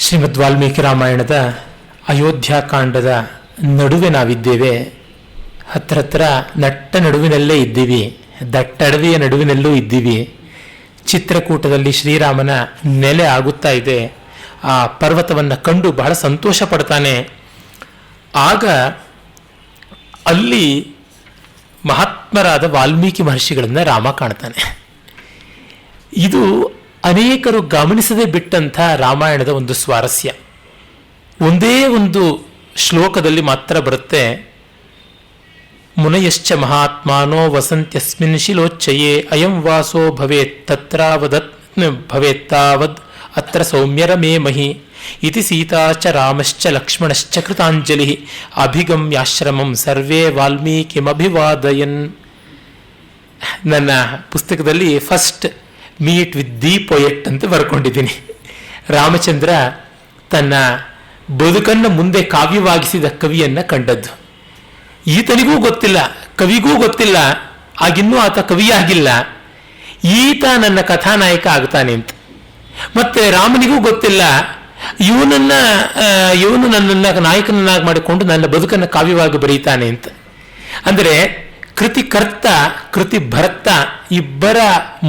ಶ್ರೀಮದ್ ವಾಲ್ಮೀಕಿ ರಾಮಾಯಣದ ಅಯೋಧ್ಯಾಕಾಂಡದ ನಡುವೆ ನಾವಿದ್ದೇವೆ. ಹತ್ರ ನಟ್ಟ ನಡುವಿನಲ್ಲೇ ಇದ್ದೀವಿ, ದಟ್ಟಡವಿಯ ನಡುವಿನಲ್ಲೂ ಇದ್ದೀವಿ. ಚಿತ್ರಕೂಟದಲ್ಲಿ ಶ್ರೀರಾಮನ ನೆಲೆ ಆಗುತ್ತಾ ಇದೆ. ಆ ಪರ್ವತವನ್ನು ಕಂಡು ಬಹಳ ಸಂತೋಷ ಪಡ್ತಾನೆ. ಆಗ ಅಲ್ಲಿ ಮಹಾತ್ಮರಾದ ವಾಲ್ಮೀಕಿ ಮಹರ್ಷಿಗಳನ್ನು ರಾಮ ಕಾಣ್ತಾನೆ. ಇದು ಅನೇಕರು ಗಮನಿಸದೆ ಬಿಟ್ಟಂಥ ರಾಮಾಯಣದ ಒಂದು ಸ್ವಾರಸ್ಯ. ಒಂದೇ ಒಂದು ಶ್ಲೋಕದಲ್ಲಿ ಮಾತ್ರ ಬರುತ್ತೆ, ಮುನಯಶ್ಚ ಮಹಾತ್ಮಾನೋ ವಸಂತ್ಯಸ್ಮಿನ್ ಶಿಲೋಚ್ಚಯೇ ಅಯಂ ವಾಸೋ ಭವೇತ್ ತತ್ರಾವದತ್ ಭವೇತ್ತಾವದ್ ಅತ್ರ ಸೌಮ್ಯರಮೇ ಮಹಿ ಇತಿ ಸೀತಾ ಚ ರಾಮಶ್ಚ ಲಕ್ಷ್ಮಣಶ್ಚ ಕೃತಾಂಜಲಿ ಅಭಿಗಮ್ಯಾಶ್ರಮಂ ಸರ್ವೇ ವಾಲ್ಮೀಕಿಮಭಿವಾದಯನ್. ನನ್ನ ಪುಸ್ತಕದಲ್ಲಿ first meet with the poet ಅಂತ ಬರ್ಕೊಂಡಿದ್ದೀನಿ. ರಾಮಚಂದ್ರ ತನ್ನ ಬದುಕನ್ನು ಮುಂದೆ ಕಾವ್ಯವಾಗಿಸಿದ ಕವಿಯನ್ನು ಕಂಡದ್ದು. ಈತನಿಗೂ ಗೊತ್ತಿಲ್ಲ, ಕವಿಗೂ ಗೊತ್ತಿಲ್ಲ, ಆಗಿನ್ನೂ ಆತ ಕವಿಯಾಗಿಲ್ಲ, ಈತ ನನ್ನ ಕಥಾನಾಯಕ ಆಗ್ತಾನೆ ಅಂತ. ಮತ್ತೆ ರಾಮನಿಗೂ ಗೊತ್ತಿಲ್ಲ, ಇವನು ನನ್ನನ್ನು ನಾಯಕನನ್ನಾಗಿ ಮಾಡಿಕೊಂಡು ನನ್ನ ಬದುಕನ್ನು ಕಾವ್ಯವಾಗಿ ಬರೀತಾನೆ ಅಂತ. ಅಂದರೆ ಕೃತಿಕರ್ತ ಕೃತಿ ಭರ್ತ ಇಬ್ಬರ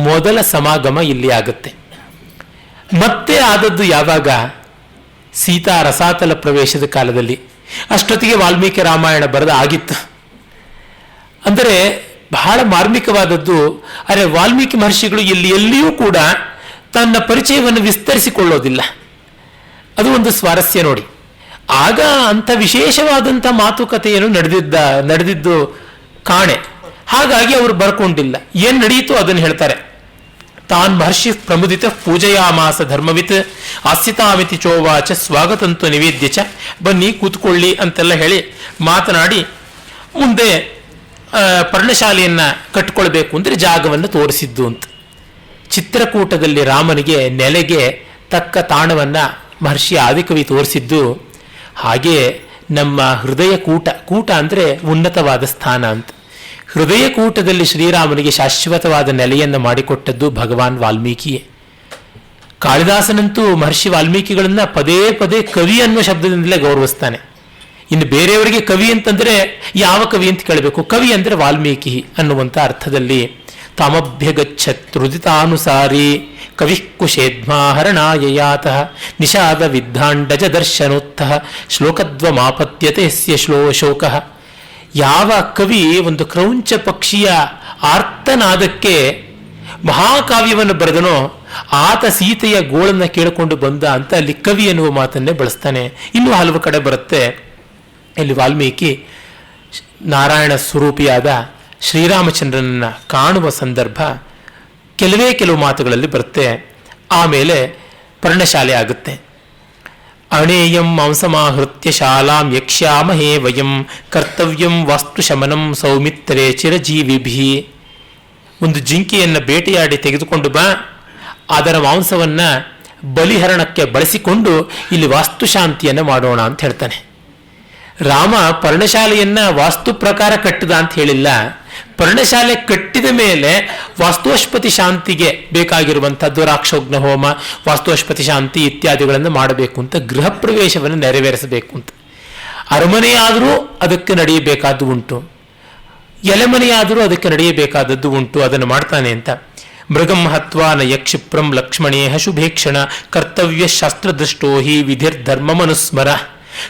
ಮೊದಲ ಸಮಾಗಮ ಇಲ್ಲಿ ಆಗುತ್ತೆ. ಮತ್ತೆ ಆದದ್ದು ಯಾವಾಗ? ಸೀತಾ ರಸಾತಲ ಪ್ರವೇಶದ ಕಾಲದಲ್ಲಿ. ಅಷ್ಟೊತ್ತಿಗೆ ವಾಲ್ಮೀಕಿ ರಾಮಾಯಣ ಬರೆದ ಆಗಿತ್ತು. ಅಂದರೆ ಬಹಳ ಮಾರ್ಮಿಕವಾದದ್ದು. ಅರೆ, ವಾಲ್ಮೀಕಿ ಮಹರ್ಷಿಗಳು ಎಲ್ಲಿಯೂ ಕೂಡ ತನ್ನ ಪರಿಚಯವನ್ನು ವಿಸ್ತರಿಸಿಕೊಳ್ಳೋದಿಲ್ಲ. ಅದು ಒಂದು ಸ್ವಾರಸ್ಯ ನೋಡಿ. ಆಗ ಅಂಥ ವಿಶೇಷವಾದಂಥ ಮಾತುಕತೆಯನ್ನು ನಡೆದಿದ್ದು ಕಾಣೆ. ಹಾಗಾಗಿ ಅವರು ಬರ್ಕೊಂಡಿಲ್ಲ. ಏನು ನಡೆಯಿತು ಅದನ್ನು ಹೇಳ್ತಾರೆ. ತಾನ್ ಮಹರ್ಷಿ ಪ್ರಮುದಿತ ಪೂಜೆಯಾಮಾಸ ಧರ್ಮವಿತ್ ಆಸ್ಯತಾಮಿತಿ ಚೋವಾಚ ಸ್ವಾಗತಂತು ನಿವೇದ್ಯ ಚ, ಬನ್ನಿ ಕೂತ್ಕೊಳ್ಳಿ ಅಂತೆಲ್ಲ ಹೇಳಿ ಮಾತನಾಡಿ ಮುಂದೆ ಪರ್ಣಶಾಲೆಯನ್ನು ಕಟ್ಕೊಳ್ಬೇಕು ಅಂದರೆ ಜಾಗವನ್ನು ತೋರಿಸಿದ್ದು ಅಂತ. ಚಿತ್ರಕೂಟದಲ್ಲಿ ರಾಮನಿಗೆ ನೆಲೆಗೆ ತಕ್ಕ ತಾಣವನ್ನು ಮಹರ್ಷಿ ಆದಿಕವಿ ತೋರಿಸಿದ್ದು. ಹಾಗೆ ನಮ್ಮ ಹೃದಯ ಕೂಟ ಅಂದರೆ ಉನ್ನತವಾದ ಸ್ಥಾನ ಅಂತ. ಹೃದಯ ಕೂಟದಲ್ಲಿ ಶ್ರೀರಾಮನಿಗೆ ಶಾಶ್ವತವಾದ ನೆಲೆಯನ್ನು ಮಾಡಿಕೊಟ್ಟದ್ದು ಭಗವಾನ್ ವಾಲ್ಮೀಕಿಯೇ. ಕಾಳಿದಾಸನಂತೂ ಮಹರ್ಷಿ ವಾಲ್ಮೀಕಿಗಳನ್ನು ಪದೇ ಪದೇ ಕವಿ ಅನ್ನುವ ಶಬ್ದದಿಂದಲೇ ಗೌರವಿಸ್ತಾನೆ. ಇನ್ನು ಬೇರೆಯವರಿಗೆ ಕವಿ ಅಂತಂದರೆ ಯಾವ ಕವಿ ಅಂತ ಕೇಳಬೇಕು. ಕವಿ ಅಂದರೆ ವಾಲ್ಮೀಕಿ ಅನ್ನುವಂಥ ಅರ್ಥದಲ್ಲಿ. ತಾಮಭ್ಯಗಚ್ಚತ್ ರುದಿತಾನುಸಾರಿ ಕವಿಕುಶೇದ್ಮಾಹರಣಾಯಯಾತಃ ನಿಷಾದ ವಿದ್ಧಾಂಡಜ ದರ್ಶನೋತ್ತಃ ಶ್ಲೋಕದ್ವಮಾಪತ್ಯತೆ ಶೋಕಃ. ಯಾವ ಕವಿ ಒಂದು ಕ್ರೌಂಚ ಪಕ್ಷಿಯ ಆರ್ತನಾದಕ್ಕೆ ಮಹಾಕಾವ್ಯವನ್ನು ಬರೆದನೋ ಆತ ಸೀತೆಯ ಗೋಳನ್ನು ಕೇಳಿಕೊಂಡು ಬಂದ ಅಂತ ಅಲ್ಲಿ ಕವಿ ಎನ್ನುವ ಮಾತನ್ನೇ ಬಳಸ್ತಾನೆ. ಇನ್ನೂ ಹಲವು ಕಡೆ ಬರುತ್ತೆ. ಇಲ್ಲಿ ವಾಲ್ಮೀಕಿ ನಾರಾಯಣ ಸ್ವರೂಪಿಯಾದ ಶ್ರೀರಾಮಚಂದ್ರನನ್ನು ಕಾಣುವ ಸಂದರ್ಭ ಕೆಲವು ಮಾತುಗಳಲ್ಲಿ ಬರುತ್ತೆ. ಆಮೇಲೆ ಪರ್ಣಶಾಲೆ ಆಗುತ್ತೆ. ಅಣೇಯಂ ಮಾಂಸಮಾಹೃತ್ಯ ಶಾಲಾಂ ಯಕ್ಷ್ಯಾಮಹೇ ವಯಂ ಕರ್ತವ್ಯಂ ವಾಸ್ತುಶಮನಂ ಸೌಮಿತ್ರೇ ಚಿರಜೀವಿಭಿ. ಒಂದು ಜಿಂಕೆಯನ್ನು ಬೇಟೆಯಾಡಿ ತೆಗೆದುಕೊಂಡು ಬಾ, ಅದರ ಮಾಂಸವನ್ನು ಬಲಿಹರಣಕ್ಕೆ ಬಳಸಿಕೊಂಡು ಇಲ್ಲಿ ವಾಸ್ತುಶಾಂತಿಯನ್ನು ಮಾಡೋಣ ಅಂತ ಹೇಳ್ತಾನೆ. ರಾಮ ಪರ್ಣಶಾಲೆಯನ್ನು ವಾಸ್ತು ಪ್ರಕಾರ ಕಟ್ಟಿದ ಅಂತ ಹೇಳಿಲ್ಲ. ಪರ್ಣಶಾಲೆ ಕಟ್ಟಿದ ಮೇಲೆ ವಾಸ್ತುವಷ್ಪತಿ ಶಾಂತಿಗೆ ಬೇಕಾಗಿರುವಂಥದ್ದು ರಾಕ್ಷೋಗ್ನ ಹೋಮ, ವಾಸ್ತುವಷ್ಪತಿ ಶಾಂತಿ ಇತ್ಯಾದಿಗಳನ್ನು ಮಾಡಬೇಕು ಅಂತ, ಗೃಹ ಪ್ರವೇಶವನ್ನು ನೆರವೇರಿಸಬೇಕು ಅಂತ. ಅರಮನೆಯಾದರೂ ಅದಕ್ಕೆ ನಡೆಯಬೇಕಾದ್ದು ಉಂಟು, ಎಲೆಮನೆಯಾದರೂ ಅದಕ್ಕೆ ನಡೆಯಬೇಕಾದದ್ದು ಉಂಟು. ಅದನ್ನು ಮಾಡ್ತಾನೆ ಅಂತ. ಮೃಗಂ ಹತ್ವಾ ನ ಯಕ್ಷಿಪ್ರಂ ಲಕ್ಷ್ಮಣೇಹ ಶುಭೇಕ್ಷಣ ಕರ್ತವ್ಯ ಶಾಸ್ತ್ರದೃಷ್ಟೋ ಹಿ ವಿಧಿರ್ಧರ್ಮಮನುಸ್ಮರ.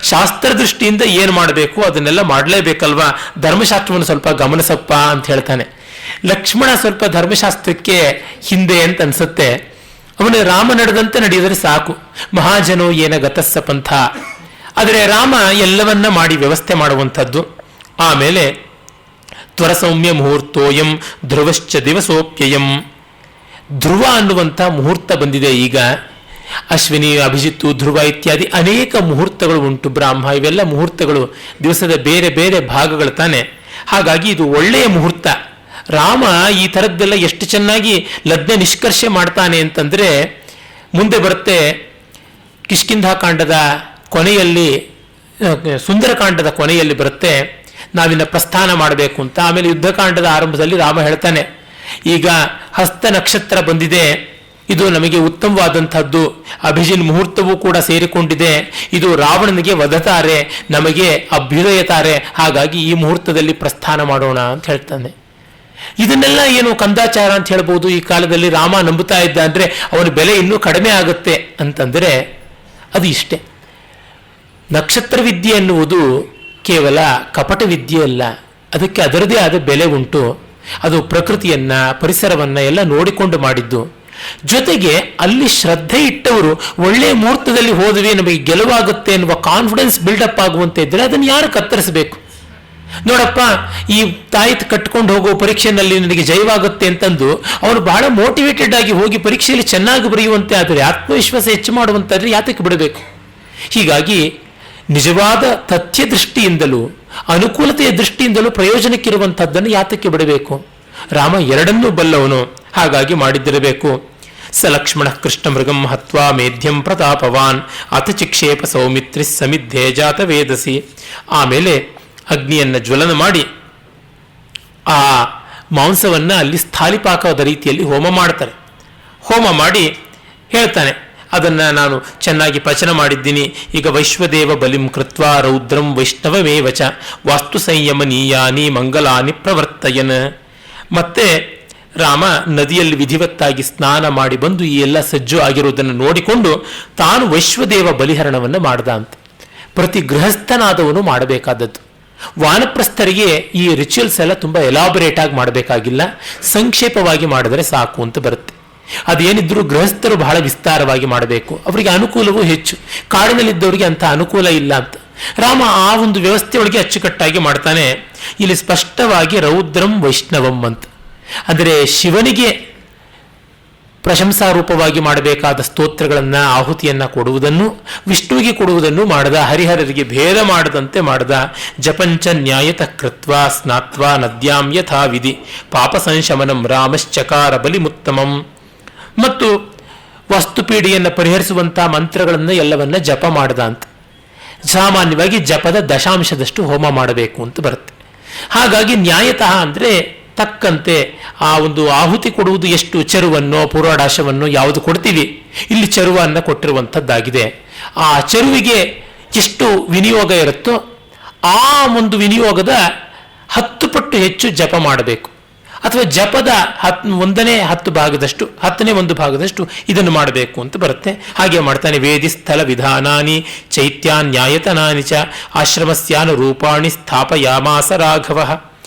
ಶಾಸ್ತ್ರದೃಷ್ಟಿಯಿಂದ ಏನು ಮಾಡಬೇಕು ಅದನ್ನೆಲ್ಲ ಮಾಡಲೇಬೇಕಲ್ವಾ, ಧರ್ಮಶಾಸ್ತ್ರವನ್ನು ಸ್ವಲ್ಪ ಗಮನಿಸಪ್ಪ ಅಂತ ಹೇಳ್ತಾನೆ. ಲಕ್ಷ್ಮಣ ಸ್ವಲ್ಪ ಧರ್ಮಶಾಸ್ತ್ರಕ್ಕೆ ಹಿಂದೆ ಅಂತ ಅನ್ಸುತ್ತೆ. ಅವನು ರಾಮ ನಡೆದಂತೆ ನಡೆಯಿದರೆ ಸಾಕು. ಮಹಾಜನೋ ಏನ ಗತಸ್ಸ ಪಂಥ. ಆದರೆ ರಾಮ ಎಲ್ಲವನ್ನ ಮಾಡಿ ವ್ಯವಸ್ಥೆ ಮಾಡುವಂಥದ್ದು. ಆಮೇಲೆ ತ್ವರ ಸೌಮ್ಯ ಮುಹೂರ್ತೋಯಂ ಧ್ರುವಶ್ಚ ದಿವಸೋಪ್ಯಯಂ. ಧ್ರುವ ಅನ್ನುವಂಥ ಮುಹೂರ್ತ ಬಂದಿದೆ ಈಗ. ಅಶ್ವಿನಿ, ಅಭಿಜಿತ್ತು, ಧ್ರುವ ಇತ್ಯಾದಿ ಅನೇಕ ಮುಹೂರ್ತಗಳು ಉಂಟು. ಬ್ರಾಹ್ಮ, ಇವೆಲ್ಲ ಮುಹೂರ್ತಗಳು ದಿವಸದ ಬೇರೆ ಬೇರೆ ಭಾಗಗಳು ತಾನೆ. ಹಾಗಾಗಿ ಇದು ಒಳ್ಳೆಯ ಮುಹೂರ್ತ. ರಾಮ ಈ ಥರದ್ದೆಲ್ಲ ಎಷ್ಟು ಚೆನ್ನಾಗಿ ಲಗ್ನ ನಿಷ್ಕರ್ಷೆ ಮಾಡ್ತಾನೆ ಅಂತಂದರೆ ಮುಂದೆ ಬರುತ್ತೆ. ಕಿಷ್ಕಿಂಧಾಕಾಂಡದ ಕೊನೆಯಲ್ಲಿ, ಸುಂದರಕಾಂಡದ ಕೊನೆಯಲ್ಲಿ ಬರುತ್ತೆ, ನಾವಿನ್ನ ಪ್ರಸ್ಥಾನ ಮಾಡಬೇಕು ಅಂತ. ಆಮೇಲೆ ಯುದ್ಧಕಾಂಡದ ಆರಂಭದಲ್ಲಿ ರಾಮ ಹೇಳ್ತಾನೆ, ಈಗ ಹಸ್ತ ನಕ್ಷತ್ರ ಬಂದಿದೆ, ಇದು ನಮಗೆ ಉತ್ತಮವಾದಂಥದ್ದು, ಅಭಿಜಿನ್ ಮುಹೂರ್ತವೂ ಕೂಡ ಸೇರಿಕೊಂಡಿದೆ, ಇದು ರಾವಣನಿಗೆ ವಧತಾರೆ, ನಮಗೆ ಅಭ್ಯುದಯ ತಾರೆ, ಹಾಗಾಗಿ ಈ ಮುಹೂರ್ತದಲ್ಲಿ ಪ್ರಸ್ಥಾನ ಮಾಡೋಣ ಅಂತ ಹೇಳ್ತಾನೆ. ಇದನ್ನೆಲ್ಲ ಏನು ಕಂದಾಚಾರ ಅಂತ ಹೇಳ್ಬೋದು. ಈ ಕಾಲದಲ್ಲಿ ರಾಮ ನಂಬುತ್ತಾ ಇದ್ದ ಅಂದರೆ ಅವನ ಬೆಲೆ ಇನ್ನೂ ಕಡಿಮೆ ಆಗುತ್ತೆ ಅಂತಂದರೆ ಅದು ಇಷ್ಟೇ. ನಕ್ಷತ್ರ ವಿದ್ಯೆ ಎನ್ನುವುದು ಕೇವಲ ಕಪಟ ವಿದ್ಯೆ ಅಲ್ಲ, ಅದಕ್ಕೆ ಅದರದೇ ಆದ ಬೆಲೆ ಉಂಟು. ಅದು ಪ್ರಕೃತಿಯನ್ನ, ಪರಿಸರವನ್ನ ಎಲ್ಲ ನೋಡಿಕೊಂಡು ಮಾಡಿದ್ದು. ಜೊತೆಗೆ ಅಲ್ಲಿ ಶ್ರದ್ಧೆ ಇಟ್ಟವರು ಒಳ್ಳೆಯ ಮುಹೂರ್ತದಲ್ಲಿ ಹೋದ್ವಿ ನಮಗೆ ಗೆಲುವಾಗುತ್ತೆ ಎನ್ನುವ ಕಾನ್ಫಿಡೆನ್ಸ್ ಬಿಲ್ಡಪ್ ಆಗುವಂತೆ ಇದ್ದರೆ ಅದನ್ನು ಯಾರು ಕತ್ತರಿಸಬೇಕು? ನೋಡಪ್ಪ, ಈ ತಾಯಿತ್ ಕಟ್ಕೊಂಡು ಹೋಗೋ ಪರೀಕ್ಷೆಯಲ್ಲಿ ನನಗೆ ಜಯವಾಗುತ್ತೆ ಅಂತಂದು ಅವನು ಬಹಳ ಮೋಟಿವೇಟೆಡ್ ಆಗಿ ಹೋಗಿ ಪರೀಕ್ಷೆಯಲ್ಲಿ ಚೆನ್ನಾಗಿ ಬರೆಯುವಂತೆ ಆದರೆ, ಆತ್ಮವಿಶ್ವಾಸ ಹೆಚ್ಚು ಮಾಡುವಂತಾದ್ರೆ ಯಾತಕ್ಕೆ ಬಿಡಬೇಕು? ಹೀಗಾಗಿ ನಿಜವಾದ ತಥ್ಯ ದೃಷ್ಟಿಯಿಂದಲೂ ಅನುಕೂಲತೆಯ ದೃಷ್ಟಿಯಿಂದಲೂ ಪ್ರಯೋಜನಕ್ಕಿರುವಂಥದ್ದನ್ನು ಯಾತಕ್ಕೆ ಬಿಡಬೇಕು? ರಾಮ ಎರಡನ್ನೂ ಬಲ್ಲವನು, ಹಾಗಾಗಿ ಮಾಡಿದ್ದಿರಬೇಕು. ಸ ಲಕ್ಷ್ಮಣ ಕೃಷ್ಣ ಮೃಗಂ ಹತ್ವಾ ಮೇಧ್ಯಂ ಪ್ರತಾಪವಾನ್ ಅಥ ಚಿಕ್ಷೇಪ ಸೌಮಿತ್ರಿ ಸಮಿದ್ಧೆ ಜಾತ ವೇದಸಿ. ಆಮೇಲೆ ಅಗ್ನಿಯನ್ನು ಜ್ವಲನ ಮಾಡಿ ಆ ಮಾಂಸವನ್ನು ಅಲ್ಲಿ ಸ್ಥಾಲಿಪಾಕದ ರೀತಿಯಲ್ಲಿ ಹೋಮ ಮಾಡ್ತಾರೆ. ಹೋಮ ಮಾಡಿ ಹೇಳ್ತಾನೆ, ಅದನ್ನು ನಾನು ಚೆನ್ನಾಗಿ ಪಚನ ಮಾಡಿದ್ದೀನಿ. ಈಗ ವೈಶ್ವದೇವ ಬಲಿಂ ಕೃತ್ವಾ ರೌದ್ರಂ ವೈಷ್ಣವಮೇವಚ ವಾಸ್ತು ಸಂಯಮನೀಯಾನಿ ಮಂಗಲಾನಿ ಪ್ರವರ್ತಯನ್. ಮತ್ತೆ ರಾಮ ನದಿಯಲ್ಲಿ ವಿಧಿವತ್ತಾಗಿ ಸ್ನಾನ ಮಾಡಿ ಬಂದು ಈ ಎಲ್ಲ ಸಜ್ಜು ಆಗಿರುವುದನ್ನು ನೋಡಿಕೊಂಡು ತಾನು ವೈಶ್ವದೇವ ಬಲಿಹರಣವನ್ನು ಮಾಡ್ದ ಅಂತ. ಪ್ರತಿ ಗೃಹಸ್ಥನಾದವನು ಮಾಡಬೇಕಾದದ್ದು. ವಾನಪ್ರಸ್ಥರಿಗೆ ಈ ರಿಚುವಲ್ಸ್ ಎಲ್ಲ ತುಂಬ ಎಲಾಬರೇಟ್ ಆಗಿ ಮಾಡಬೇಕಾಗಿಲ್ಲ, ಸಂಕ್ಷೇಪವಾಗಿ ಮಾಡಿದರೆ ಸಾಕು ಅಂತ ಬರುತ್ತೆ. ಅದೇನಿದ್ರು ಗೃಹಸ್ಥರು ಬಹಳ ವಿಸ್ತಾರವಾಗಿ ಮಾಡಬೇಕು, ಅವರಿಗೆ ಅನುಕೂಲವೂ ಹೆಚ್ಚು. ಕಾಡಿನಲ್ಲಿದ್ದವರಿಗೆ ಅಂಥ ಅನುಕೂಲ ಇಲ್ಲ ಅಂತ ರಾಮ ಆ ಒಂದು ವ್ಯವಸ್ಥೆಯೊಳಗೆ ಅಚ್ಚುಕಟ್ಟಾಗಿ ಮಾಡ್ತಾನೆ. ಇಲ್ಲಿ ಸ್ಪಷ್ಟವಾಗಿ ರೌದ್ರಂ ವೈಷ್ಣವಂ ಅಂತ ಅಂದರೆ ಶಿವನಿಗೆ ಪ್ರಶಂಸಾರೂಪವಾಗಿ ಮಾಡಬೇಕಾದ ಸ್ತೋತ್ರಗಳನ್ನು, ಆಹುತಿಯನ್ನು ಕೊಡುವುದನ್ನು, ವಿಷ್ಣುವಿಗೆ ಕೊಡುವುದನ್ನು ಮಾಡದ, ಹರಿಹರರಿಗೆ ಭೇದ ಮಾಡದಂತೆ ಮಾಡದ. ಜಪಂಚ ನ್ಯಾಯತ ಕೃತ್ವ ಸ್ನಾತ್ವ ನದ್ಯಾಂ ಯಥಾ ವಿಧಿ ಪಾಪ ಸಂಶಮನಂ ರಾಮಶ್ಚಕಾರ ಬಲಿಮುತ್ತಮಂ. ಮತ್ತು ವಸ್ತುಪೀಡಿಯನ್ನು ಪರಿಹರಿಸುವಂತಹ ಮಂತ್ರಗಳನ್ನು ಎಲ್ಲವನ್ನ ಜಪ ಮಾಡದ ಅಂತ. ಸಾಮಾನ್ಯವಾಗಿ ಜಪದ ದಶಾಂಶದಷ್ಟು ಹೋಮ ಮಾಡಬೇಕು ಅಂತ ಬರುತ್ತೆ. ಹಾಗಾಗಿ ನ್ಯಾಯತಃ ಅಂದರೆ ತಕ್ಕಂತೆ ಆ ಒಂದು ಆಹುತಿ ಕೊಡುವುದು ಎಷ್ಟು, ಚರುವನ್ನೋ ಪೂರ್ವಾಡಾಶವನ್ನೋ ಯಾವುದು ಕೊಡ್ತೀವಿ, ಇಲ್ಲಿ ಚರುವನ್ನು ಕೊಟ್ಟಿರುವಂಥದ್ದಾಗಿದೆ. ಆ ಚರುವಿಗೆ ಎಷ್ಟು ವಿನಿಯೋಗ ಇರುತ್ತೋ ಆ ಒಂದು ವಿನಿಯೋಗದ 10 ಪಟ್ಟು ಹೆಚ್ಚು ಜಪ ಮಾಡಬೇಕು. ಅಥವಾ ಜಪದ 1/10 ಭಾಗದಷ್ಟು, 10ನೇ 1 ಭಾಗದಷ್ಟು ಇದನ್ನು ಮಾಡಬೇಕು ಅಂತ ಬರುತ್ತೆ. ಹಾಗೆ ಮಾಡ್ತಾನೆ. ವೇದಿ ಸ್ಥಳ ವಿಧಾನಾನಿ ಚೈತ್ಯಾನ್ಯಾಯತನಾನಿ ಚ ಆಶ್ರಮಸ್ಯಾನು ರೂಪಾಣಿ ಸ್ಥಾಪಯಾಮಾಸ ರಾಘವ.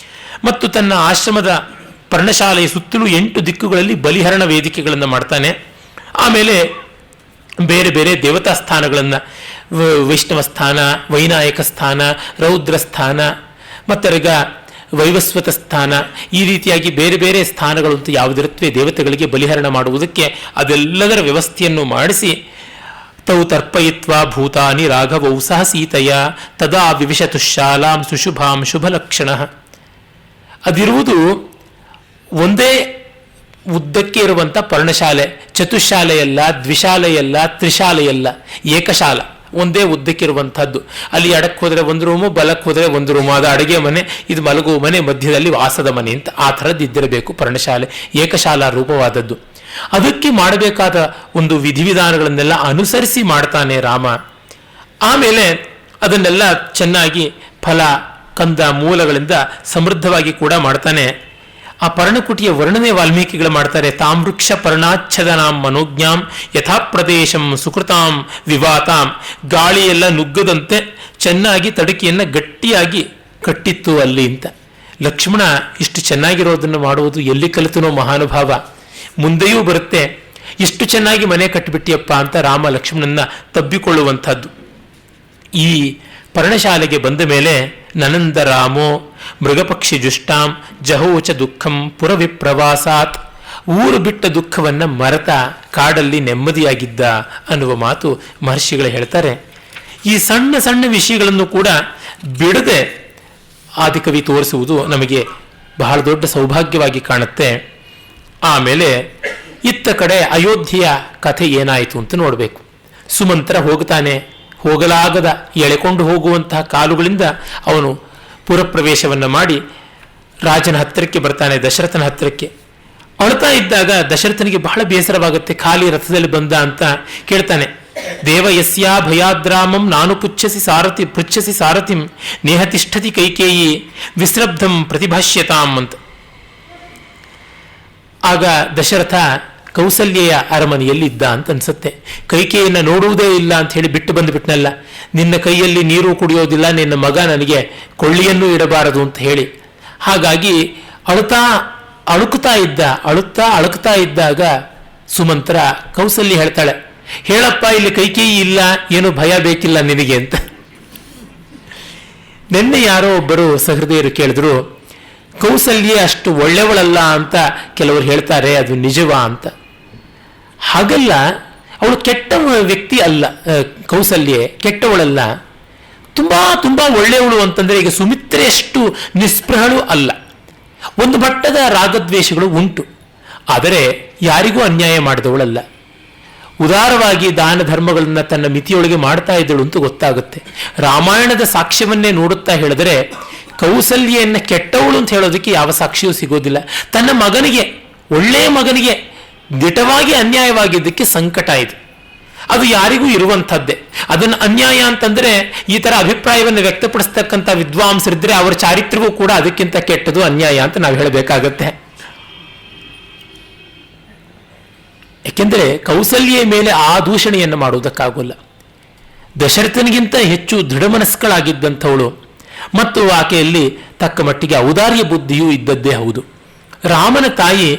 ಮತ್ತು ತನ್ನ ಆಶ್ರಮದ ಪರ್ಣಶಾಲೆಯ ಸುತ್ತಲೂ 8 ದಿಕ್ಕುಗಳಲ್ಲಿ ಬಲಿಹರಣ ವೇದಿಕೆಗಳನ್ನು ಮಾಡ್ತಾನೆ. ಆಮೇಲೆ ಬೇರೆ ಬೇರೆ ದೇವತಾ ಸ್ಥಾನಗಳನ್ನು, ವೈಷ್ಣವ ಸ್ಥಾನ, ವೈನಾಯಕ ಸ್ಥಾನ, ರೌದ್ರ ಸ್ಥಾನ, ಮತ್ತರ್ಗ ವೈವಸ್ವತ ಸ್ಥಾನ, ಈ ರೀತಿಯಾಗಿ ಬೇರೆ ಬೇರೆ ಸ್ಥಾನಗಳು ಅಂತ ಯಾವುದಿರುತ್ತವೆ ದೇವತೆಗಳಿಗೆ ಬಲಿಹರಣ ಮಾಡುವುದಕ್ಕೆ, ಅದೆಲ್ಲದರ ವ್ಯವಸ್ಥೆಯನ್ನು ಮಾಡಿಸಿ ತೌ ತರ್ಪಯಿತ್ವಾ ಭೂತಾನಿ ರಾಘವೌ ಸಹ ಸೀತೆಯ ತದಾ ವಿವಿಶತು ಶಾಲಾಂ ಸುಶುಭಾಂ ಶುಭಲಕ್ಷಣ. ಅದಿರುವುದು ಒಂದೇ ಉದ್ದಕ್ಕೆ ಇರುವಂಥ ಪರ್ಣಶಾಲೆ, ಚತುಶಾಲೆಯಲ್ಲ, ದ್ವಿಶಾಲೆಯಲ್ಲ, ತ್ರಿಶಾಲೆಯಲ್ಲ, ಏಕಶಾಲ, ಒಂದೇ ಉದ್ದಕ್ಕಿರುವಂಥದ್ದು. ಅಲ್ಲಿ ಎಡಕ್ಕೆ ಹೋದರೆ 1 ರೂಮು, ಬಲಕ್ಕೆ ಹೋದರೆ 1 ರೂಮು, ಅದು ಅಡುಗೆ ಮನೆ, ಇದು ಮಲಗುವ ಮನೆ, ಮಧ್ಯದಲ್ಲಿ ವಾಸದ ಮನೆ ಅಂತ ಆ ಥರದ್ದು ಇದ್ದಿರಬೇಕು ಪರ್ಣಶಾಲೆ, ಏಕಶಾಲಾ ರೂಪವಾದದ್ದು. ಅದಕ್ಕೆ ಮಾಡಬೇಕಾದ ಒಂದು ವಿಧಿವಿಧಾನಗಳನ್ನೆಲ್ಲ ಅನುಸರಿಸಿ ಮಾಡ್ತಾನೆ ರಾಮ. ಆಮೇಲೆ ಅದನ್ನೆಲ್ಲ ಚೆನ್ನಾಗಿ ಫಲ ಕಂದ ಮೂಲಗಳಿಂದ ಸಮೃದ್ಧವಾಗಿ ಕೂಡ ಮಾಡ್ತಾನೆ. ಆ ಪರ್ಣಕುಟಿಯ ವರ್ಣನೆ ವಾಲ್ಮೀಕಿಗಳು ಮಾಡ್ತಾರೆ. ತಾಮೃಕ್ಷ ಪರ್ಣಾಚ್ಛದನಾಂ ಮನೋಜ್ಞಾಂ ಯಥಾ ಪ್ರದೇಶಂ ಸುಕೃತಾಂ ವಿವಾತಾಂ. ಗಾಳಿಯೆಲ್ಲ ನುಗ್ಗದಂತೆ ಚೆನ್ನಾಗಿ ತಡಕಿಯನ್ನು ಗಟ್ಟಿಯಾಗಿ ಕಟ್ಟಿತ್ತು ಅಲ್ಲಿ ಅಂತ. ಲಕ್ಷ್ಮಣ ಇಷ್ಟು ಚೆನ್ನಾಗಿರೋದನ್ನು ಮಾಡುವುದು ಎಲ್ಲಿ ಕಲಿತನೋ ಮಹಾನುಭಾವ. ಮುಂದೆಯೂ ಬರುತ್ತೆ. ಇಷ್ಟು ಚೆನ್ನಾಗಿ ಮನೆ ಕಟ್ಟಿಬಿಟ್ಟಿಯಪ್ಪ ಅಂತ ರಾಮ ಲಕ್ಷ್ಮಣನ ತಬ್ಬಿಕೊಳ್ಳುವಂಥದ್ದು. ಈ ಪರ್ಣಶಾಲೆಗೆ ಬಂದ ಮೇಲೆ ನನಂದ ರಾಮೋ ಮೃಗಪಕ್ಷಿ ಜುಷ್ಟಾಂ ಜಹೋಚ ದುಃಖಂ ಪುರವಿಪ್ರವಾಸಾತ್. ಊರು ಬಿಟ್ಟ ದುಃಖವನ್ನು ಮರೆತ ಕಾಡಲ್ಲಿ ನೆಮ್ಮದಿಯಾಗಿದ್ದ ಅನ್ನುವ ಮಾತು ಮಹರ್ಷಿಗಳು ಹೇಳ್ತಾರೆ. ಈ ಸಣ್ಣ ಸಣ್ಣ ವಿಷಯಗಳನ್ನು ಕೂಡ ಬಿಡದೆ ಆದಿಕವಿ ತೋರಿಸುವುದು ನಮಗೆ ಬಹಳ ದೊಡ್ಡ ಸೌಭಾಗ್ಯವಾಗಿ ಕಾಣುತ್ತೆ. ಆಮೇಲೆ ಇತ್ತ ಕಡೆ ಅಯೋಧ್ಯೆಯ ಕಥೆ ಏನಾಯಿತು ಅಂತ ನೋಡಬೇಕು. ಸುಮಂತ್ರ ಹೋಗ್ತಾನೆ. ಹೋಗಲಾಗದ ಎಳೆಕೊಂಡು ಹೋಗುವಂತಹ ಕಾಲುಗಳಿಂದ ಅವನು ಪುರಪ್ರವೇಶವನ್ನು ಮಾಡಿ ರಾಜನ ಹತ್ತಿರಕ್ಕೆ ಬರ್ತಾನೆ, ದಶರಥನ ಹತ್ತಿರಕ್ಕೆ. ಅಳ್ತಾ ಇದ್ದಾಗ ದಶರಥನಿಗೆ ಬಹಳ ಬೇಸರವಾಗುತ್ತೆ. ಖಾಲಿ ರಥದಲ್ಲಿ ಬಂದ ಅಂತ ಕೇಳ್ತಾನೆ. ದೇವ ಯಸ್ಯಾ ಭಯಾದ್ರಾಮಂ ನಾನು ಪೃಚ್ಛಸಿ ಸಾರಥಿಂ ನೇಹತಿಷ್ಠತಿ ಕೈಕೇಯಿ ವಿಸ್ರಬ್ಧಂ ಪ್ರತಿಭಾಷ್ಯತಾಂ ಅಂತ. ಆಗ ದಶರಥ ಕೌಸಲ್ಯೆಯ ಅರಮನೆಯಲ್ಲಿ ಇದ್ದ ಅಂತ ಅನ್ಸುತ್ತೆ. ಕೈಕೇಯಿಯನ್ನು ನೋಡುವುದೇ ಇಲ್ಲ ಅಂತ ಹೇಳಿ ಬಿಟ್ಟು ಬಂದುಬಿಟ್ನಲ್ಲ, ನಿನ್ನ ಕೈಯಲ್ಲಿ ನೀರು ಕುಡಿಯೋದಿಲ್ಲ, ನಿನ್ನ ಮಗ ನನಗೆ ಕೊಳ್ಳಿಯನ್ನೂ ಇಡಬಾರದು ಅಂತ ಹೇಳಿ. ಹಾಗಾಗಿ ಅಳುಕ್ತಾ ಇದ್ದಾಗ ಸುಮಂತ್ರ ಕೌಸಲ್ಯ ಹೇಳ್ತಾಳೆ, ಹೇಳಪ್ಪ ಇಲ್ಲಿ ಕೈಕೇಯಿ ಇಲ್ಲ, ಏನು ಭಯ ಬೇಕಿಲ್ಲ ನಿನಗೆ ಅಂತ. ನಿನ್ನೆ ಯಾರೋ ಒಬ್ಬರು ಸಹೃದಯರು ಕೇಳಿದ್ರು, ಕೌಸಲ್ಯ ಅಷ್ಟು ಒಳ್ಳೆಯವಳಲ್ಲ ಅಂತ ಕೆಲವರು ಹೇಳ್ತಾರೆ, ಅದು ನಿಜವಾ ಅಂತ. ಹಾಗಲ್ಲ, ಅವಳು ಕೆಟ್ಟ ವ್ಯಕ್ತಿ ಅಲ್ಲ, ಕೌಸಲ್ಯೆ ಕೆಟ್ಟವಳಲ್ಲ, ತುಂಬಾ ತುಂಬಾ ಒಳ್ಳೆಯವಳು ಅಂತಂದ್ರೆ ಈಗ ಸುಮಿತ್ರೆಯಷ್ಟು ನಿಸ್ಪೃಹಳು ಅಲ್ಲ. ಒಂದು ಮಟ್ಟದ ರಾಗದ್ವೇಷಗಳು ಉಂಟು, ಆದರೆ ಯಾರಿಗೂ ಅನ್ಯಾಯ ಮಾಡಿದವಳಲ್ಲ. ಉದಾರವಾಗಿ ದಾನ ಧರ್ಮಗಳನ್ನ ತನ್ನ ಮಿತಿಯೊಳಗೆ ಮಾಡ್ತಾ ಇದ್ದಳು ಅಂತ ಗೊತ್ತಾಗುತ್ತೆ. ರಾಮಾಯಣದ ಸಾಕ್ಷ್ಯವನ್ನೇ ನೋಡುತ್ತಾ ಹೇಳಿದ್ರೆ ಕೌಸಲ್ಯೆಯನ್ನ ಕೆಟ್ಟವಳು ಅಂತ ಹೇಳೋದಕ್ಕೆ ಯಾವ ಸಾಕ್ಷಿಯೂ ಸಿಗೋದಿಲ್ಲ. ತನ್ನ ಮಗನಿಗೆ, ಒಳ್ಳೆಯ ಮಗನಿಗೆ ದಿಟವಾಗಿ ಅನ್ಯಾಯವಾಗಿದ್ದಕ್ಕೆ ಸಂಕಟ ಇದೆ. ಅದು ಯಾರಿಗೂ ಇರುವಂಥದ್ದೇ. ಅದನ್ನು ಅನ್ಯಾಯ ಅಂತಂದ್ರೆ ಈ ತರ ಅಭಿಪ್ರಾಯವನ್ನು ವ್ಯಕ್ತಪಡಿಸ್ತಕ್ಕಂಥ ವಿದ್ವಾಂಸರಿದ್ರೆ ಅವರ ಚಾರಿತ್ರ್ಯವೂ ಕೂಡ ಅದಕ್ಕಿಂತ ಕೆಟ್ಟದು ಅನ್ಯಾಯ ಅಂತ ನಾವು ಹೇಳಬೇಕಾಗತ್ತೆ. ಯಾಕೆಂದ್ರೆ ಕೌಸಲ್ಯ ಮೇಲೆ ಆ ದೂಷಣೆಯನ್ನು ಮಾಡುವುದಕ್ಕಾಗೋಲ್ಲ. ದಶರಥನಿಗಿಂತ ಹೆಚ್ಚು ದೃಢಮನಸ್ಕಳಾಗಿದ್ದಂಥವಳು ಮತ್ತು ಆಕೆಯಲ್ಲಿ ತಕ್ಕ ಮಟ್ಟಿಗೆ ಔದಾರ್ಯ ಬುದ್ಧಿಯೂ ಇದ್ದದ್ದೇ ಹೌದು. ರಾಮನ ತಾಯಿ,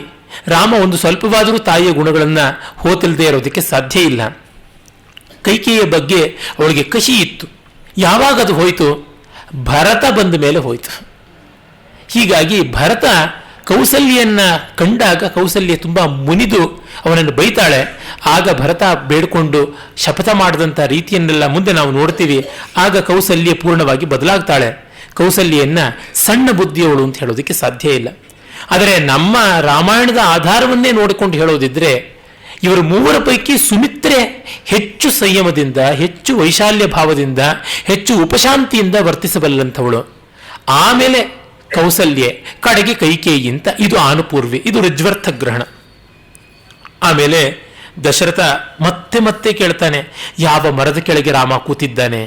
ರಾಮ ಒಂದು ಸ್ವಲ್ಪವಾದರೂ ತಾಯಿಯ ಗುಣಗಳನ್ನು ಹೋತಿಲ್ಲದೆ ಇರೋದಕ್ಕೆ ಸಾಧ್ಯ ಇಲ್ಲ. ಕೈಕೇಯಿಯ ಬಗ್ಗೆ ಅವಳಿಗೆ ಕಸಿ ಇತ್ತು. ಯಾವಾಗ ಅದು ಹೋಯಿತು? ಭರತ ಬಂದ ಮೇಲೆ ಹೋಯಿತು. ಹೀಗಾಗಿ ಭರತ ಕೌಸಲ್ಯನ್ನ ಕಂಡಾಗ ಕೌಸಲ್ಯ ತುಂಬ ಮುನಿದು ಅವನನ್ನು ಬೈತಾಳೆ. ಆಗ ಭರತ ಬೇಡ್ಕೊಂಡು ಶಪಥ ಮಾಡಿದಂಥ ರೀತಿಯನ್ನೆಲ್ಲ ಮುಂದೆ ನಾವು ನೋಡ್ತೀವಿ. ಆಗ ಕೌಸಲ್ಯ ಪೂರ್ಣವಾಗಿ ಬದಲಾಗ್ತಾಳೆ. ಕೌಸಲ್ಯನ್ನ ಸಣ್ಣ ಬುದ್ಧಿಯವಳು ಅಂತ ಹೇಳೋದಕ್ಕೆ ಸಾಧ್ಯ ಇಲ್ಲ. ಆದರೆ ನಮ್ಮ ರಾಮಾಯಣದ ಆಧಾರವನ್ನೇ ನೋಡಿಕೊಂಡು ಹೇಳೋದಿದ್ರೆ ಇವರು ಮೂವರ ಪೈಕಿ ಸುಮಿತ್ರೆ ಹೆಚ್ಚು ಸಂಯಮದಿಂದ, ಹೆಚ್ಚು ವೈಶಾಲ್ಯ ಭಾವದಿಂದ, ಹೆಚ್ಚು ಉಪಶಾಂತಿಯಿಂದ ವರ್ತಿಸಬಲ್ಲಂಥವಳು. ಆಮೇಲೆ ಕೌಸಲ್ಯೆ, ಕಡೆಗೆ ಕೈಕೇಯಿ ಅಂತ. ಇದು ಆನುಪೂರ್ವಿ, ಇದು ಋಜ್ವರ್ಥ ಗ್ರಹಣ. ಆಮೇಲೆ ದಶರಥ ಮತ್ತೆ ಮತ್ತೆ ಕೇಳ್ತಾನೆ, ಯಾವ ಮರದ ಕೆಳಗೆ ರಾಮ ಕೂತಿದ್ದಾನೆ,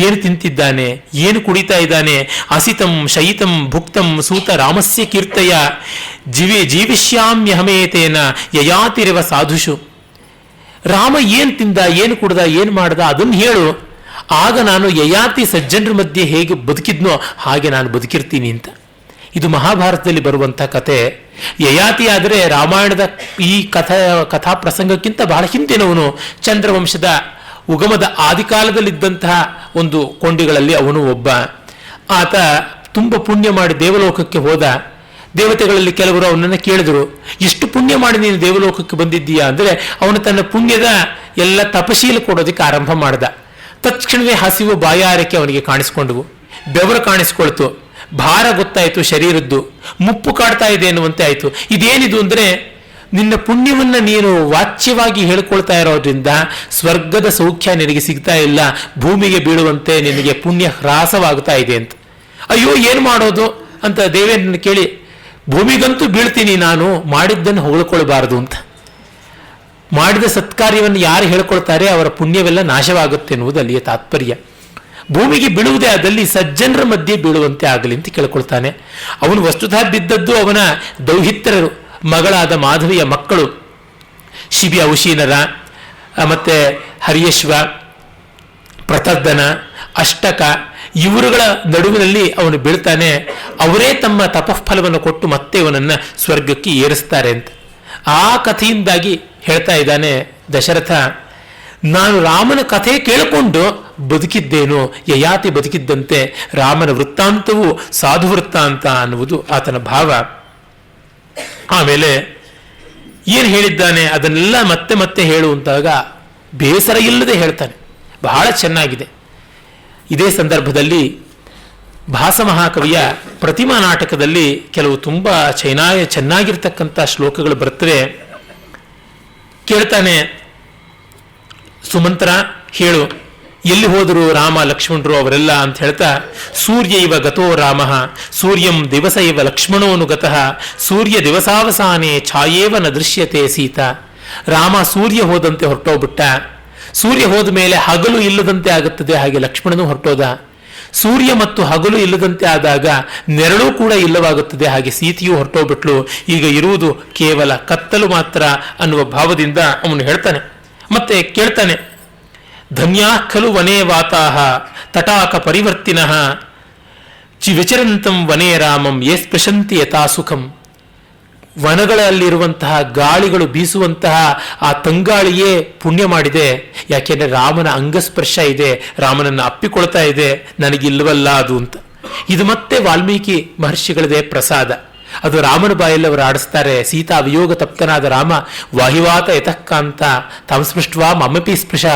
ಏನು ತಿಂತಿದ್ದಾನೆ, ಏನು ಕುಡಿತಾ ಇದ್ದಾನೆ. ಅಸಿತಂ ಶಯಿತಂ ಭುಕ್ತಂ ಸೂತ ರಾಮಸ್ಯ ಕೀರ್ತಯ ಜೀವಿಷ್ಯಾಮ್ಯಹಮೇತೇನ ಯಯಾತಿರವ ಸಾಧುಷು. ರಾಮ ಏನು ತಿಂದ, ಏನು ಕುಡ್ದ, ಏನು ಮಾಡ್ದ ಅದನ್ನು ಹೇಳು, ಆಗ ನಾನು ಯಯಾತಿ ಸಜ್ಜನರ ಮಧ್ಯೆ ಹೇಗೆ ಬದುಕಿದ್ನೋ ಹಾಗೆ ನಾನು ಬದುಕಿರ್ತೀನಿ ಅಂತ. ಇದು ಮಹಾಭಾರತದಲ್ಲಿ ಬರುವಂಥ ಕತೆ. ಯಯಾತಿ ಆದರೆ ರಾಮಾಯಣದ ಈ ಕಥಾ ಪ್ರಸಂಗಕ್ಕಿಂತ ಬಹಳ ಹಿಂದಿನವನು. ಚಂದ್ರವಂಶದ ಉಗಮದ ಆದಿಕಾಲದಲ್ಲಿದ್ದಂತಹ ಒಂದು ಕೊಂಡಿಗಳಲ್ಲಿ ಅವನು ಒಬ್ಬ. ಆತ ತುಂಬ ಪುಣ್ಯ ಮಾಡಿ ದೇವಲೋಕಕ್ಕೆ ಹೋದ. ದೇವತೆಗಳಲ್ಲಿ ಕೆಲವರು ಅವನನ್ನು ಕೇಳಿದರು, ಎಷ್ಟು ಪುಣ್ಯ ಮಾಡಿ ನೀನು ದೇವಲೋಕಕ್ಕೆ ಬಂದಿದ್ದೀಯಾ ಅಂದರೆ ಅವನು ತನ್ನ ಪುಣ್ಯದ ಎಲ್ಲ ತಪಶೀಲ ಕೊಡೋದಕ್ಕೆ ಆರಂಭ ಮಾಡ್ದ. ತಕ್ಷಣವೇ ಹಸಿವು ಬಾಯಾರಿಕೆ ಅವನಿಗೆ ಕಾಣಿಸ್ಕೊಂಡವು, ಬೆವರು ಕಾಣಿಸ್ಕೊಳ್ತು, ಭಾರ ಗೊತ್ತಾಯಿತು, ಶರೀರದ್ದು ಮುಪ್ಪು ಕಾಡ್ತಾ ಇದೆ ಎನ್ನುವಂತೆ ಆಯಿತು. ಇದೇನಿದು ಅಂದರೆ ನಿನ್ನ ಪುಣ್ಯವನ್ನು ನೀನು ವಾಚ್ಯವಾಗಿ ಹೇಳ್ಕೊಳ್ತಾ ಇರೋದ್ರಿಂದ ಸ್ವರ್ಗದ ಸೌಖ್ಯ ನಿನಗೆ ಸಿಗ್ತಾ ಇಲ್ಲ, ಭೂಮಿಗೆ ಬೀಳುವಂತೆ ನಿನಗೆ ಪುಣ್ಯ ಹ್ರಾಸವಾಗ್ತಾ ಇದೆ ಅಂತ. ಅಯ್ಯೋ ಏನು ಮಾಡೋದು ಅಂತ ದೇವೇಂದ್ರನ ಕೇಳಿ, ಭೂಮಿಗಂತೂ ಬೀಳ್ತೀನಿ, ನಾನು ಮಾಡಿದ್ದನ್ನು ಹೊಗಳ್ಕೊಳ್ಬಾರದು ಅಂತ. ಮಾಡಿದ ಸತ್ಕಾರ್ಯವನ್ನು ಯಾರು ಹೇಳ್ಕೊಳ್ತಾರೆ ಅವರ ಪುಣ್ಯವೆಲ್ಲ ನಾಶವಾಗುತ್ತೆ ಎನ್ನುವುದು ಅಲ್ಲಿಯ ತಾತ್ಪರ್ಯ. ಭೂಮಿಗೆ ಬೀಳುವುದೇ ಆದಲ್ಲಿ ಸಜ್ಜನರ ಮಧ್ಯೆ ಬೀಳುವಂತೆ ಆಗಲಿ ಅಂತ ಕೇಳ್ಕೊಳ್ತಾನೆ. ಅವನು ವಸ್ತುತಃ ಬಿದ್ದದ್ದು ಅವನ ದೌಹಿತ್ರರು, ಮಗಳಾದ ಮಾಧವಿಯ ಮಕ್ಕಳು ಶಿಬಿ ಔಶೀನರ, ಮತ್ತೆ ಹರಿಯಶ್ವ, ಪ್ರತರ್ಧನ, ಅಷ್ಟಕ, ಇವರುಗಳ ನಡುವಿನಲ್ಲಿ ಅವನು ಬೀಳ್ತಾನೆ. ಅವರೇ ತಮ್ಮ ತಪಫಲವನ್ನು ಕೊಟ್ಟು ಮತ್ತೆ ಅವನನ್ನು ಸ್ವರ್ಗಕ್ಕೆ ಏರಿಸ್ತಾರೆ ಅಂತ. ಆ ಕಥೆಯಿಂದಾಗಿ ಹೇಳ್ತಾ ಇದ್ದಾನೆ ದಶರಥ, ನಾನು ರಾಮನ ಕಥೆ ಕೇಳಿಕೊಂಡು ಬದುಕಿದ್ದೇನು, ಯಯಾತಿ ಬದುಕಿದ್ದಂತೆ ರಾಮನ ವೃತ್ತಾಂತವು ಸಾಧು ವೃತ್ತಾಂತ ಅನ್ನುವುದು ಆತನ ಭಾವ. ಆಮೇಲೆ ಏನು ಹೇಳಿದ್ದಾನೆ ಅದನ್ನೆಲ್ಲ ಮತ್ತೆ ಮತ್ತೆ ಹೇಳುವಂತಾಗ ಬೇಸರ ಇಲ್ಲದೆ ಹೇಳ್ತಾನೆ, ಬಹಳ ಚೆನ್ನಾಗಿದೆ. ಇದೇ ಸಂದರ್ಭದಲ್ಲಿ ಭಾಸಮಹಾಕವಿಯ ಪ್ರತಿಮಾ ನಾಟಕದಲ್ಲಿ ಕೆಲವು ತುಂಬ ಚೆನ್ನಾಗಿರ್ತಕ್ಕಂಥ ಶ್ಲೋಕಗಳು ಬರ್ತವೆ. ಕೇಳ್ತಾನೆ, ಸುಮಂತ್ರ ಹೇಳು, ಎಲ್ಲಿ ಹೋದರು ರಾಮ ಲಕ್ಷ್ಮಣರು ಅವರೆಲ್ಲ ಅಂತ ಹೇಳ್ತಾ, ಸೂರ್ಯ ಇವ ಗತೋ ರಾಮ ಸೂರ್ಯಂ ದಿವಸ ಇವ ಲಕ್ಷ್ಮಣೋನು ಗತಃ ಸೂರ್ಯ ದಿವಸಾವಸಾನೆ ಛಾಯೇವ ನ ದೃಶ್ಯತೆ ಸೀತಾ. ರಾಮ ಸೂರ್ಯ ಹೋದಂತೆ ಹೊರಟೋಗ್ಬಿಟ್ಟ, ಸೂರ್ಯ ಹೋದ ಮೇಲೆ ಹಗಲು ಇಲ್ಲದಂತೆ ಆಗುತ್ತದೆ, ಹಾಗೆ ಲಕ್ಷ್ಮಣನು ಹೊರಟೋದ. ಸೂರ್ಯ ಮತ್ತು ಹಗಲು ಇಲ್ಲದಂತೆ ಆದಾಗ ನೆರಳು ಕೂಡ ಇಲ್ಲವಾಗುತ್ತದೆ, ಹಾಗೆ ಸೀತೆಯೂ ಹೊರಟೋಗ್ಬಿಟ್ಲು. ಈಗ ಇರುವುದು ಕೇವಲ ಕತ್ತಲು ಮಾತ್ರ ಅನ್ನುವ ಭಾವದಿಂದ ಅವನು ಹೇಳ್ತಾನೆ. ಮತ್ತೆ ಕೇಳ್ತಾನೆ, ಧನ್ಯಾ ಖಲು ವನೇ ವಾತಾಹ ತಟಾಕ ಪರಿವರ್ತಿನಃ ವಿಚರಂತಂ ವನೇ ರಾಮಂ ಯೇ ಸ್ಪೃಶಂತಿ ಯಥಾ ಸುಖಂ. ವನಗಳಲ್ಲಿರುವಂತಹ ಗಾಳಿಗಳು ಬೀಸುವಂತಹ ಆ ತಂಗಾಳಿಯೇ ಪುಣ್ಯ ಮಾಡಿದೆ, ಯಾಕೆಂದ್ರೆ ರಾಮನ ಅಂಗಸ್ಪರ್ಶ ಇದೆ, ರಾಮನನ್ನು ಅಪ್ಪಿಕೊಳ್ತಾ ಇದೆ, ನನಗಿಲ್ವಲ್ಲ ಅದು ಅಂತ. ಇದು ಮತ್ತೆ ವಾಲ್ಮೀಕಿ ಮಹರ್ಷಿಗಳದೇ ಪ್ರಸಾದ. ಅದು ರಾಮನ ಬಾಯಲ್ಲಿ ಅವರು ಆಡಿಸ್ತಾರೆ. ಸೀತಾ ವಿಯೋಗ ತಪ್ತನಾದ ರಾಮ ವಾಹಿವಾತ ಯತಃಕಾಂತ ತಾಂಸ್ಪೃಷ್ಟ್ವಾ ಮಮ್ಮಪಿ ಸ್ಪೃಶ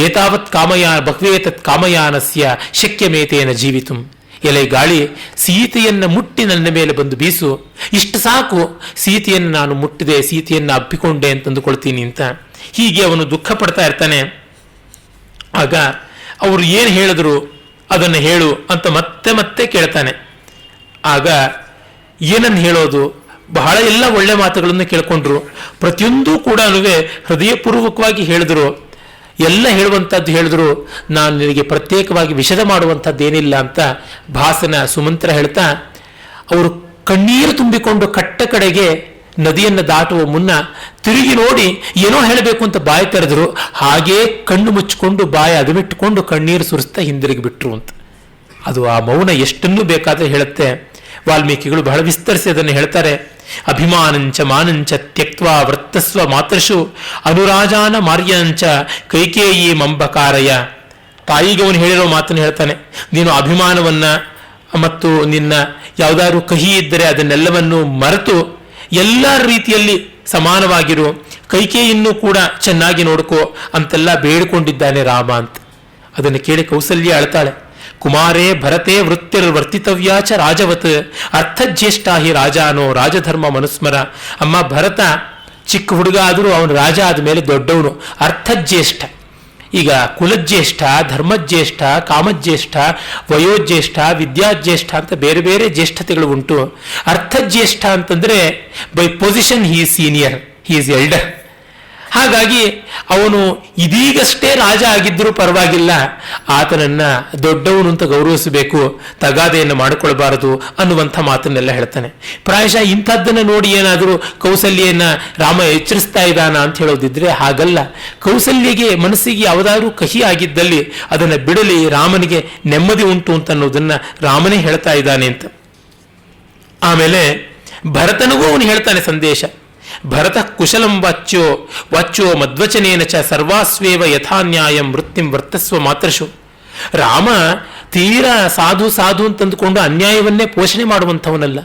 ಏತಾವತ್ ಕಾಮಯಾ ಬಹ್ವೇತತ್ ಕಾಮಯಾನಸ್ಯ ಶಕ್ಯಮೇತೇನ ಜೀವಿತುಂ. ಎಲೆ ಗಾಳಿ, ಸೀತೆಯನ್ನು ಮುಟ್ಟಿ ನನ್ನ ಮೇಲೆ ಬಂದು ಬೀಸು, ಇಷ್ಟು ಸಾಕು, ಸೀತೆಯನ್ನು ನಾನು ಮುಟ್ಟಿದೆ, ಸೀತೆಯನ್ನು ಅಪ್ಪಿಕೊಂಡೆ ಅಂತಂದುಕೊಳ್ತೀನಿ ಅಂತ. ಹೀಗೆ ಅವನು ದುಃಖ ಪಡ್ತಾ ಇರ್ತಾನೆ. ಆಗ ಅವರು ಏನು ಹೇಳಿದ್ರು ಅದನ್ನು ಹೇಳು ಅಂತ ಮತ್ತೆ ಮತ್ತೆ ಕೇಳ್ತಾನೆ. ಆಗ ಏನನ್ನು ಹೇಳೋದು, ಬಹಳ ಎಲ್ಲ ಒಳ್ಳೆ ಮಾತುಗಳನ್ನು ಕೇಳ್ಕೊಂಡ್ರು, ಪ್ರತಿಯೊಂದೂ ಕೂಡ ಹೃದಯಪೂರ್ವಕವಾಗಿ ಹೇಳಿದ್ರು, ಎಲ್ಲ ಹೇಳುವಂಥದ್ದು ಹೇಳಿದ್ರು, ನಾನು ನಿನಗೆ ಪ್ರತ್ಯೇಕವಾಗಿ ವಿಷದ ಮಾಡುವಂಥದ್ದೇನಿಲ್ಲ ಅಂತ ಭಾಸನ ಸುಮಂತ್ರ ಹೇಳ್ತಾ, ಅವರು ಕಣ್ಣೀರು ತುಂಬಿಕೊಂಡು ಕಟ್ಟ ಕಡೆಗೆ ನದಿಯನ್ನು ದಾಟುವ ಮುನ್ನ ತಿರುಗಿ ನೋಡಿ ಏನೋ ಹೇಳಬೇಕು ಅಂತ ಬಾಯಿ ತೆರೆದ್ರು, ಹಾಗೇ ಕಣ್ಣು ಮುಚ್ಚಿಕೊಂಡು ಬಾಯಿ ಅದುಮಿಟ್ಟುಕೊಂಡು ಕಣ್ಣೀರು ಸುರಿಸ್ತಾ ಹಿಂದಿರುಗಿ ಬಿಟ್ರು ಅಂತ. ಅದು ಆ ಮೌನ ಎಷ್ಟನ್ನೂ ಬೇಕಾದ್ರೆ ಹೇಳುತ್ತೆ. ವಾಲ್ಮೀಕಿಗಳು ಬಹಳ ವಿಸ್ತರಿಸಿ ಅದನ್ನು ಹೇಳ್ತಾರೆ. ಅಭಿಮಾನಂಚ ಮಾನಂಚ ತ್ಯಕ್ವಾ ವರ್ತಸ್ವ ಮಾತೃಷು ಅನುರಾಜಾನ ಮಾರ್ಯಾಂಚ ಕೈಕೇಯಿ ಮಂಬಕಾರಯ. ತಾಯಿಗೆ ಅವನು ಹೇಳಿರೋ ಮಾತನ್ನು ಹೇಳ್ತಾನೆ, ನೀನು ಅಭಿಮಾನವನ್ನ ಮತ್ತು ನಿನ್ನ ಯಾವುದಾದ್ರು ಕಹಿ ಇದ್ದರೆ ಅದನ್ನೆಲ್ಲವನ್ನು ಮರೆತು ಎಲ್ಲ ರೀತಿಯಲ್ಲಿ ಸಮಾನವಾಗಿರು, ಕೈಕೇಯಿಯನ್ನು ಕೂಡ ಚೆನ್ನಾಗಿ ನೋಡ್ಕೋ ಅಂತೆಲ್ಲ ಬೇಡಿಕೊಂಡಿದ್ದಾನೆ ರಾಮ ಅಂತ. ಅದನ್ನು ಕೇಳಿ ಕೌಸಲ್ಯ ಅಳ್ತಾಳೆ. ಕುಮಾರೇ ಭರತೆ ವೃತ್ತಿರ್ವರ್ತಿತವ್ಯಾಚ ರಾಜವತ್ ಅರ್ಥಜ್ಯೇಷ್ಠ ಹಿ ರಾಜಾನೋ ರಾಜಧರ್ಮ ಮನುಸ್ಮರ. ಅಮ್ಮ, ಭರತ ಚಿಕ್ಕ ಹುಡುಗ ಆದರೂ ಅವನು ರಾಜ ಆದಮೇಲೆ ದೊಡ್ಡವನು, ಅರ್ಥಜ್ಯೇಷ್ಠ. ಈಗ ಕುಲಜ್ಯೇಷ್ಠ, ಧರ್ಮಜ್ಯೇಷ್ಠ, ಕಾಮಜ್ಯೇಷ್ಠ, ವಯೋಜ್ಯೇಷ್ಠ, ವಿದ್ಯಾಜ್ಯೇಷ್ಠ ಅಂತ ಬೇರೆ ಬೇರೆ ಜ್ಯೇಷ್ಠತೆಗಳು ಉಂಟು. ಅರ್ಥಜ್ಯೇಷ್ಠ ಅಂತಂದ್ರೆ by position he is senior, he is elder. ಹಾಗಾಗಿ ಅವನು ಇದೀಗಷ್ಟೇ ರಾಜ ಆಗಿದ್ದರೂ ಪರವಾಗಿಲ್ಲ, ಆತನನ್ನ ದೊಡ್ಡವನು ಅಂತ ಗೌರವಿಸಬೇಕು, ತಗಾದೆಯನ್ನು ಮಾಡಿಕೊಳ್ಬಾರದು ಅನ್ನುವಂಥ ಮಾತನ್ನೆಲ್ಲ ಹೇಳ್ತಾನೆ. ಪ್ರಾಯಶಃ ಇಂಥದ್ದನ್ನು ನೋಡಿ ಏನಾದರೂ ಕೌಸಲ್ಯನ ರಾಮ ಎಚ್ಚರಿಸ್ತಾ ಇದ್ದಾನ ಅಂತ ಹೇಳೋದಿದ್ರೆ ಹಾಗಲ್ಲ. ಕೌಸಲ್ಯಗೆ ಮನಸ್ಸಿಗೆ ಯಾವುದಾದ್ರೂ ಕಹಿ ಆಗಿದ್ದಲ್ಲಿ ಅದನ್ನು ಬಿಡಲಿ, ರಾಮನಿಗೆ ನೆಮ್ಮದಿ ಉಂಟು ಅಂತ ಅನ್ನೋದನ್ನ ರಾಮನೇ ಹೇಳ್ತಾ ಇದ್ದಾನೆ ಅಂತ. ಆಮೇಲೆ ಭರತನಿಗೂ ಅವನು ಹೇಳ್ತಾನೆ ಸಂದೇಶ. ಭರತ ಕುಶಲಂ ವಾಚ್ಯೋ ಮಧ್ವಚನೇನ ಚ ಸರ್ವಾಸ್ವೇವ ಯಥಾನ್ಯಾಯಂ ವೃತ್ತಿಂ ವರ್ತಸ್ವ ಮಾತೃಷು. ರಾಮ ತೀರಾ ಸಾಧು ಸಾಧು ಅಂತಂದುಕೊಂಡು ಅನ್ಯಾಯವನ್ನೇ ಪೋಷಣೆ ಮಾಡುವಂಥವನಲ್ಲ.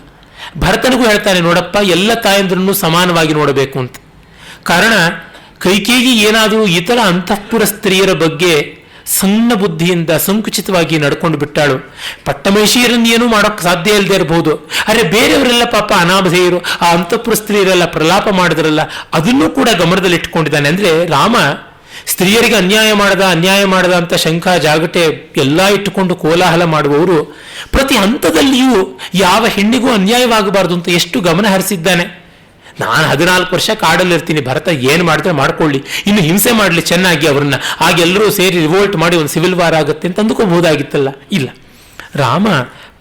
ಭರತನಿಗೂ ಹೇಳ್ತಾನೆ, ನೋಡಪ್ಪ, ಎಲ್ಲ ತಾಯಂದ್ರನ್ನು ಸಮಾನವಾಗಿ ನೋಡಬೇಕು ಅಂತ. ಕಾರಣ, ಕೈಕೇಯಿ ಏನಾದರೂ ಇತರ ಅಂತಃಪುರ ಸ್ತ್ರೀಯರ ಬಗ್ಗೆ ಸಣ್ಣ ಬುದ್ಧಿಯಿಂದ ಸಂಕುಚಿತವಾಗಿ ನಡ್ಕೊಂಡು ಬಿಟ್ಟಾಳು. ಪಟ್ಟಮಹಿಷಿಯರನ್ನೇನು ಮಾಡೋಕ್ಕೆ ಸಾಧ್ಯ ಇಲ್ಲದೆ ಇರಬಹುದು, ಅರೆ ಬೇರೆಯವರೆಲ್ಲ ಪಾಪ ಅನಾಮಧೇಯರು, ಆ ಅಂತಃಪುರ ಸ್ತ್ರೀಯರೆಲ್ಲ ಪ್ರಲಾಪ ಮಾಡಿದ್ರಲ್ಲ, ಅದನ್ನೂ ಕೂಡ ಗಮನದಲ್ಲಿ ಇಟ್ಕೊಂಡಿದ್ದಾನೆ. ಅಂದ್ರೆ ರಾಮ ಸ್ತ್ರೀಯರಿಗೆ ಅನ್ಯಾಯ ಮಾಡದ ಅಂತ ಶಂಖ ಜಾಗಟೆ ಎಲ್ಲ ಇಟ್ಟುಕೊಂಡು ಕೋಲಾಹಲ ಮಾಡುವವರು ಪ್ರತಿ ಹಂತದಲ್ಲಿಯೂ ಯಾವ ಹೆಣ್ಣಿಗೂ ಅನ್ಯಾಯವಾಗಬಾರದು ಅಂತ ಎಷ್ಟು ಗಮನ ಹರಿಸಿದ್ದಾನೆ. ನಾನು 14 ವರ್ಷ ಕಾಡಲ್ಲಿರ್ತೀನಿ, ಭರತ ಏನು ಮಾಡಿದ್ರೆ ಮಾಡ್ಕೊಳ್ಳಿ, ಇನ್ನು ಹಿಂಸೆ ಮಾಡಲಿ ಚೆನ್ನಾಗಿ ಅವ್ರನ್ನ, ಆಗೆಲ್ಲರೂ ಸೇರಿ ರಿವೋಲ್ಟ್ ಮಾಡಿ ಒಂದು ಸಿವಿಲ್ ವಾರ್ ಆಗುತ್ತೆ ಅಂತ ಅಂದುಕೋಬಹುದಾಗಿತ್ತಲ್ಲ. ಇಲ್ಲ, ರಾಮ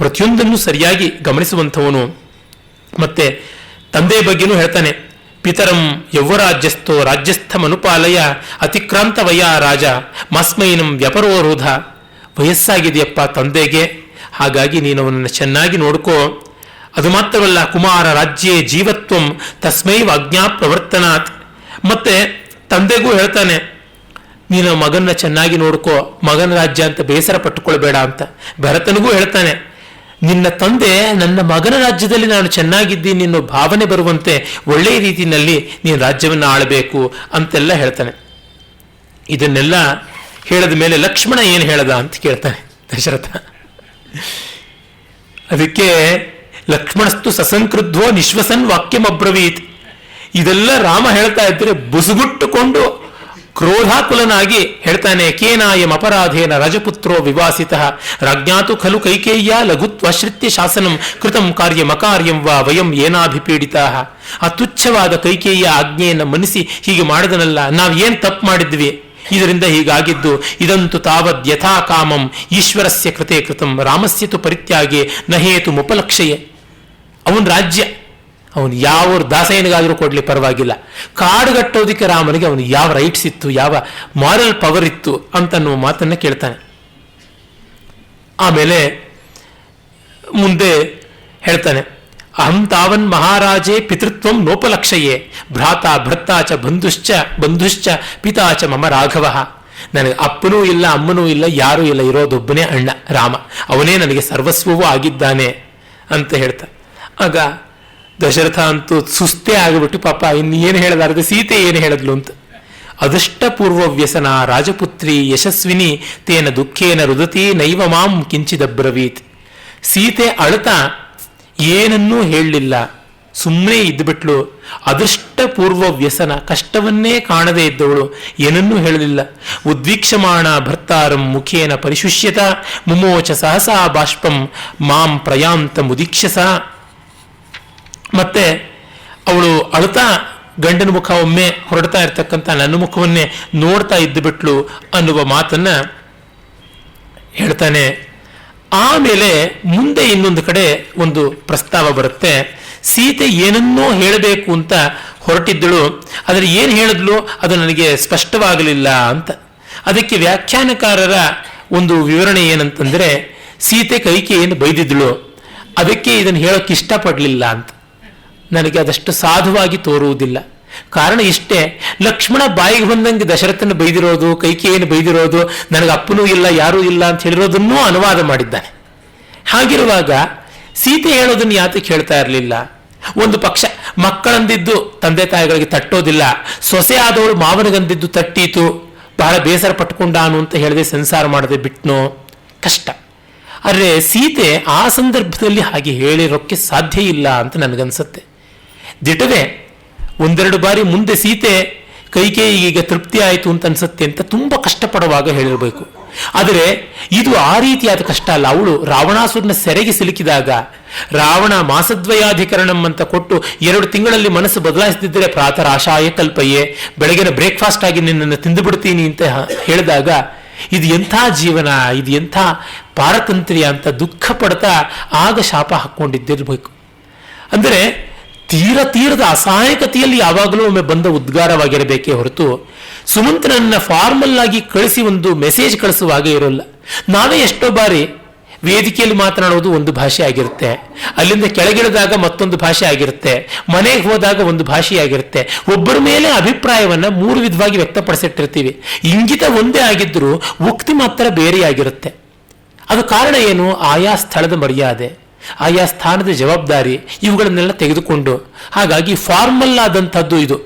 ಪ್ರತಿಯೊಂದನ್ನು ಸರಿಯಾಗಿ ಗಮನಿಸುವಂಥವನು. ಮತ್ತೆ ತಂದೆ ಬಗ್ಗೆನೂ ಹೇಳ್ತಾನೆ. ಪಿತರಂ ಯೌವರಾಜ್ಯಸ್ಥೋ ರಾಜ್ಯಸ್ಥ ಮನುಪಾಲಯ ಅತಿಕ್ರಾಂತ ವಯ ರಾಜ ಮಸ್ಮೈನಂ ವ್ಯಪರೋರೋಧ. ವಯಸ್ಸಾಗಿದೆಯಪ್ಪ ತಂದೆಗೆ, ಹಾಗಾಗಿ ನೀನು ಅವನನ್ನು ಚೆನ್ನಾಗಿ ನೋಡ್ಕೋ. ಅದು ಮಾತ್ರವಲ್ಲ, ಕುಮಾರ ರಾಜ್ಯೇ ಜೀವತ್ವಂ ತಸ್ಮೈವ ಆಜ್ಞಾ ಪ್ರವರ್ತನಾತ್. ಮತ್ತೆ ತಂದೆಗೂ ಹೇಳ್ತಾನೆ, ನೀನು ಮಗನ ಚೆನ್ನಾಗಿ ನೋಡ್ಕೋ, ಮಗನ ರಾಜ್ಯ ಅಂತ ಬೇಸರ ಪಟ್ಟುಕೊಳ್ಬೇಡ ಅಂತ. ಭರತನಿಗೂ ಹೇಳ್ತಾನೆ, ನಿನ್ನ ತಂದೆ ನನ್ನ ಮಗನ ರಾಜ್ಯದಲ್ಲಿ ನಾನು ಚೆನ್ನಾಗಿದ್ದೀನಿ ಅನ್ನೋ ಭಾವನೆ ಬರುವಂತೆ ಒಳ್ಳೆಯ ರೀತಿಯಲ್ಲಿ ನೀನು ರಾಜ್ಯವನ್ನು ಆಳಬೇಕು ಅಂತೆಲ್ಲ ಹೇಳ್ತಾನೆ. ಇದನ್ನೆಲ್ಲ ಹೇಳಿದ ಮೇಲೆ ಲಕ್ಷ್ಮಣ ಏನು ಹೇಳ್ದ ಅಂತ ಕೇಳ್ತಾನೆ ದಶರಥ. ಅದಕ್ಕೆ ಲಕ್ಷ್ಮಣಸ್ತು ಸಸಂಕೃದ್ವೋ ನಿಶ್ವಸನ್ ವಾಕ್ಯಂ ಅಬ್ರವೀತ್. ಇದೆಲ್ಲ ರಾಮ ಹೇಳ್ತಾ ಇದ್ರೆ ಬುಸುಗುಟ್ಟುಕೊಂಡು ಕ್ರೋಧಾಕುಲನಾಗಿ ಹೇಳ್ತಾನೆ, ಕೇನಾಯಂ ಅಪರಾಧೇನ ರಜಪುತ್ರೋ ವಿವಾಸಿತ ರಾಜ್ಞಾತು ಖಲು ಕೈಕೇಯ್ಯ ಲಘುತ್ವಾಶ್ರಿತ್ಯ ಶಾಸನಂ ಕೃತಂ ಕಾರ್ಯಮಕಾರ್ಯಂ ವಾ ವಯಂ ಏನಾಭಿಪೀಡಿತಾ. ಆ ತುಚ್ಛವಾದ ಕೈಕೇಯಿಯ ಆಜ್ಞೆಯನ್ನು ಮನ್ನಿಸಿ ಹೀಗೆ ಮಾಡಿದನಲ್ಲ, ನಾವು ಏನು ತಪ್ಪು ಮಾಡಿದ್ವಿ, ಇದರಿಂದ ಹೀಗಾಗಿದ್ದು, ಇದಂತೂ ತಾವದ್ ಯಥಾ ಕಾಮಂ ಈಶ್ವರಸ್ಯ ಕೃತೆ ಕೃತಂ ರಾಮಸ್ಯತು ಪರಿತ್ಯಾಗೆ ನಹೇತು ಮುಪಲಕ್ಷಯೇ. ಅವನ ರಾಜ್ಯ ಅವನು ಯಾವ ದಾಸೇನಿಗಾದರೂ ಕೊಡಲಿ ಪರವಾಗಿಲ್ಲ, ಕಾಡುಗಟ್ಟೋದಕ್ಕೆ ರಾಮನಿಗೆ ಅವನು ಯಾವ ರೈಟ್ಸ್ ಇತ್ತು, ಯಾವ ಮಾರಲ್ ಪವರ್ ಇತ್ತು ಅಂತನ್ನುವ ಮಾತನ್ನು ಕೇಳ್ತಾನೆ. ಆಮೇಲೆ ಮುಂದೆ ಹೇಳ್ತಾನೆ, ಅಹಂ ತಾವನ್ ಮಹಾರಾಜೇ ಪಿತೃತ್ವಂ ನೋಪಲಕ್ಷಯೇ ಭ್ರಾತ ಭರ್ತಾ ಚ ಬಂಧುಶ್ಚ ಪಿತಾ ಚ ಮಮ ರಾಘವ. ನನಗೆ ಅಪ್ಪನೂ ಇಲ್ಲ, ಅಮ್ಮನೂ ಇಲ್ಲ, ಯಾರೂ ಇಲ್ಲ, ಇರೋದೊಬ್ಬನೇ ಅಣ್ಣ ರಾಮ, ಅವನೇ ನನಗೆ ಸರ್ವಸ್ವವೂ ಆಗಿದ್ದಾನೆ ಅಂತ ಹೇಳ್ತಾ. ಆಗ ದಶರಥ ಅಂತೂ ಸುಸ್ತೇ ಆಗಿಬಿಟ್ಟು ಪಾಪ ಇನ್ನೇನು ಹೇಳಲಾರದೆ ಸೀತೆ ಏನು ಹೇಳಿದ್ಲು ಅಂತ. ಅದೃಷ್ಟಪೂರ್ವ ವ್ಯಸನ ರಾಜಪುತ್ರಿ ಯಶಸ್ವಿನಿ ತೇನ ದುಃಖೇನ ರುದತಿ ನೈವ ಮಾಂ ಕಿಂಚಿದಬ್ರವೀತ್. ಸೀತೆ ಅಳುತ್ತಾ ಏನನ್ನೂ ಹೇಳಲಿಲ್ಲ, ಸುಮ್ಮನೆ ಇದ್ದುಬಿಟ್ಲು. ಅದೃಷ್ಟಪೂರ್ವ ವ್ಯಸನ, ಕಷ್ಟವನ್ನೇ ಕಾಣದೇ ಇದ್ದವಳು, ಏನನ್ನೂ ಹೇಳಲಿಲ್ಲ. ಉದ್ವೀಕ್ಷಮಾಣ ಭರ್ತಾರಂ ಮುಖೇನ ಪರಿಶುಷ್ಯತ ಮುಮೋಚ ಸಹಸಾ ಬಾಷ್ಪಂ ಮಾಂ ಪ್ರಯಾಂತ ಮುದೀಕ್ಷಸ. ಮತ್ತೆ ಅವಳು ಅಳುತ್ತಾ ಗಂಡನ ಮುಖ ಒಮ್ಮೆ ಹೊರಡ್ತಾ ಇರ್ತಕ್ಕಂಥ ನನ್ನ ಮುಖವನ್ನೇ ನೋಡ್ತಾ ಇದ್ದು ಬಿಟ್ಲು ಅನ್ನುವ ಮಾತನ್ನ ಹೇಳ್ತಾನೆ. ಆಮೇಲೆ ಮುಂದೆ ಇನ್ನೊಂದು ಕಡೆ ಒಂದು ಪ್ರಸ್ತಾವ ಬರುತ್ತೆ. ಸೀತೆ ಏನನ್ನೋ ಹೇಳಬೇಕು ಅಂತ ಹೊರಟಿದ್ದಳು, ಆದರೆ ಏನು ಹೇಳಿದ್ಲು ಅದು ನನಗೆ ಸ್ಪಷ್ಟವಾಗಲಿಲ್ಲ ಅಂತ. ಅದಕ್ಕೆ ವ್ಯಾಖ್ಯಾನಕಾರರ ಒಂದು ವಿವರಣೆ ಏನಂತಂದ್ರೆ, ಸೀತೆ ಕೈಕೇಯಿಯನ್ನು ಬೈದಿದ್ದಳು, ಅದಕ್ಕೆ ಇದನ್ನು ಹೇಳೋಕೆ ಇಷ್ಟಪಡಲಿಲ್ಲ ಅಂತ. ನನಗೆ ಅದಷ್ಟು ಸಾಧುವಾಗಿ ತೋರುವುದಿಲ್ಲ. ಕಾರಣ ಇಷ್ಟೇ, ಲಕ್ಷ್ಮಣ ಬಾಯಿಗೆ ಬಂದಂಗೆ ದಶರಥನ ಬೈದಿರೋದು, ಕೈಕೇಯಿಯನ್ನು ಬೈದಿರೋದು, ನನಗೆ ಅಪ್ಪನೂ ಇಲ್ಲ ಯಾರೂ ಇಲ್ಲ ಅಂತ ಹೇಳಿರೋದನ್ನೂ ಅನುವಾದ ಮಾಡಿದ್ದಾನೆ. ಹಾಗಿರುವಾಗ ಸೀತೆ ಹೇಳೋದನ್ನು ಯಾತಕ್ಕೆ ಹೇಳ್ತಾ ಇರಲಿಲ್ಲ? ಒಂದು ಪಕ್ಷ ಮಕ್ಕಳಂದಿದ್ದು ತಂದೆ ತಾಯಿಗಳಿಗೆ ತಟ್ಟೋದಿಲ್ಲ, ಸೊಸೆ ಆದವಳು ಮಾವನಿಗಂದಿದ್ದು ತಟ್ಟೀತು, ಬಹಳ ಬೇಸರ ಪಟ್ಕೊಂಡಾನು ಅಂತ ಹೇಳಿದೆ, ಸಂಸಾರ ಮಾಡದೆ ಬಿಟ್ನೋ, ಕಷ್ಟ. ಆದರೆ ಸೀತೆ ಆ ಸಂದರ್ಭದಲ್ಲಿ ಹಾಗೆ ಹೇಳಿರೋಕ್ಕೆ ಸಾಧ್ಯ ಇಲ್ಲ ಅಂತ ನನಗನ್ಸುತ್ತೆ. ದಿಟವೇ ಒಂದೆರಡು ಬಾರಿ ಮುಂದೆ ಸೀತೆ ಕೈಕೇಯಿ ಈಗ ತೃಪ್ತಿ ಆಯಿತು ಅಂತ ಅನ್ಸುತ್ತೆ ಅಂತ ತುಂಬ ಕಷ್ಟಪಡುವಾಗ ಹೇಳಿರಬೇಕು. ಆದರೆ ಇದು ಆ ರೀತಿಯಾದ ಕಷ್ಟ ಅಲ್ಲ. ಅವಳು ರಾವಣಾಸುರನ ಸೆರೆಗೆ ಸಿಲುಕಿದಾಗ ರಾವಣ ಮಾಸದ್ವಯಾಧಿಕರಣಂ ಅಂತ ಕೊಟ್ಟು 2 ತಿಂಗಳಲ್ಲಿ ಮನಸ್ಸು ಬದಲಾಯಿಸದಿದ್ದರೆ ಪ್ರಾತರಾಶಾಯ ಕಲ್ಪಯೇ, ಬೆಳಗಿನ ಬ್ರೇಕ್ಫಾಸ್ಟ್ ಆಗಿ ನಿನ್ನನ್ನು ತಿಂದು ಬಿಡ್ತೀನಿ ಅಂತ ಹೇಳಿದಾಗ ಇದು ಎಂಥ ಜೀವನ, ಇದು ಎಂಥ ಪಾರತಂತ್ರ್ಯ ಅಂತ ದುಃಖ ಪಡ್ತಾ ಆಗ ಶಾಪ ಹಾಕ್ಕೊಂಡಿದ್ದಿರಬೇಕು. ಅಂದರೆ ತೀರದ ಅಸಹಾಯಕತೆಯಲ್ಲಿ ಯಾವಾಗಲೂ ಒಮ್ಮೆ ಬಂದ ಉದ್ಗಾರವಾಗಿರಬೇಕೇ ಹೊರತು ಸುಮಂತ್ರನನ್ನ ಫಾರ್ಮಲ್ ಆಗಿ ಕಳಿಸಿ ಒಂದು ಮೆಸೇಜ್ ಕಳಿಸುವಾಗೆ ಇರೋಲ್ಲ. ನಾವೇ ಎಷ್ಟೋ ಬಾರಿ ವೇದಿಕೆಯಲ್ಲಿ ಮಾತನಾಡೋದು ಒಂದು ಭಾಷೆ ಆಗಿರುತ್ತೆ, ಅಲ್ಲಿಂದ ಕೆಳಗಿಳಿದಾಗ ಮತ್ತೊಂದು ಭಾಷೆ ಆಗಿರುತ್ತೆ, ಮನೆಗೆ ಹೋದಾಗ ಒಂದು ಭಾಷೆ ಆಗಿರುತ್ತೆ. ಒಬ್ಬರ ಮೇಲೆ ಅಭಿಪ್ರಾಯವನ್ನ 3 ವಿಧವಾಗಿ ವ್ಯಕ್ತಪಡಿಸಿಟ್ಟಿರ್ತೀವಿ. ಇಂಗಿತ ಒಂದೇ ಆಗಿದ್ರೂ ಉಕ್ತಿ ಮಾತ್ರ ಬೇರೆಯಾಗಿರುತ್ತೆ. ಅದು ಕಾರಣ ಏನು? ಆಯಾ ಸ್ಥಳದ ಮರ್ಯಾದೆ, ಆಯಾ ಸ್ಥಾನದ ಜವಾಬ್ದಾರಿ, ಇವುಗಳನ್ನೆಲ್ಲ ತೆಗೆದುಕೊಂಡು. ಹಾಗಾಗಿ ಫಾರ್ಮಲ್ ಆದಂಥದ್ದು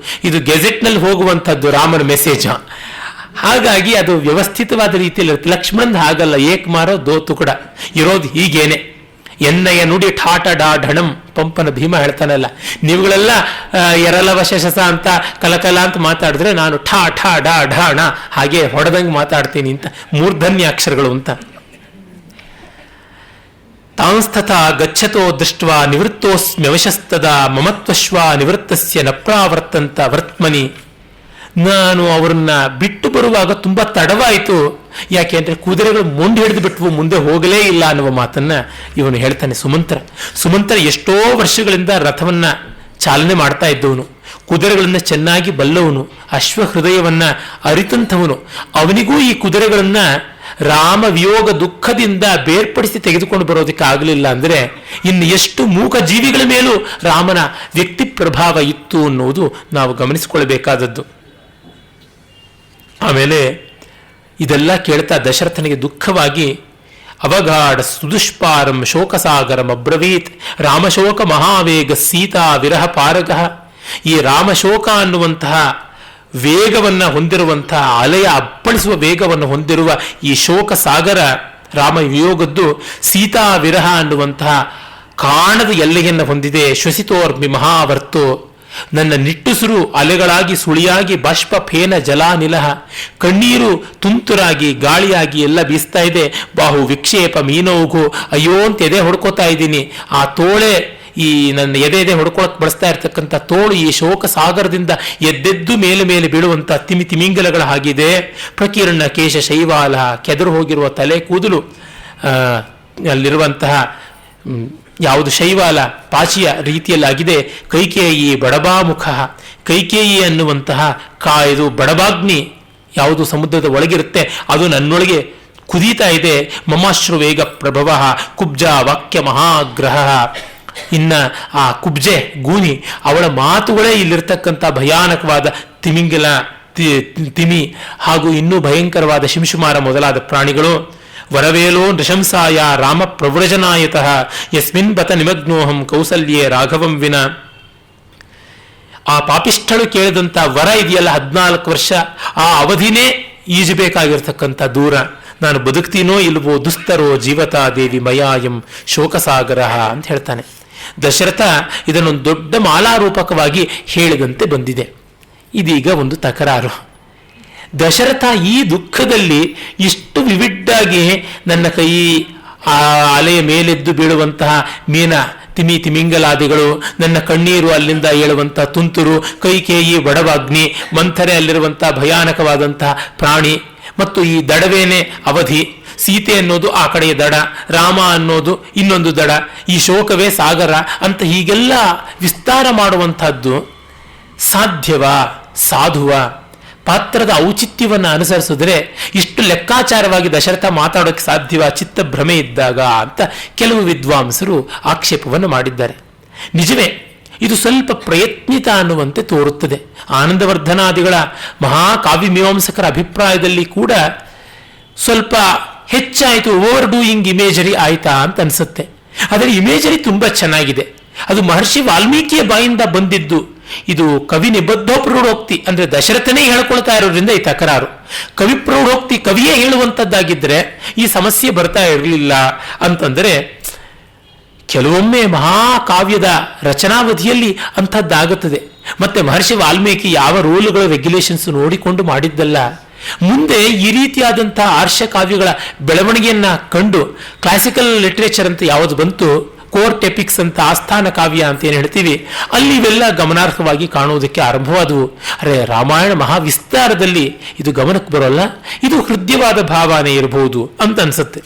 ಇದು ಗೆಜೆಟ್ನಲ್ಲಿ ಹೋಗುವಂಥದ್ದು ರಾಮನ ಮೆಸೇಜ್. ಹಾಗಾಗಿ ಅದು ವ್ಯವಸ್ಥಿತವಾದ ರೀತಿಯಲ್ಲಿ ಇರುತ್ತೆ. ಲಕ್ಷ್ಮಣ್ ಹಾಗಲ್ಲ, ಏಕ್ ಮಾರೋ ದೋ ತುಕಡ, ಇರೋದು ಹೀಗೇನೆ. ಎನ್ನಯ ನುಡಿ ಠಾಟ ಡಾ ಢಣಂ, ಪಂಪನ ಭೀಮ ಹೇಳ್ತಾನಲ್ಲ, ನೀವುಗಳೆಲ್ಲ ಎರಲವಶಸ ಅಂತ ಕಲಕಲ ಅಂತ ಮಾತಾಡಿದ್ರೆ ನಾನು ಠಾ ಠಾ ಡಾ ಢಾಣ ಹಾಗೆ ಹೊಡೆದಂಗೆ ಮಾತಾಡ್ತೀನಿ ಅಂತ, ಮೂರ್ಧನ್ಯ ಅಕ್ಷರಗಳು ಅಂತ. ತಾಂಸ್ತಥ ಗಚ್ಚತೋ ದೃಷ್ಟ್ವಾ ನಿವೃತ್ತೋಸ್ಮ್ಯವಶಸ್ತದ ಮಮತ್ವಶ್ವ ನಿವೃತ್ತಸ್ಯ ನ ಪ್ರಾವರ್ತಂತ ವರ್ತಮನಿ. ನಾನು ಅವರನ್ನ ಬಿಟ್ಟು ಬರುವಾಗ ತುಂಬಾ ತಡವಾಯಿತು, ಯಾಕೆ ಅಂದರೆ ಕುದುರೆಗಳು ಮುಂದೆ ಹಿಡಿದು ಬಿಟ್ಟವು, ಮುಂದೆ ಹೋಗಲೇ ಇಲ್ಲ ಅನ್ನುವ ಮಾತನ್ನ ಇವನು ಹೇಳ್ತಾನೆ. ಸುಮಂತ್ರ ಎಷ್ಟೋ ವರ್ಷಗಳಿಂದ ರಥವನ್ನ ಚಾಲನೆ ಮಾಡ್ತಾ ಇದ್ದವನು, ಕುದುರೆಗಳನ್ನ ಚೆನ್ನಾಗಿ ಬಲ್ಲವನು, ಅಶ್ವಹೃದಯವನ್ನ ಅರಿತಂಥವನು. ಅವನಿಗೂ ಈ ಕುದುರೆಗಳನ್ನ ರಾಮ ವಿಯೋಗ ದುಃಖದಿಂದ ಬೇರ್ಪಡಿಸಿ ತೆಗೆದುಕೊಂಡು ಬರೋದಕ್ಕೆ ಆಗಲಿಲ್ಲ ಅಂದರೆ ಇನ್ನು ಎಷ್ಟು ಮೂಕ ಜೀವಿಗಳ ಮೇಲೂ ರಾಮನ ವ್ಯಕ್ತಿ ಪ್ರಭಾವ ಇತ್ತು ಅನ್ನೋದು ನಾವು ಗಮನಿಸಿಕೊಳ್ಬೇಕಾದದ್ದು. ಆಮೇಲೆ ಇದೆಲ್ಲ ಕೇಳ್ತಾ ದಶರಥನಿಗೆ ದುಃಖವಾಗಿ ಅವಗಾಢ ಸುದುಷ್ಪಾರಂ ಶೋಕಸಾಗರಂ ಅಬ್ರವೀತ್ ರಾಮಶೋಕ ಮಹಾವೇಗ ಸೀತಾ ವಿರಹ ಪಾರಗ. ಈ ರಾಮಶೋಕ ಅನ್ನುವಂತಹ ವೇಗವನ್ನು ಹೊಂದಿರುವಂತಹ ಅಲೆಯ ಅಪ್ಪಳಿಸುವ ವೇಗವನ್ನು ಹೊಂದಿರುವ ಈ ಶೋಕ ಸಾಗರ ರಾಮ ವಿಯೋಗದ್ದು ಸೀತಾ ವಿರಹ ಅನ್ನುವಂತಹ ಕಾಣದ ಎಲ್ಲೆಯನ್ನು ಹೊಂದಿದೆ. ಶ್ವಸಿತೋರ್ಮಿ ಮಹಾವರ್ತು, ನನ್ನ ನಿಟ್ಟುಸಿರು ಅಲೆಗಳಾಗಿ ಸುಳಿಯಾಗಿ ಬಾಷ್ಪ ಫೇನ ಜಲಾನಿಲಹ, ಕಣ್ಣೀರು ತುಂತುರಾಗಿ ಗಾಳಿಯಾಗಿ ಎಲ್ಲ ಬೀಸ್ತಾ ಇದೆ. ಬಾಹು ವಿಕ್ಷೇಪ ಮೀನೌಘು, ಅಯ್ಯೋ ಅಂತ ಎದೆ ಹೊಡ್ಕೋತಾ ಇದ್ದೀನಿ. ಆ ತೋಳೆ, ಈ ನನ್ನ ಎದೆ ಹೊಡ್ಕೊಳಕ್ ಬಳಸ್ತಾ ಇರ್ತಕ್ಕಂಥ ತೋಳು ಈ ಶೋಕ ಸಾಗರದಿಂದ ಎದ್ದೆದ್ದು ಮೇಲೆ ಮೇಲೆ ಬೀಳುವಂಥ ತಿಮಿಂಗಲಗಳ ಹಾಗಿದೆ. ಪ್ರಕೀರ್ಣ ಕೇಶ ಶೈವಾಲ, ಕೆದರು ಹೋಗಿರುವ ತಲೆ ಕೂದಲು, ಅಲ್ಲಿರುವಂತಹ ಯಾವುದು ಶೈವಾಲ ಪಾಚಿಯ ರೀತಿಯಲ್ಲಾಗಿದೆ. ಕೈಕೇಯಿ ಬಡಬಾಮುಖ, ಕೈಕೇಯಿ ಅನ್ನುವಂತಹ ಇದು ಬಡಬಾಗ್ನಿ ಯಾವುದು ಸಮುದ್ರದ ಒಳಗಿರುತ್ತೆ ಅದು ನನ್ನೊಳಗೆ ಕುದೀತಾ ಇದೆ. ಮಮಾಶ್ರು ವೇಗ ಪ್ರಭವ ಕುಬ್ಜ ವಾಕ್ಯ ಮಹಾಗ್ರಹ. ಇನ್ನ ಆ ಕುಬ್ಜೆ ಗೂನಿ, ಅವಳ ಮಾತುಗಳೇ ಇಲ್ಲಿರ್ತಕ್ಕಂಥ ಭಯಾನಕವಾದ ತಿಮಿಂಗಲ, ತಿಮಿ ಹಾಗೂ ಇನ್ನೂ ಭಯಂಕರವಾದ ಶಿಂಶುಮಾರ ಮೊದಲಾದ ಪ್ರಾಣಿಗಳು. ವರವೇಲೋ ನೃಶಂಸಾಯ ರಾಮ ಪ್ರವ್ರಜನಾಯತಃ ಯಸ್ಮಿನ್ ಬತ ನಿಮಗ್ನೋಹಂ ಕೌಸಲ್ಯೇ ರಾಘವಂ ವಿನ. ಆ ಪಾಪಿಷ್ಠಳು ಕೇಳಿದಂಥ ವರ ಇದೆಯಲ್ಲ 14 ವರ್ಷ, ಆ ಅವಧಿನೇ ಈಜಬೇಕಾಗಿರ್ತಕ್ಕಂಥ ದೂರ. ನಾನು ಬದುಕ್ತೀನೋ ಇಲ್ವೋ ದುಸ್ತರೋ ಜೀವತಾ ದೇವಿ ಮಯಾಯಂ ಶೋಕಸಾಗರ ಅಂತ ಹೇಳ್ತಾನೆ. ದಶರಥ ಇದನ್ನೊಂದು ದೊಡ್ಡ ಮಾಲಾರೂಪಕವಾಗಿ ಹೇಳಿದಂತೆ ಬಂದಿದೆ. ಇದೀಗ ಒಂದು ತಕರಾರು. ದಶರಥ ಈ ದುಃಖದಲ್ಲಿ ಇಷ್ಟು ವಿವಿಡ್ಡಾಗಿ ನನ್ನ ಕೈ ಆ ಅಲೆಯ ಮೇಲೆದ್ದು ಬೀಳುವಂತಹ ಮೀನ ತಿಮಿಂಗಲಾದಿಗಳು, ನನ್ನ ಕಣ್ಣೀರು ಅಲ್ಲಿಂದ ಏಳುವಂತಹ ತುಂತುರು, ಕೈಕೇಯಿ ಬಡವಾಗ್ನಿ, ಮಂಥರೆ ಅಲ್ಲಿರುವಂತಹ ಭಯಾನಕವಾದಂತಹ ಪ್ರಾಣಿ, ಮತ್ತು ಈ ದಡವೇನೆ ಅವಧಿ, ಸೀತೆ ಅನ್ನೋದು ಆ ಕಡೆಯ ದಡ, ರಾಮ ಅನ್ನೋದು ಇನ್ನೊಂದು ದಡ, ಈ ಶೋಕವೇ ಸಾಗರ ಅಂತ ಹೀಗೆಲ್ಲ ವಿಸ್ತಾರ ಮಾಡುವಂತಹದ್ದು ಸಾಧ್ಯವಾ, ಸಾಧುವ? ಪಾತ್ರದ ಔಚಿತ್ಯವನ್ನು ಅನುಸರಿಸಿದ್ರೆ ಇಷ್ಟು ಲೆಕ್ಕಾಚಾರವಾಗಿ ದಶರಥ ಮಾತಾಡೋಕ್ಕೆ ಸಾಧ್ಯವ? ಚಿತ್ತ ಭ್ರಮೆ ಇದ್ದಾಗ ಅಂತ ಕೆಲವು ವಿದ್ವಾಂಸರು ಆಕ್ಷೇಪವನ್ನು ಮಾಡಿದ್ದಾರೆ. ನಿಜವೇ, ಇದು ಸ್ವಲ್ಪ ಪ್ರಯತ್ನಿತ ಅನ್ನುವಂತೆ ತೋರುತ್ತದೆ. ಆನಂದವರ್ಧನಾದಿಗಳ ಮಹಾಕಾವ್ಯ ಮೀಮಾಂಸಕರ ಅಭಿಪ್ರಾಯದಲ್ಲಿ ಕೂಡ ಸ್ವಲ್ಪ ಹೆಚ್ಚಾಯಿತು, ಓವರ್ ಡೂಯಿಂಗ್ ಇಮೇಜರಿ ಆಯ್ತಾ ಅಂತ ಅನಿಸುತ್ತೆ. ಆದರೆ ಇಮೇಜರಿ ತುಂಬ ಚೆನ್ನಾಗಿದೆ. ಅದು ಮಹರ್ಷಿ ವಾಲ್ಮೀಕಿಯ ಬಾಯಿಂದ ಬಂದಿದ್ದು. ಇದು ಕವಿ ನಿಬದ್ಧ ಪ್ರೌಢೋಕ್ತಿ, ಅಂದ್ರೆ ದಶರಥನೇ ಹೇಳ್ಕೊಳ್ತಾ ಇರೋದ್ರಿಂದ ಈ ತಕರಾರು. ಕವಿ ಪ್ರೌಢೋಕ್ತಿ ಕವಿಯೇ ಹೇಳುವಂಥದ್ದಾಗಿದ್ರೆ ಈ ಸಮಸ್ಯೆ ಬರ್ತಾ ಇರಲಿಲ್ಲ. ಅಂತಂದರೆ ಕೆಲವೊಮ್ಮೆ ಮಹಾಕಾವ್ಯದ ರಚನಾವಧಿಯಲ್ಲಿ ಅಂಥದ್ದಾಗುತ್ತದೆ. ಮತ್ತೆ ಮಹರ್ಷಿ ವಾಲ್ಮೀಕಿ ಯಾವ ರೂಲ್ಗಳು ರೆಗ್ಯುಲೇಷನ್ಸ್ ನೋಡಿಕೊಂಡು ಮಾಡಿದ್ದಲ್ಲ. ಮುಂದೆ ಈ ರೀತಿಯಾದಂತಹ ಆರ್ಷ ಕಾವ್ಯಗಳ ಬೆಳವಣಿಗೆಯನ್ನ ಕಂಡು ಕ್ಲಾಸಿಕಲ್ ಲಿಟರೇಚರ್ ಅಂತ ಯಾವುದು ಬಂತು, ಕೋರ್ಟ್ ಎಪಿಕ್ಸ್ ಅಂತ ಆಸ್ಥಾನ ಕಾವ್ಯ ಅಂತ ಏನು ಹೇಳ್ತೀವಿ, ಅಲ್ಲಿ ಇವೆಲ್ಲ ಗಮನಾರ್ಹವಾಗಿ ಕಾಣುವುದಕ್ಕೆ ಆರಂಭವಾದವು. ಅರೆ, ರಾಮಾಯಣ ಮಹಾವಿಸ್ತಾರದಲ್ಲಿ ಇದು ಗಮನಕ್ಕೆ ಬರೋಲ್ಲ, ಇದು ಹೃದಯವಾದ ಭಾವನೆ ಇರಬಹುದು ಅಂತ ಅನ್ಸುತ್ತೆ.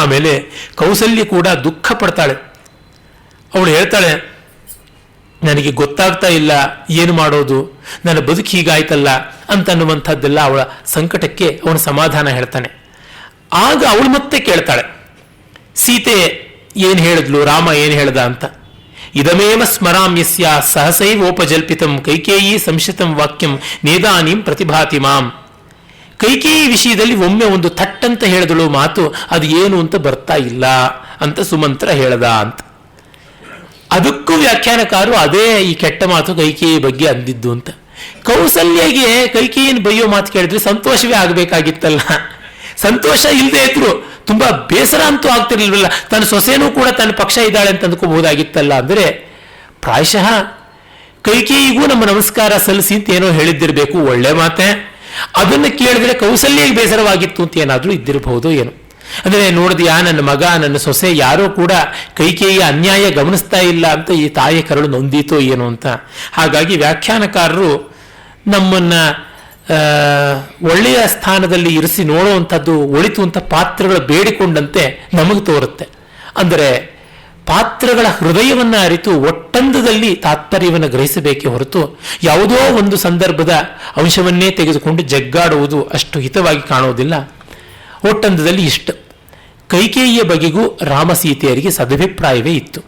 ಆಮೇಲೆ ಕೌಸಲ್ಯ ಕೂಡ ದುಃಖ ಪಡ್ತಾಳೆ. ಅವಳು ಹೇಳ್ತಾಳೆ, ನನಗೆ ಗೊತ್ತಾಗ್ತಾ ಇಲ್ಲ ಏನು ಮಾಡೋದು, ನನ್ನ ಬದುಕು ಹೀಗಾಯ್ತಲ್ಲ ಅಂತನ್ನುವಂಥದ್ದೆಲ್ಲ ಅವಳ ಸಂಕಟಕ್ಕೆ ಅವನು ಸಮಾಧಾನ ಹೇಳ್ತಾನೆ. ಆಗ ಅವಳು ಮತ್ತೆ ಕೇಳ್ತಾಳೆ, ಸೀತೆ ಏನು ಹೇಳಿದ್ಲು, ರಾಮ ಏನು ಹೇಳ್ದ ಅಂತ. ಇದಮೇವ ಸ್ಮರಾಮ್ಯಸ್ಯ ಸಹಸೈವೋಪಜಲ್ಪಿತಂ ಕೈಕೇಯಿ ಸಂಶಿತಂ ವಾಕ್ಯಂ ನೇದಾನೀಂ ಪ್ರತಿಭಾತಿ ಮಾಂ. ಕೈಕೇಯಿ ವಿಷಯದಲ್ಲಿ ಒಮ್ಮೆ ಒಂದು ಥಟ್ಟಂತ ಹೇಳಿದಳು ಮಾತು, ಅದು ಏನು ಅಂತ ಬರ್ತಾ ಇಲ್ಲ ಅಂತ ಸುಮಂತ್ರ ಹೇಳ್ದ ಅಂತ. ಅದಕ್ಕೂ ವ್ಯಾಖ್ಯಾನಕಾರರು ಅದೇ ಈ ಕೆಟ್ಟ ಮಾತು ಕೈಕೇಯಿ ಬಗ್ಗೆ ಅಂದಿದ್ದು ಅಂತ. ಕೌಸಲ್ಯಗೆ ಕೈಕೇಯಿನ ಬೈಯೋ ಮಾತು ಕೇಳಿದ್ರೆ ಸಂತೋಷವೇ ಆಗಬೇಕಾಗಿತ್ತಲ್ಲ. ಸಂತೋಷ ಇಲ್ಲದೆ ಇದ್ರು ತುಂಬಾ ಬೇಸರ ಅಂತೂ ಆಗ್ತಿರ್ಲಿಲ್ವಲ್ಲ. ತನ್ನ ಸೊಸೆನೂ ಕೂಡ ತನ್ನ ಪಕ್ಷ ಇದ್ದಾಳೆ ಅಂತ ಅಂದ್ಕೋಬಹುದಾಗಿತ್ತಲ್ಲ. ಅಂದರೆ ಪ್ರಾಯಶಃ ಕೈಕೇಯಿಗೂ ನಮ್ಮ ನಮಸ್ಕಾರ ಸಲ್ಲಿಸಿ ಅಂತ ಏನೋ ಹೇಳಿದ್ದಿರಬೇಕು, ಒಳ್ಳೆ ಮಾತೆ. ಅದನ್ನು ಕೇಳಿದ್ರೆ ಕೌಸಲ್ಯಗೆ ಬೇಸರವಾಗಿತ್ತು ಅಂತ ಏನಾದರೂ ಇದ್ದಿರಬಹುದು ಏನು. ಅಂದರೆ ನೋಡಿದ್ಯಾ, ನನ್ನ ಮಗ ನನ್ನ ಸೊಸೆ ಯಾರೋ ಕೂಡ ಕೈಕೇಯಿಯ ಅನ್ಯಾಯ ಗಮನಿಸ್ತಾ ಇಲ್ಲ ಅಂತ ಈ ತಾಯಿಯ ಕರಳು ನೊಂದೀತೋ ಏನು ಅಂತ. ಹಾಗಾಗಿ ವ್ಯಾಖ್ಯಾನಕಾರರು ನಮ್ಮನ್ನ ಒಳ್ಳೆಯ ಸ್ಥಾನದಲ್ಲಿ ಇರಿಸಿ ನೋಡುವಂಥದ್ದು ಒಳಿತು ಅಂತ ಪಾತ್ರಗಳು ಬೇಡಿಕೊಂಡಂತೆ ನಮಗೆ ತೋರುತ್ತೆ. ಅಂದರೆ ಪಾತ್ರಗಳ ಹೃದಯವನ್ನು ಅರಿತು ಒಟ್ಟಂದದಲ್ಲಿ ತಾತ್ಪರ್ಯವನ್ನು ಗ್ರಹಿಸಬೇಕೇ ಹೊರತು ಯಾವುದೋ ಒಂದು ಸಂದರ್ಭದ ಅಂಶವನ್ನೇ ತೆಗೆದುಕೊಂಡು ಜಗ್ಗಾಡುವುದು ಅಷ್ಟು ಹಿತವಾಗಿ ಕಾಣುವುದಿಲ್ಲ. ಒಟ್ಟಂದದಲ್ಲಿ ಇಷ್ಟು. ಕೈಕೇಯಿಯ ಬಗೆಗೂ ರಾಮ ಸೀತೆಯರಿಗೆ ಸದಭಿಪ್ರಾಯವೇ ಇತ್ತು.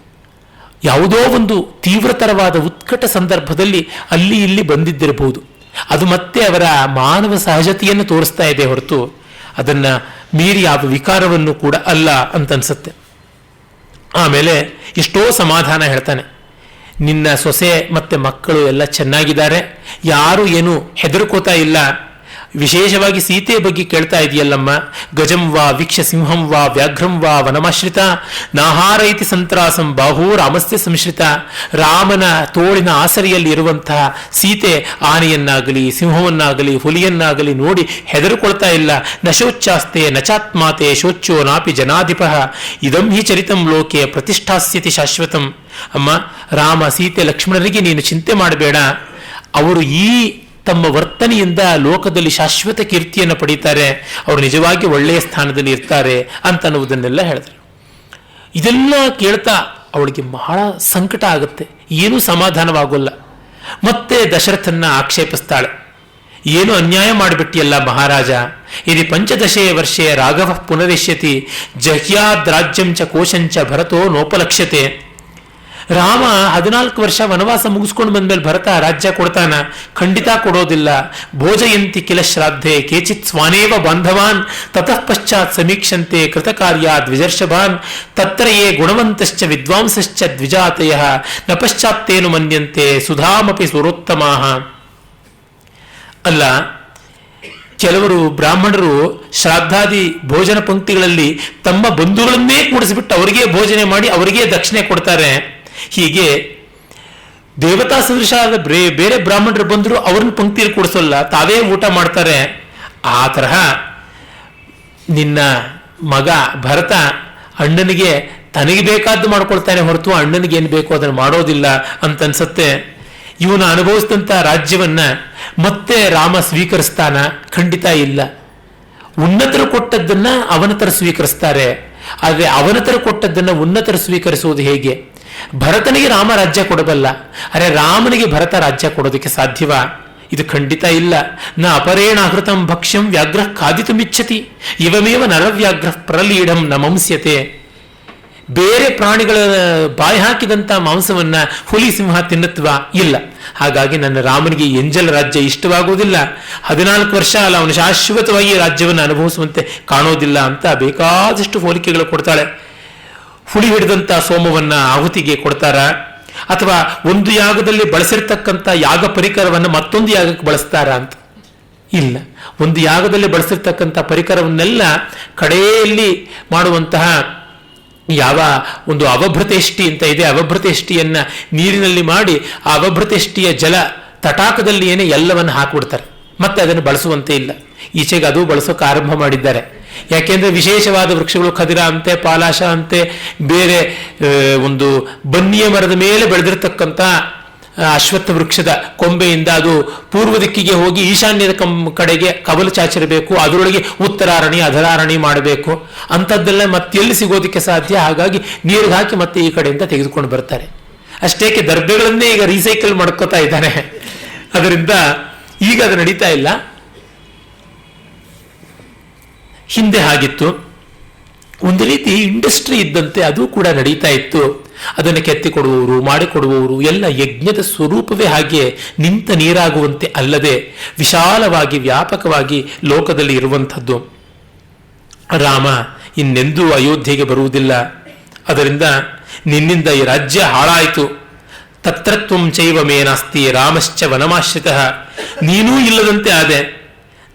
ಯಾವುದೋ ಒಂದು ತೀವ್ರತರವಾದ ಉತ್ಕಟ ಸಂದರ್ಭದಲ್ಲಿ ಅಲ್ಲಿ ಇಲ್ಲಿ ಬಂದಿದ್ದಿರಬಹುದು. ಅದು ಮತ್ತೆ ಅವರ ಮಾನವ ಸಹಜತೆಯನ್ನು ತೋರಿಸ್ತಾ ಇದೆ ಹೊರತು ಅದನ್ನು ಮೀರಿ ಯಾವ ವಿಕಾರವನ್ನು ಕೂಡ ಅಲ್ಲ ಅಂತನ್ಸುತ್ತೆ. ಆಮೇಲೆ ಎಷ್ಟೋ ಸಮಾಧಾನ ಹೇಳ್ತಾನೆ. ನಿನ್ನ ಸೊಸೆ ಮತ್ತೆ ಮಕ್ಕಳು ಎಲ್ಲ ಚೆನ್ನಾಗಿದ್ದಾರೆ, ಯಾರು ಏನು ಹೆದರ್ಕೋತಾ ಇಲ್ಲ. ವಿಶೇಷವಾಗಿ ಸೀತೆಯ ಬಗ್ಗೆ ಕೇಳ್ತಾ ಇದೆಯಲ್ಲಮ್ಮ. ಗಜಂ ವಾ ವೀಕ್ಷ ಸಿಂಹಂ ವಾ ವ್ಯಾಘ್ರಂ ವಾ ವನಮಾಶ್ರಿತ ನಾಹಾರ ಇತಿ ಸಂತ್ರಾಸಂ ಬಾಹೂ ರಾಮಸ್ಯ ಸಂಶ್ರಿತ. ರಾಮನ ತೋಳಿನ ಆಸರಿಯಲ್ಲಿ ಇರುವಂತಹ ಸೀತೆ ಆನೆಯನ್ನಾಗಲಿ ಸಿಂಹವನ್ನಾಗಲಿ ಹುಲಿಯನ್ನಾಗಲಿ ನೋಡಿ ಹೆದರುಕೊಳ್ತಾ ಇಲ್ಲ. ನಶೋಚ್ಚಾಸ್ತೆ ನಚಾತ್ಮಾತೆ ಶೋಚ್ಯೋ ನಾಪಿ ಜನಾಧಿಪ ಇದಂ ಹಿ ಚರಿತಂ ಲೋಕೆ ಪ್ರತಿಷ್ಠಾಸ್ಯತಿ ಶಾಶ್ವತಂ. ಅಮ್ಮ, ರಾಮ ಸೀತೆ ಲಕ್ಷ್ಮಣರಿಗೆ ನೀನು ಚಿಂತೆ ಮಾಡಬೇಡ, ಅವರು ಈ ತಮ್ಮ ವರ್ತನೆಯಿಂದ ಲೋಕದಲ್ಲಿ ಶಾಶ್ವತ ಕೀರ್ತಿಯನ್ನು ಪಡೀತಾರೆ, ಅವರು ನಿಜವಾಗಿ ಒಳ್ಳೆಯ ಸ್ಥಾನದಲ್ಲಿ ಇರ್ತಾರೆ ಅಂತನ್ನುವುದನ್ನೆಲ್ಲ ಹೇಳಿದ್ರು. ಇದೆಲ್ಲ ಕೇಳ್ತಾ ಅವಳಿಗೆ ಬಹಳ ಸಂಕಟ ಆಗುತ್ತೆ, ಏನೂ ಸಮಾಧಾನವಾಗೋಲ್ಲ. ಮತ್ತೆ ದಶರಥನ್ನ ಆಕ್ಷೇಪಿಸ್ತಾಳೆ, ಏನು ಅನ್ಯಾಯ ಮಾಡಿಬಿಟ್ಟಿಯಲ್ಲ ಮಹಾರಾಜ. ಯದಿ ಪಂಚದಶೇ ವರ್ಷೆ ರಾಘವ ಪುನರಿಷ್ಯತಿ ಜಹ್ಯಾದ್ ರಾಜ್ಯಂ ಚ ಕೋಶಂಚ ಭರತೋ ನೋಪಲಕ್ಷ್ಯತೆ. ರಾಮ 14 ವರ್ಷ ವನವಾಸ ಮುಗಿಸ್ಕೊಂಡು ಬಂದ್ಮೇಲೆ ಭರತ ರಾಜ್ಯ ಕೊಡ್ತಾನ? ಖಂಡಿತ ಕೊಡೋದಿಲ್ಲ. ಭೋಜಯಂತಿ ಕಿಲ ಶ್ರಾದ್ಧೆ ಕೇಚಿತ್ ಸ್ವಾನೇವ ಬಾಂಧವಾನ್ ತತಃ ಪಶ್ಚಾತ್ ಸಮೀಕ್ಷಂತೆ ಕೃತಕಾರ್ಯ ದ್ವಿಜರ್ಷಭಾನ್ ತತ್ರಯೇ ಗುಣವಂತಶ್ಚ ವಿದ್ವಾಂಸಶ್ಚ ದ್ವಿಜಾತಯ ನ ಪಶ್ಚಾತ್ತೇನು ಮನ್ಯಂತೆ ಸುಧಾಮಪಿ ಸುರೋತ್ತಮಾಹ. ಅಲ್ಲ, ಕೆಲವರು ಬ್ರಾಹ್ಮಣರು ಶ್ರಾದ್ದಾದಿ ಭೋಜನ ಪಂಕ್ತಿಗಳಲ್ಲಿ ತಮ್ಮ ಬಂಧುಗಳನ್ನೇ ಕೂಡಿಸಿಬಿಟ್ಟು ಅವರಿಗೆ ಭೋಜನೆ ಮಾಡಿ ಅವರಿಗೆ ದಕ್ಷಿಣೆ ಕೊಡ್ತಾರೆ. ಹೀಗೆ ದೇವತಾ ಸದೃಶ ಬೇರೆ ಬ್ರಾಹ್ಮಣರು ಬಂದರು ಅವ್ರನ್ನ ಪಂಕ್ತಿಯಲ್ಲಿ ಕೂಡಿಸೋಲ್ಲ, ತಾವೇ ಊಟ ಮಾಡ್ತಾರೆ. ಆ ತರಹ ನಿನ್ನ ಮಗ ಭರತ ಅಣ್ಣನಿಗೆ ತನಗೆ ಬೇಕಾದ್ದು ಮಾಡ್ಕೊಳ್ತಾನೆ ಹೊರತು ಅಣ್ಣನಿಗೆ ಏನು ಬೇಕೋ ಅದನ್ನು ಮಾಡೋದಿಲ್ಲ ಅಂತನ್ಸತ್ತೆ. ಇವನು ಅನುಭವಿಸಿದಂಥ ರಾಜ್ಯವನ್ನ ಮತ್ತೆ ರಾಮ ಸ್ವೀಕರಿಸ್ತಾನ? ಖಂಡಿತ ಇಲ್ಲ. ಉನ್ನತರು ಕೊಟ್ಟದ್ದನ್ನ ಅವನತರ ಸ್ವೀಕರಿಸ್ತಾರೆ, ಆದರೆ ಅವನತರ ಕೊಟ್ಟದ್ದನ್ನ ಉನ್ನತರು ಸ್ವೀಕರಿಸುವುದು ಹೇಗೆ? ಭರತನಿಗೆ ರಾಮ ರಾಜ್ಯ ಕೊಡಬಲ್ಲ, ಅರೆ ರಾಮನಿಗೆ ಭರತ ರಾಜ್ಯ ಕೊಡೋದಕ್ಕೆ ಸಾಧ್ಯವಾ? ಇದು ಖಂಡಿತ ಇಲ್ಲ. ನ ಅಪರೇಣಾಹೃತಂ ಭಕ್ಷ್ಯಂ ವ್ಯಾಘ್ರ ಖಾದಿತುಮಿಚ್ಛತಿ ಇವಮೇವ ನರವ್ಯಾಘ್ರ ಪ್ರಲೀಢಂ ನ ಮಂಸ್ಯತೆ. ಬೇರೆ ಪ್ರಾಣಿಗಳ ಬಾಯಿ ಹಾಕಿದಂಥ ಮಾಂಸವನ್ನ ಹುಲಿ ಸಿಂಹ ತಿನ್ನುತ್ತವಾ? ಇಲ್ಲ. ಹಾಗಾಗಿ ನನ್ನ ರಾಮನಿಗೆ ಎಂಜಲ್ ರಾಜ್ಯ ಇಷ್ಟವಾಗುವುದಿಲ್ಲ, 14 ವರ್ಷ ಅಲ್ಲ ಅವನು ಶಾಶ್ವತವಾಗಿ ರಾಜ್ಯವನ್ನು ಅನುಭವಿಸುವಂತೆ ಕಾಣೋದಿಲ್ಲ ಅಂತ ಬೇಕಾದಷ್ಟು ಹೋಲಿಕೆಗಳು ಕೊಡ್ತಾಳೆ. ಹುಳಿ ಹಿಡಿದಂಥ ಸೋಮವನ್ನ ಆಹುತಿಗೆ ಕೊಡ್ತಾರ, ಅಥವಾ ಒಂದು ಯಾಗದಲ್ಲಿ ಬಳಸಿರ್ತಕ್ಕಂಥ ಯಾಗ ಪರಿಕರವನ್ನು ಮತ್ತೊಂದು ಯಾಗಕ್ಕೆ ಬಳಸ್ತಾರ ಅಂತ? ಇಲ್ಲ. ಒಂದು ಯಾಗದಲ್ಲಿ ಬಳಸಿರ್ತಕ್ಕಂಥ ಪರಿಕರವನ್ನೆಲ್ಲ ಕಡೆಯಲ್ಲಿ ಮಾಡುವಂತಹ ಯಾವ ಒಂದು ಅವಭೃತೇಷ್ಟಿ ಅಂತ ಇದೆ, ಅವಭೃತೇಷ್ಟಿಯನ್ನ ನೀರಿನಲ್ಲಿ ಮಾಡಿ ಆ ಅವಭೃತೇಷ್ಟಿಯ ಜಲ ತಟಾಕದಲ್ಲಿ ಏನೇ ಎಲ್ಲವನ್ನು ಹಾಕಿಬಿಡ್ತಾರೆ, ಮತ್ತೆ ಅದನ್ನು ಬಳಸುವಂತೆ ಇಲ್ಲ. ಈಚೆಗೆ ಅದು ಬಳಸೋಕೆ ಆರಂಭ ಮಾಡಿದ್ದಾರೆ. ಯಾಕೆಂದ್ರೆ ವಿಶೇಷವಾದ ವೃಕ್ಷಗಳು ಖದಿರ ಅಂತೆ, ಪಾಲಾಶ ಅಂತೆ, ಬೇರೆ ಒಂದು ಬನ್ನಿಯ ಮರದ ಮೇಲೆ ಬೆಳೆದಿರತಕ್ಕಂಥ ಅಶ್ವತ್ಥ ವೃಕ್ಷದ ಕೊಂಬೆಯಿಂದ ಅದು ಪೂರ್ವ ದಿಕ್ಕಿಗೆ ಹೋಗಿ ಈಶಾನ್ಯದ ಕಡೆಗೆ ಕವಲು ಚಾಚಿರಬೇಕು, ಅದರೊಳಗೆ ಉತ್ತರಾರಣಿ ಅಧರಾರಣಿ ಮಾಡಬೇಕು. ಅಂಥದ್ದೆಲ್ಲ ಮತ್ತೆಲ್ಲಿ ಸಿಗೋದಕ್ಕೆ ಸಾಧ್ಯ? ಹಾಗಾಗಿ ನೀರಿಗೆ ಹಾಕಿ ಮತ್ತೆ ಈ ಕಡೆಯಿಂದ ತೆಗೆದುಕೊಂಡು ಬರ್ತಾರೆ. ಅಷ್ಟೇಕೆ ದರ್ಬೆಗಳನ್ನೇ ಈಗ ರೀಸೈಕಲ್ ಮಾಡ್ಕೋತಾ ಇದ್ದಾನೆ. ಅದರಿಂದ ಈಗ ಅದು ನಡೀತಾ ಇಲ್ಲ. ಹಿಂದೆ ಹಾಗಿತ್ತು. ಒಂದು ರೀತಿ ಇಂಡಸ್ಟ್ರಿ ಇದ್ದಂತೆ ಅದು ಕೂಡ ನಡೀತಾ ಇತ್ತು. ಅದನ್ನು ಕೆತ್ತಿಕೊಡುವವರು ಮಾಡಿಕೊಡುವವರು ಎಲ್ಲ ಯಜ್ಞದ ಸ್ವರೂಪವೇ ಹಾಗೆ ನಿಂತ ನೀರಾಗುವಂತೆ ಅಲ್ಲದೆ ವಿಶಾಲವಾಗಿ ವ್ಯಾಪಕವಾಗಿ ಲೋಕದಲ್ಲಿ ಇರುವಂಥದ್ದು. ರಾಮ ಇನ್ನೆಂದೂ ಅಯೋಧ್ಯೆಗೆ ಬರುವುದಿಲ್ಲ. ಅದರಿಂದ ನಿನ್ನಿಂದ ಈ ರಾಜ್ಯ ಹಾಳಾಯಿತು. ತತ್ರತ್ವಂ ಚೈವ ಮೇ ನಾಸ್ತಿ ರಾಮಶ್ಚ ವನಮಾಶ್ರಿತ. ನೀನೂ ಇಲ್ಲದಂತೆ ಆದೆ,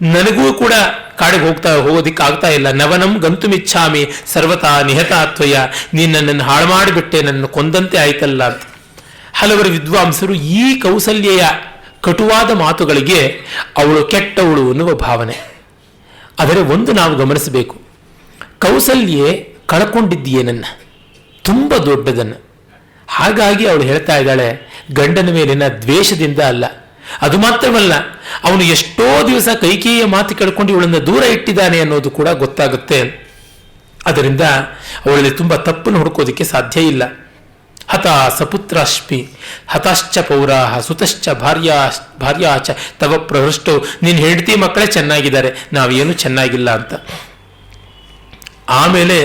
ನನಗೂ ಕೂಡ ಕಾಡಿಗೆ ಹೋಗೋದಿಕ್ಕಾಗ್ತಾ ಇಲ್ಲ. ನವನಂ ಗಂತುಮಿಚ್ಛಾಮಿ ಸರ್ವತಾ ನಿಹತಾತ್ವಯ. ನೀನು ನನ್ನನ್ನು ಹಾಳು ಮಾಡಿಬಿಟ್ಟೆ, ನನ್ನ ಕೊಂದಂತೆ ಆಯ್ತಲ್ಲ ಅಂತ. ಹಲವರು ವಿದ್ವಾಂಸರು ಈ ಕೌಸಲ್ಯೆಯ ಕಟುವಾದ ಮಾತುಗಳಿಗೆ ಅವಳು ಕೆಟ್ಟವಳು ಅನ್ನುವ ಭಾವನೆ. ಆದರೆ ಒಂದು ನಾವು ಗಮನಿಸಬೇಕು, ಕೌಸಲ್ಯೆ ಕಳ್ಕೊಂಡಿದ್ದೀಯೇನನ್ನ, ತುಂಬ ದೊಡ್ಡದನ್ನು. ಹಾಗಾಗಿ ಅವಳು ಹೇಳ್ತಾ ಇದ್ದಾಳೆ, ಗಂಡನ ಮೇಲಿನ ದ್ವೇಷದಿಂದ ಅಲ್ಲ. ಅದು ಮಾತ್ರವಲ್ಲ, ಅವನು ಎಷ್ಟೋ ದಿವಸ ಕೈಕೇಯಿಯ ಮಾತು ಕೇಳಿಕೊಂಡು ಇವಳನ್ನು ದೂರ ಇಟ್ಟಿದ್ದಾನೆ ಅನ್ನೋದು ಕೂಡ ಗೊತ್ತಾಗುತ್ತೆ. ಅದರಿಂದ ಅವಳಲ್ಲಿ ತುಂಬ ತಪ್ಪನ್ನು ಹುಡುಕೋದಕ್ಕೆ ಸಾಧ್ಯ ಇಲ್ಲ. ಹತ ಸಪುತ್ರಾಶ್ಮಿ ಹತಾಶ್ಚ ಪೌರಾಹ ಸುತಶ್ಚ ಭಾರ್ಯಾಚ ತವ ಪ್ರಹೃಷ್ಟೋ. ನಿನ್ನ ಹೆಂಡತಿ ಮಕ್ಕಳೇ ಚೆನ್ನಾಗಿದ್ದಾರೆ, ನಾವೇನು ಚೆನ್ನಾಗಿಲ್ಲ ಅಂತ. ಆಮೇಲೆ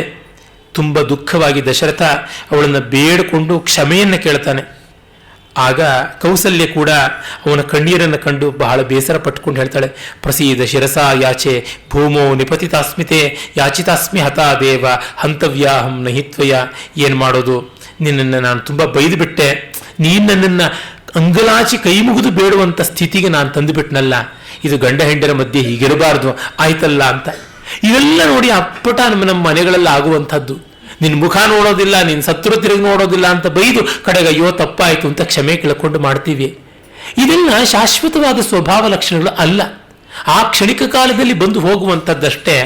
ತುಂಬ ದುಃಖವಾಗಿ ದಶರಥ ಅವಳನ್ನು ಬೇಡಿಕೊಂಡು ಕ್ಷಮೆಯನ್ನು ಕೇಳ್ತಾನೆ. ಆಗ ಕೌಸಲ್ಯ ಕೂಡ ಅವನ ಕಣ್ಣೀರನ್ನು ಕಂಡು ಬಹಳ ಬೇಸರ ಪಟ್ಕೊಂಡು ಹೇಳ್ತಾಳೆ, ಪ್ರಸೀದ ಶಿರಸಾ ಯಾಚೆ ಭೂಮೋ ನಿಪತಿತಾಸ್ಮಿತೆ ಯಾಚಿತಾಸ್ಮಿ ಹತಾ ದೇವ ಹಂತವ್ಯಾಹಂ ನಹಿತ್ವಯ. ಏನು ಮಾಡೋದು, ನಿನ್ನನ್ನು ನಾನು ತುಂಬ ಬೈದು ಬಿಟ್ಟೆ, ನೀನು ನನ್ನನ್ನು ಅಂಗಲಾಚಿ ಕೈ ಮುಗಿದು ಬೇಡುವಂಥ ಸ್ಥಿತಿಗೆ ನಾನು ತಂದುಬಿಟ್ನಲ್ಲ, ಇದು ಗಂಡ ಹೆಂಡರ ಮಧ್ಯೆ ಹೀಗಿರಬಾರ್ದು ಆಯ್ತಲ್ಲ ಅಂತ. ಇವೆಲ್ಲ ನೋಡಿ ಅಪ್ಪಟ ನಮ್ಮ ಮನೆಗಳಲ್ಲಿ ಆಗುವಂಥದ್ದು. ನಿನ್ನ ಮುಖ ನೋಡೋದಿಲ್ಲ, ನಿನ್ನ ಸತ್ರು ತಿರುಗಿ ನೋಡೋದಿಲ್ಲ ಅಂತ ಬೈದು ಕಡೆಗೆ ಅಯ್ಯೋ ತಪ್ಪಾಯಿತು ಅಂತ ಕ್ಷಮೆ ಕೇಳಿಕೊಂಡು ಮಾಡ್ತೀವಿ. ಇದೆಲ್ಲ ಶಾಶ್ವತವಾದ ಸ್ವಭಾವ ಲಕ್ಷಣಗಳು ಅಲ್ಲ, ಆ ಕ್ಷಣಿಕ ಕಾಲದಲ್ಲಿ ಬಂದು ಹೋಗುವಂಥದ್ದಷ್ಟೇ.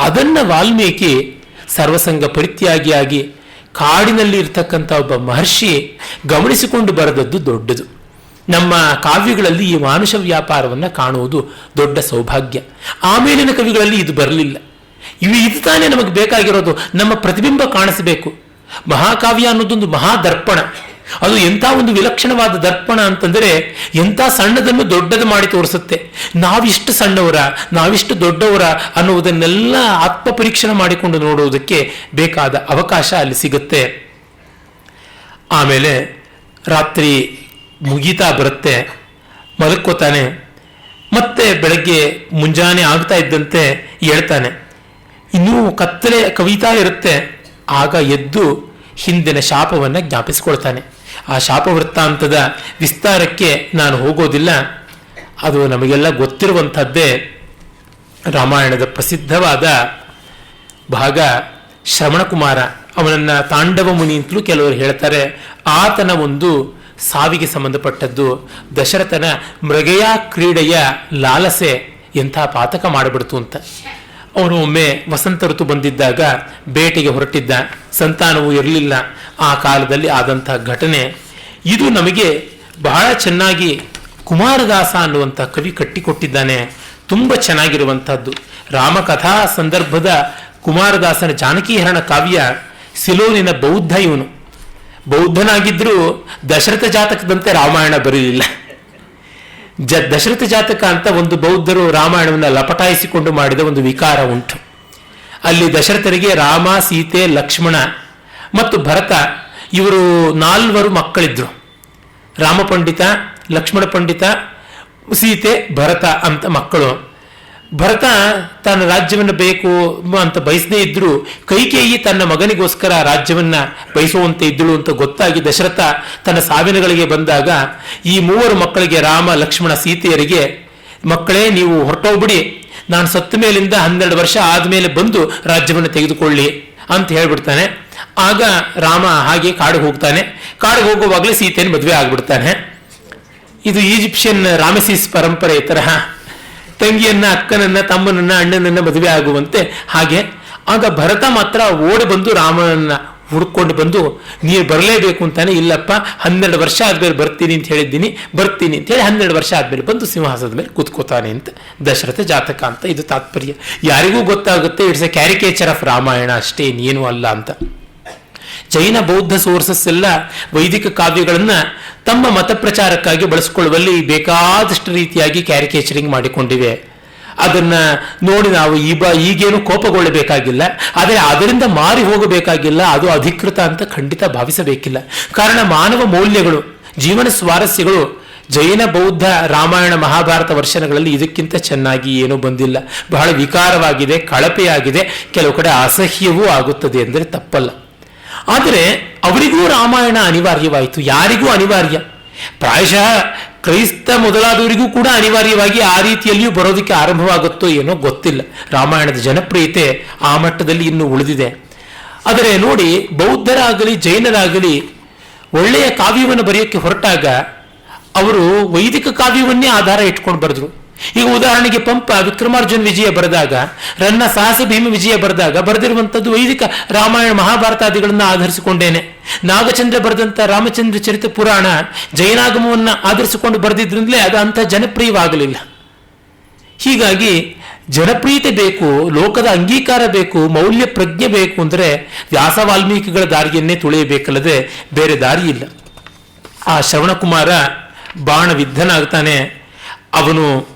ಅದನ್ನು ವಾಲ್ಮೀಕಿ ಸರ್ವಸಂಗ ಪರಿತ್ಯಾಗಿಯಾಗಿ ಕಾಡಿನಲ್ಲಿ ಇರ್ತಕ್ಕಂಥ ಒಬ್ಬ ಮಹರ್ಷಿ ಗಮನಿಸಿಕೊಂಡು ಬರೆದದ್ದು ದೊಡ್ಡದು. ನಮ್ಮ ಕಾವ್ಯಗಳಲ್ಲಿ ಈ ಮಾನುಷ ವ್ಯಾಪಾರವನ್ನು ಕಾಣುವುದು ದೊಡ್ಡ ಸೌಭಾಗ್ಯ. ಆಮೇಲಿನ ಕವಿಗಳಲ್ಲಿ ಇದು ಬರಲಿಲ್ಲ. ಇದು ತಾನೇ ನಮಗೆ ಬೇಕಾಗಿರೋದು. ನಮ್ಮ ಪ್ರತಿಬಿಂಬ ಕಾಣಿಸಬೇಕು. ಮಹಾಕಾವ್ಯ ಅನ್ನೋದೊಂದು ಮಹಾದರ್ಪಣ. ಅದು ಎಂಥ ಒಂದು ವಿಲಕ್ಷಣವಾದ ದರ್ಪಣ ಅಂತಂದರೆ ಎಂಥ ಸಣ್ಣದನ್ನು ದೊಡ್ಡದು ಮಾಡಿ ತೋರಿಸುತ್ತೆ. ನಾವಿಷ್ಟು ಸಣ್ಣವರ, ನಾವಿಷ್ಟು ದೊಡ್ಡವರ ಅನ್ನುವುದನ್ನೆಲ್ಲ ಆತ್ಮ ಪರೀಕ್ಷಣೆ ಮಾಡಿಕೊಂಡು ನೋಡುವುದಕ್ಕೆ ಬೇಕಾದ ಅವಕಾಶ ಅಲ್ಲಿ ಸಿಗುತ್ತೆ. ಆಮೇಲೆ ರಾತ್ರಿ ಮುಗೀತಾ ಬರುತ್ತೆ, ಮಲಕ್ಕೋತಾನೆ. ಮತ್ತೆ ಬೆಳಗ್ಗೆ ಮುಂಜಾನೆ ಆಗ್ತಾ ಇದ್ದಂತೆ ಹೇಳ್ತಾನೆ. ಇನ್ನೂ ಕತ್ತಲೆ ಕವಿತಾ ಇರುತ್ತೆ. ಆಗ ಎದ್ದು ಹಿಂದಿನ ಶಾಪವನ್ನು ಜ್ಞಾಪಿಸ್ಕೊಳ್ತಾನೆ. ಆ ಶಾಪ ವೃತ್ತಾಂತದ ವಿಸ್ತಾರಕ್ಕೆ ನಾನು ಹೋಗೋದಿಲ್ಲ, ಅದು ನಮಗೆಲ್ಲ ಗೊತ್ತಿರುವಂಥದ್ದೇ. ರಾಮಾಯಣದ ಪ್ರಸಿದ್ಧವಾದ ಭಾಗ ಶ್ರವಣಕುಮಾರ, ಅವನನ್ನು ತಾಂಡವ ಮುನಿ ಅಂತಲೂ ಕೆಲವರು ಹೇಳ್ತಾರೆ. ಆತನ ಒಂದು ಸಾವಿಗೆ ಸಂಬಂಧಪಟ್ಟದ್ದು. ದಶರಥನ ಮೃಗಯ ಕ್ರೀಡೆಯ ಲಾಲಸೆ ಎಂಥ ಪಾತಕ ಮಾಡಿಬಿಡ್ತು ಅಂತ. ಅವನು ಒಮ್ಮೆ ವಸಂತ ಋತು ಬಂದಿದ್ದಾಗ ಬೇಟೆಗೆ ಹೊರಟಿದ್ದ, ಸಂತಾನವೂ ಇರಲಿಲ್ಲ. ಆ ಕಾಲದಲ್ಲಿ ಆದಂಥ ಘಟನೆ ಇದು ನಮಗೆ ಬಹಳ ಚೆನ್ನಾಗಿ ಕುಮಾರದಾಸ ಅನ್ನುವಂಥ ಕವಿ ಕಟ್ಟಿಕೊಟ್ಟಿದ್ದಾನೆ. ತುಂಬ ಚೆನ್ನಾಗಿರುವಂಥದ್ದು ರಾಮಕಥಾ ಸಂದರ್ಭದ ಕುಮಾರದಾಸನ ಜಾನಕೀಹರಣ ಕಾವ್ಯ. ಸಿಲೋನಿನ ಬೌದ್ಧ ಇವನು. ಬೌದ್ಧನಾಗಿದ್ದರೂ ದಶರಥ ಜಾತಕದಂತೆ ರಾಮಾಯಣ ಬರಲಿಲ್ಲ. ದಶರಥ ಜಾತಕ ಅಂತ ಒಂದು ಬೌದ್ಧರು ರಾಮಾಯಣವನ್ನು ಲಪಟಾಯಿಸಿಕೊಂಡು ಮಾಡಿದ ಒಂದು ವಿಕಾರ ಉಂಟು. ಅಲ್ಲಿ ದಶರಥರಿಗೆ ರಾಮ, ಸೀತೆ, ಲಕ್ಷ್ಮಣ ಮತ್ತು ಭರತ ಇವರು 4 ಮಕ್ಕಳಿದ್ರು. ರಾಮ ಪಂಡಿತ, ಲಕ್ಷ್ಮಣ ಪಂಡಿತ, ಸೀತೆ, ಭರತ ಅಂತ ಮಕ್ಕಳು. ಭರತ ತನ್ನ ರಾಜ್ಯವನ್ನು ಬೇಕು ಅಂತ ಬಯಸದೇ ಇದ್ರು, ಕೈಕೇಯಿ ತನ್ನ ಮಗನಿಗೋಸ್ಕರ ರಾಜ್ಯವನ್ನ ಬಯಸುವಂತೆ ಇದ್ದಳು ಅಂತ ಗೊತ್ತಾಗಿ ದಶರಥ ತನ್ನ ಸಾವಿನಗಳಿಗೆ ಬಂದಾಗ ಈ 3 ಮಕ್ಕಳಿಗೆ, ರಾಮ, ಲಕ್ಷ್ಮಣ, ಸೀತೆಯರಿಗೆ, ಮಕ್ಕಳೇ ನೀವು ಹೊರಟೋಗ್ಬಿಡಿ, ನಾನು ಸತ್ತ ಮೇಲಿಂದ 12 ವರ್ಷ ಆದಮೇಲೆ ಬಂದು ರಾಜ್ಯವನ್ನು ತೆಗೆದುಕೊಳ್ಳಿ ಅಂತ ಹೇಳ್ಬಿಡ್ತಾನೆ. ಆಗ ರಾಮ ಹಾಗೆ ಕಾಡಿಗೆ ಹೋಗ್ತಾನೆ. ಕಾಡಿಗೆ ಹೋಗುವಾಗಲೇ ಸೀತೆಯನ್ನು ಮದುವೆ ಆಗ್ಬಿಡ್ತಾನೆ. ಇದು ಈಜಿಪ್ಷಿಯನ್ ರಾಮಸೀಸ್ ಪರಂಪರೆ ತರಹ ತಂಗಿಯನ್ನ, ಅಕ್ಕನನ್ನ, ತಮ್ಮನನ್ನ, ಅಣ್ಣನನ್ನ ಮದುವೆ ಆಗುವಂತೆ ಹಾಗೆ. ಆಗ ಭರತ ಮಾತ್ರ ಓಡಿ ಬಂದು ರಾಮನನ್ನ ಹುಡ್ಕೊಂಡು ಬಂದು ನೀರು ಬರಲೇಬೇಕು ಅಂತಾನೆ. ಇಲ್ಲಪ್ಪ 12 ವರ್ಷ ಆದ್ಮೇಲೆ ಬರ್ತೀನಿ ಅಂತ ಹೇಳಿದ್ದೀನಿ, ಬರ್ತೀನಿ ಅಂತ ಹೇಳಿ 12 ವರ್ಷ ಆದ್ಮೇಲೆ ಬಂದು ಸಿಂಹಾಸನದ ಮೇಲೆ ಕೂತ್ಕೋತಾನೆ ಅಂತ ದಶರಥ ಜಾತಕ ಅಂತ ಇದು ತಾತ್ಪರ್ಯ. ಯಾರಿಗೂ ಗೊತ್ತಾಗುತ್ತೆ it's A caricature of Ramayana ಅಷ್ಟೇ, ಇನ್ನೇನು ಅಲ್ಲ ಅಂತ. ಜೈನ ಬೌದ್ಧ ಸೋರ್ಸಸ್ ಎಲ್ಲ ವೈದಿಕ ಕಾವ್ಯಗಳನ್ನ ತಮ್ಮ ಮತ ಪ್ರಚಾರಕ್ಕಾಗಿ ಬಳಸಿಕೊಳ್ಳುವಲ್ಲಿ ಬೇಕಾದಷ್ಟು ರೀತಿಯಾಗಿ ಕ್ಯಾರಿಕೇಚರಿಂಗ್ ಮಾಡಿಕೊಂಡಿವೆ. ಅದನ್ನ ನೋಡಿ ನಾವು ಈಗೇನು ಕೋಪಗೊಳ್ಳಬೇಕಾಗಿಲ್ಲ, ಆದರೆ ಅದರಿಂದ ಮಾರಿ ಹೋಗಬೇಕಾಗಿಲ್ಲ. ಅದು ಅಧಿಕೃತ ಅಂತ ಖಂಡಿತ ಭಾವಿಸಬೇಕಿಲ್ಲ. ಕಾರಣ ಮಾನವ ಮೌಲ್ಯಗಳು, ಜೀವನ ಸ್ವಾರಸ್ಯಗಳು ಜೈನ ಬೌದ್ಧ ರಾಮಾಯಣ ಮಹಾಭಾರತ ವರ್ಷಗಳಲ್ಲಿ ಇದಕ್ಕಿಂತ ಚೆನ್ನಾಗಿ ಏನೂ ಬಂದಿಲ್ಲ. ಬಹಳ ವಿಕಾರವಾಗಿದೆ, ಕಳಪೆಯಾಗಿದೆ, ಕೆಲವು ಕಡೆ ಅಸಹ್ಯವೂ ಆಗುತ್ತದೆ ಎಂದರೆ ತಪ್ಪಲ್ಲ. ಆದರೆ ಅವರಿಗೂ ರಾಮಾಯಣ ಅನಿವಾರ್ಯವಾಯಿತು. ಯಾರಿಗೂ ಅನಿವಾರ್ಯ, ಪ್ರಾಯಶಃ ಕ್ರೈಸ್ತ ಮೊದಲಾದವರಿಗೂ ಕೂಡ ಅನಿವಾರ್ಯವಾಗಿ ಆ ರೀತಿಯಲ್ಲಿಯೂ ಬರೋದಕ್ಕೆ ಆರಂಭವಾಗುತ್ತೋ ಏನೋ ಗೊತ್ತಿಲ್ಲ. ರಾಮಾಯಣದ ಜನಪ್ರಿಯತೆ ಆ ಮಟ್ಟದಲ್ಲಿ ಇನ್ನೂ ಉಳಿದಿದೆ. ಆದರೆ ನೋಡಿ, ಬೌದ್ಧರಾಗಲಿ ಜೈನರಾಗಲಿ ಒಳ್ಳೆಯ ಕಾವ್ಯವನ್ನು ಬರೆಯೋಕ್ಕೆ ಹೊರಟಾಗ ಅವರು ವೈದಿಕ ಕಾವ್ಯವನ್ನೇ ಆಧಾರ ಇಟ್ಕೊಂಡು ಬರೆದ್ರು. ಈಗ ಉದಾಹರಣೆಗೆ ಪಂಪ ವಿಕ್ರಮಾರ್ಜುನ ವಿಜಯ ಬರೆದಾಗ, ರನ್ನ ಸಾಹಸ ಭೀಮ ವಿಜಯ ಬರೆದಿರುವಂಥದ್ದು ವೈದಿಕ ರಾಮಾಯಣ ಮಹಾಭಾರತಾದಿಗಳನ್ನು ಆಧರಿಸಿಕೊಂಡೇನೆ. ನಾಗಚಂದ್ರ ಬರೆದಂಥ ರಾಮಚಂದ್ರ ಚರಿತ ಪುರಾಣ ಜೈನಾಗಮವನ್ನು ಆಧರಿಸಿಕೊಂಡು ಬರೆದಿದ್ರಿಂದಲೇ ಅದು ಅಂಥ ಜನಪ್ರಿಯವಾಗಲಿಲ್ಲ. ಹೀಗಾಗಿ ಜನಪ್ರಿಯತೆ ಬೇಕು, ಲೋಕದ ಅಂಗೀಕಾರ ಬೇಕು, ಮೌಲ್ಯ ಪ್ರಜ್ಞೆ ಬೇಕು ಅಂದರೆ ವ್ಯಾಸ ವಾಲ್ಮೀಕಿಗಳ ದಾರಿಯನ್ನೇ ತುಳಿಯಬೇಕಲ್ಲದೆ ಬೇರೆ ದಾರಿ ಇಲ್ಲ. ಆ ಶ್ರವಣಕುಮಾರ ಬಾಣ ವಿದ್ಧನಾಗ್ತಾನೆ. ಅವನು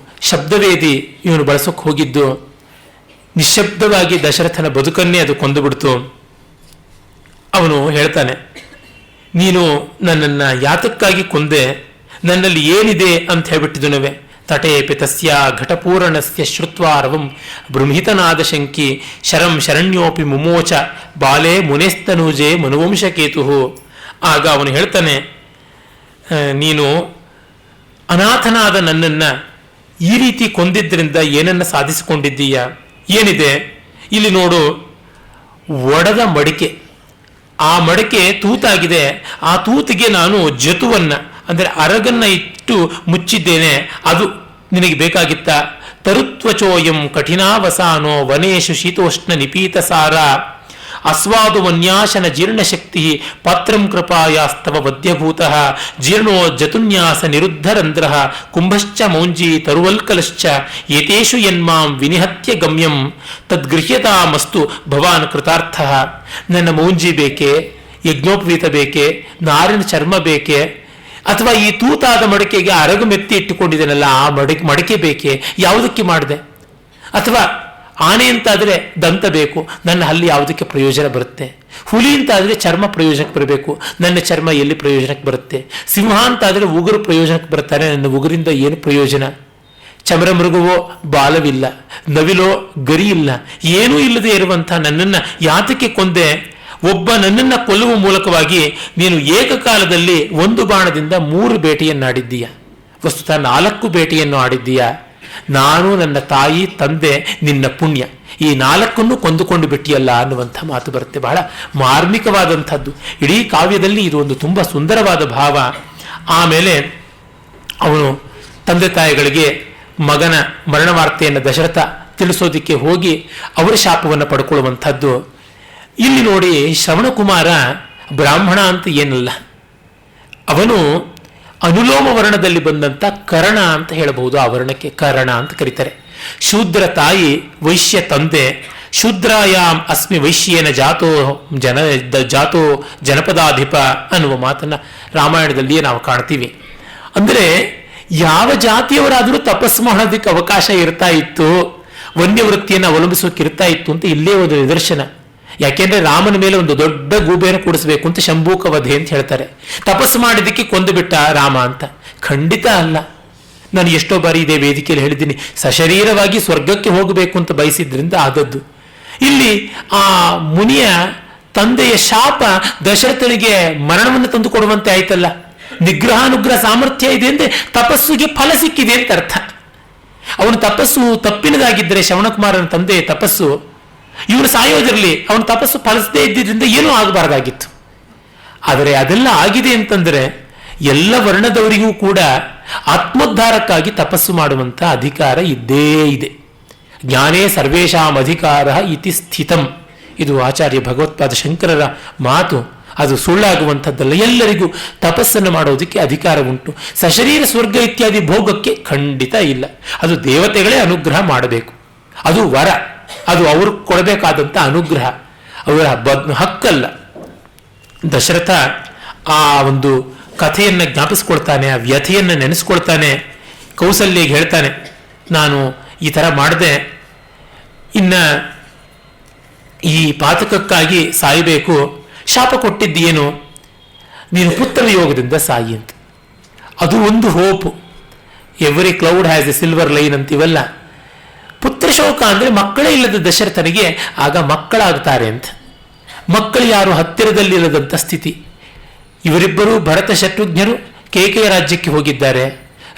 ಶಬ್ದವೇದಿ ಇವನು ಬಳಸೋಕೆ ಹೋಗಿದ್ದು ನಿಶ್ಶಬ್ದವಾಗಿ ದಶರಥನ ಬದುಕನ್ನೇ ಅದು ಕೊಂದುಬಿಡ್ತು. ಅವನು ಹೇಳ್ತಾನೆ, ನೀನು ನನ್ನನ್ನು ಯಾತಕ್ಕಾಗಿ ಕೊಂದೆ, ನನ್ನಲ್ಲಿ ಏನಿದೆ ಅಂತ ಹೇಳ್ಬಿಟ್ಟಿದನುವೆ. ತಟೇಪಿ ತಸ್ಯ ಘಟಪೂರಣಸ್ಯ ಶ್ರುತ್ವಾರವಂ ಬೃಂಹಿತನಾದ ಶಂಕಿ ಶರಂ ಶರಣ್ಯೋಪಿ ಮುಮೋಚ ಬಾಲೆ ಮುನೇಸ್ತನೂಜೆ ಮನುವಂಶಕೇತು. ಆಗ ಅವನು ಹೇಳ್ತಾನೆ, ನೀನು ಅನಾಥನಾದ ನನ್ನನ್ನು ಈ ರೀತಿ ಕೊಂದಿದ್ದರಿಂದ ಏನನ್ನ ಸಾಧಿಸಿಕೊಂಡಿದ್ದೀಯ? ಏನಿದೆ ಇಲ್ಲಿ ನೋಡು, ಒಡೆದ ಮಡಿಕೆ, ಆ ಮಡಿಕೆ ತೂತಾಗಿದೆ, ಆ ತೂತಿಗೆ ನಾನು ಜತುವನ್ನ ಅಂದರೆ ಅರಗನ್ನ ಇಟ್ಟು ಮುಚ್ಚಿದ್ದೇನೆ, ಅದು ನಿನಗೆ ಬೇಕಾಗಿತ್ತ? ತರುತ್ವಚೋಯಂ ಕಠಿಣಾವಸಾನೋ ವನೇಶು ಶೀತೋಷ್ಣ ನಿಪೀತ ಸಾರ ಅಸ್ವಾದು ವನ್ಯಾಶನ ಜೀರ್ಣಶಕ್ತಿ ಪತ್ರಂ ಕೃಪಾಯಾಸ್ತವ ವದ್ಯಭೂತ ಜೀರ್ಣೋ ಜತುನ್ಯಾಸ ನಿರುದ್ಧರಂಧ್ರ ಕುಂಭಶ್ಚ ಮೌಂಜಿ ತರುವಲ್ಕಲಶ್ಚ ಏತೇಷು ಯನ್ಮಾಂ ವಿನಿಹತ್ಯ ಗಮ್ಯಂ ತದ್ಗೃಹ್ಯತಾಮಸ್ತು ಭವಾನ್ ಕೃತಾರ್ಥ. ನನ್ನ ಮೌಂಜಿ ಬೇಕೆ, ಯಜ್ಞೋಪವೀತ ಬೇಕೆ, ನಾರಿನ ಚರ್ಮ ಬೇಕೆ, ಅಥವಾ ಈ ತೂತಾದ ಮಡಿಕೆಗೆ ಅರಗು ಮೆತ್ತಿ ಇಟ್ಟುಕೊಂಡಿದ್ದೇನಲ್ಲ ಆ ಮಡಿಕೆ ಬೇಕೆ? ಯಾವುದಕ್ಕೆ ಮಾಡಿದೆ? ಅಥವಾ ಆನೆ ಅಂತಾದರೆ ದಂತ ಬೇಕು, ನನ್ನ ಹಲ್ಲಿ ಯಾವುದಕ್ಕೆ ಪ್ರಯೋಜನ ಬರುತ್ತೆ? ಹುಲಿ ಅಂತಾದರೆ ಚರ್ಮ ಪ್ರಯೋಜನಕ್ಕೆ ಬರಬೇಕು, ನನ್ನ ಚರ್ಮ ಎಲ್ಲಿ ಪ್ರಯೋಜನಕ್ಕೆ ಬರುತ್ತೆ? ಸಿಂಹ ಅಂತಾದರೆ ಉಗುರು ಪ್ರಯೋಜನಕ್ಕೆ ಬರ್ತಾರೆ, ನನ್ನ ಉಗುರಿಂದ ಏನು ಪ್ರಯೋಜನ? ಚಮರ ಮೃಗವೋ ಬಾಲವಿಲ್ಲ, ನವಿಲೋ ಗರಿ ಇಲ್ಲ, ಏನೂ ಇಲ್ಲದೆ ಇರುವಂಥ ನನ್ನನ್ನು ಯಾತಕ್ಕೆ ಕೊಂದೆ? ಒಬ್ಬ ನನ್ನನ್ನು ಕೊಲ್ಲುವ ಮೂಲಕವಾಗಿ ನೀನು ಏಕಕಾಲದಲ್ಲಿ ಒಂದು ಬಾಣದಿಂದ 3 ಬೇಟೆಯನ್ನಾಡಿದ್ದೀಯ, ವಸ್ತುತಃ 4 ಬೇಟೆಯನ್ನು ಆಡಿದ್ದೀಯ. ನಾನು, ನನ್ನ ತಾಯಿ, ತಂದೆ, ನಿನ್ನ ಪುಣ್ಯ, ಈ 4 ಕೊಂದುಕೊಂಡು ಬಿಟ್ಟಿಯಲ್ಲ ಅನ್ನುವಂಥ ಮಾತು ಬರುತ್ತೆ. ಬಹಳ ಮಾರ್ಮಿಕವಾದಂಥದ್ದು. ಇಡೀ ಕಾವ್ಯದಲ್ಲಿ ಇದು ಒಂದು ತುಂಬ ಸುಂದರವಾದ ಭಾವ. ಆಮೇಲೆ ಅವನು ತಂದೆ ತಾಯಿಗಳಿಗೆ ಮಗನ ಮರಣ ವಾರ್ತೆಯನ್ನು ದಶರಥ ತಿಳಿಸೋದಿಕ್ಕೆ ಹೋಗಿ ಅವರ ಶಾಪವನ್ನು ಪಡ್ಕೊಳ್ಳುವಂಥದ್ದು. ಇಲ್ಲಿ ನೋಡಿ, ಶ್ರವಣಕುಮಾರ ಬ್ರಾಹ್ಮಣ ಅಂತ ಏನಲ್ಲ, ಅವನು ಅನುಲೋಮ ವರ್ಣದಲ್ಲಿ ಬಂದಂಥ ಕರ್ಣ ಅಂತ ಹೇಳಬಹುದು. ಆ ವರ್ಣಕ್ಕೆ ಕರ್ಣ ಅಂತ ಕರೀತಾರೆ. ಶೂದ್ರ ತಾಯಿ, ವೈಶ್ಯ ತಂದೆ. ಶೂದ್ರಾಯಾಮ್ ಅಸ್ಮಿ ವೈಶ್ಯೇನ ಜಾತೋ ಜನಪದಾಧಿಪ ಅನ್ನುವ ಮಾತನ್ನ ರಾಮಾಯಣದಲ್ಲಿಯೇ ನಾವು ಕಾಣ್ತೀವಿ. ಅಂದರೆ ಯಾವ ಜಾತಿಯವರಾದರೂ ತಪಸ್ಸು ಮಾಡೋದಕ್ಕೆ ಅವಕಾಶ ಇರ್ತಾ ಇತ್ತು, ವನ್ಯವೃತ್ತಿಯನ್ನು ಅವಲಂಬಿಸೋಕೆ ಇರ್ತಾ ಇತ್ತು ಅಂತ ಇಲ್ಲೇ ಒಂದು ನಿದರ್ಶನ. ಯಾಕೆಂದ್ರೆ ರಾಮನ ಮೇಲೆ ಒಂದು ದೊಡ್ಡ ಗೂಬೆಯನ್ನು ಕೂಡಿಸ್ಬೇಕು ಅಂತ ಶಂಭೂಕ ವಧೆ ಅಂತ ಹೇಳ್ತಾರೆ. ತಪಸ್ಸು ಮಾಡಿದ್ದಕ್ಕೆ ಕೊಂದು ಬಿಟ್ಟ ರಾಮ ಅಂತ? ಖಂಡಿತ ಅಲ್ಲ. ನಾನು ಎಷ್ಟೋ ಬಾರಿ ಇದೇ ವೇದಿಕೆಯಲ್ಲಿ ಹೇಳಿದ್ದೀನಿ, ಸಶರೀರವಾಗಿ ಸ್ವರ್ಗಕ್ಕೆ ಹೋಗಬೇಕು ಅಂತ ಬಯಸಿದ್ರಿಂದ ಆದದ್ದು. ಇಲ್ಲಿ ಆ ಮುನಿಯ ತಂದೆಯ ಶಾಪ ದಶರಥನಿಗೆ ಮರಣವನ್ನು ತಂದು ಕೊಡುವಂತೆ ಆಯ್ತಲ್ಲ. ನಿಗ್ರಹಾನುಗ್ರಹ ಸಾಮರ್ಥ್ಯ ಇದೆ ಅಂದ್ರೆ ತಪಸ್ಸುಗೆ ಫಲ ಸಿಕ್ಕಿದೆ ಅಂತ ಅರ್ಥ. ಅವನ ತಪಸ್ಸು ತಪ್ಪಿನದಾಗಿದ್ದರೆ, ಶ್ರವಣಕುಮಾರನ ತಂದೆ ತಪಸ್ಸು, ಇವನು ಸಾಯೋದಿರಲಿ, ಅವನ ತಪಸ್ಸು ಫಲಿಸದೇ ಇದ್ದಿದ್ದರಿಂದ ಏನೂ ಆಗಬಾರ್ದಾಗಿತ್ತು. ಆದರೆ ಅದೆಲ್ಲ ಆಗಿದೆ ಅಂತಂದ್ರೆ ಎಲ್ಲ ವರ್ಣದವರಿಗೂ ಕೂಡ ಆತ್ಮೋದ್ಧಾರಕ್ಕಾಗಿ ತಪಸ್ಸು ಮಾಡುವಂಥ ಅಧಿಕಾರ ಇದ್ದೇ ಇದೆ. ಜ್ಞಾನೇ ಸರ್ವೇಷಾಂ ಅಧಿಕಾರ ಇತಿ ಸ್ಥಿತಂ. ಇದು ಆಚಾರ್ಯ ಭಗವತ್ಪಾದ ಶಂಕರರ ಮಾತು. ಅದು ಸುಳ್ಳಾಗುವಂಥದ್ದಲ್ಲ. ಎಲ್ಲರಿಗೂ ತಪಸ್ಸನ್ನು ಮಾಡೋದಕ್ಕೆ ಅಧಿಕಾರ ಉಂಟು. ಸಶರೀರ ಸ್ವರ್ಗ ಇತ್ಯಾದಿ ಭೋಗಕ್ಕೆ ಖಂಡಿತ ಇಲ್ಲ. ಅದು ದೇವತೆಗಳೇ ಅನುಗ್ರಹ ಮಾಡಬೇಕು. ಅದು ವರ, ಅದು ಅವರು ಕೊಡಬೇಕಾದಂಥ ಅನುಗ್ರಹ, ಅವರ ಹಕ್ಕಲ್ಲ. ದಶರಥ ಆ ಒಂದು ಕಥೆಯನ್ನು ಜ್ಞಾಪಿಸ್ಕೊಳ್ತಾನೆ, ಆ ವ್ಯಥೆಯನ್ನು ನೆನೆಸ್ಕೊಳ್ತಾನೆ. ಕೌಸಲ್ಯಗೆ ಹೇಳ್ತಾನೆ, ನಾನು ಈ ಥರ ಮಾಡಿದೆ, ಇನ್ನ ಈ ಪಾತಕಕ್ಕಾಗಿ ಸಾಯಬೇಕು, ಶಾಪ ಕೊಟ್ಟಿದ್ದೇನು? ನೀನು ಪುತ್ರ ಯೋಗದಿಂದ ಸಾಯಿ ಅಂತ. ಅದು ಒಂದು hope. Every cloud has A silver line ಅಂತೀವಲ್ಲ. ಪುತ್ರ ಶೋಕ ಅಂದರೆ ಮಕ್ಕಳೇ ಇಲ್ಲದ ದಶರಥನಿಗೆ ಆಗ ಮಕ್ಕಳಾಗ್ತಾರೆ ಅಂತ. ಮಕ್ಕಳು ಯಾರು ಹತ್ತಿರದಲ್ಲಿಲ್ಲದಂಥ ಸ್ಥಿತಿ. ಇವರಿಬ್ಬರು ಭರತ ಶತ್ರುಘ್ನರು ಕೇಕೆಯ ರಾಜ್ಯಕ್ಕೆ ಹೋಗಿದ್ದಾರೆ.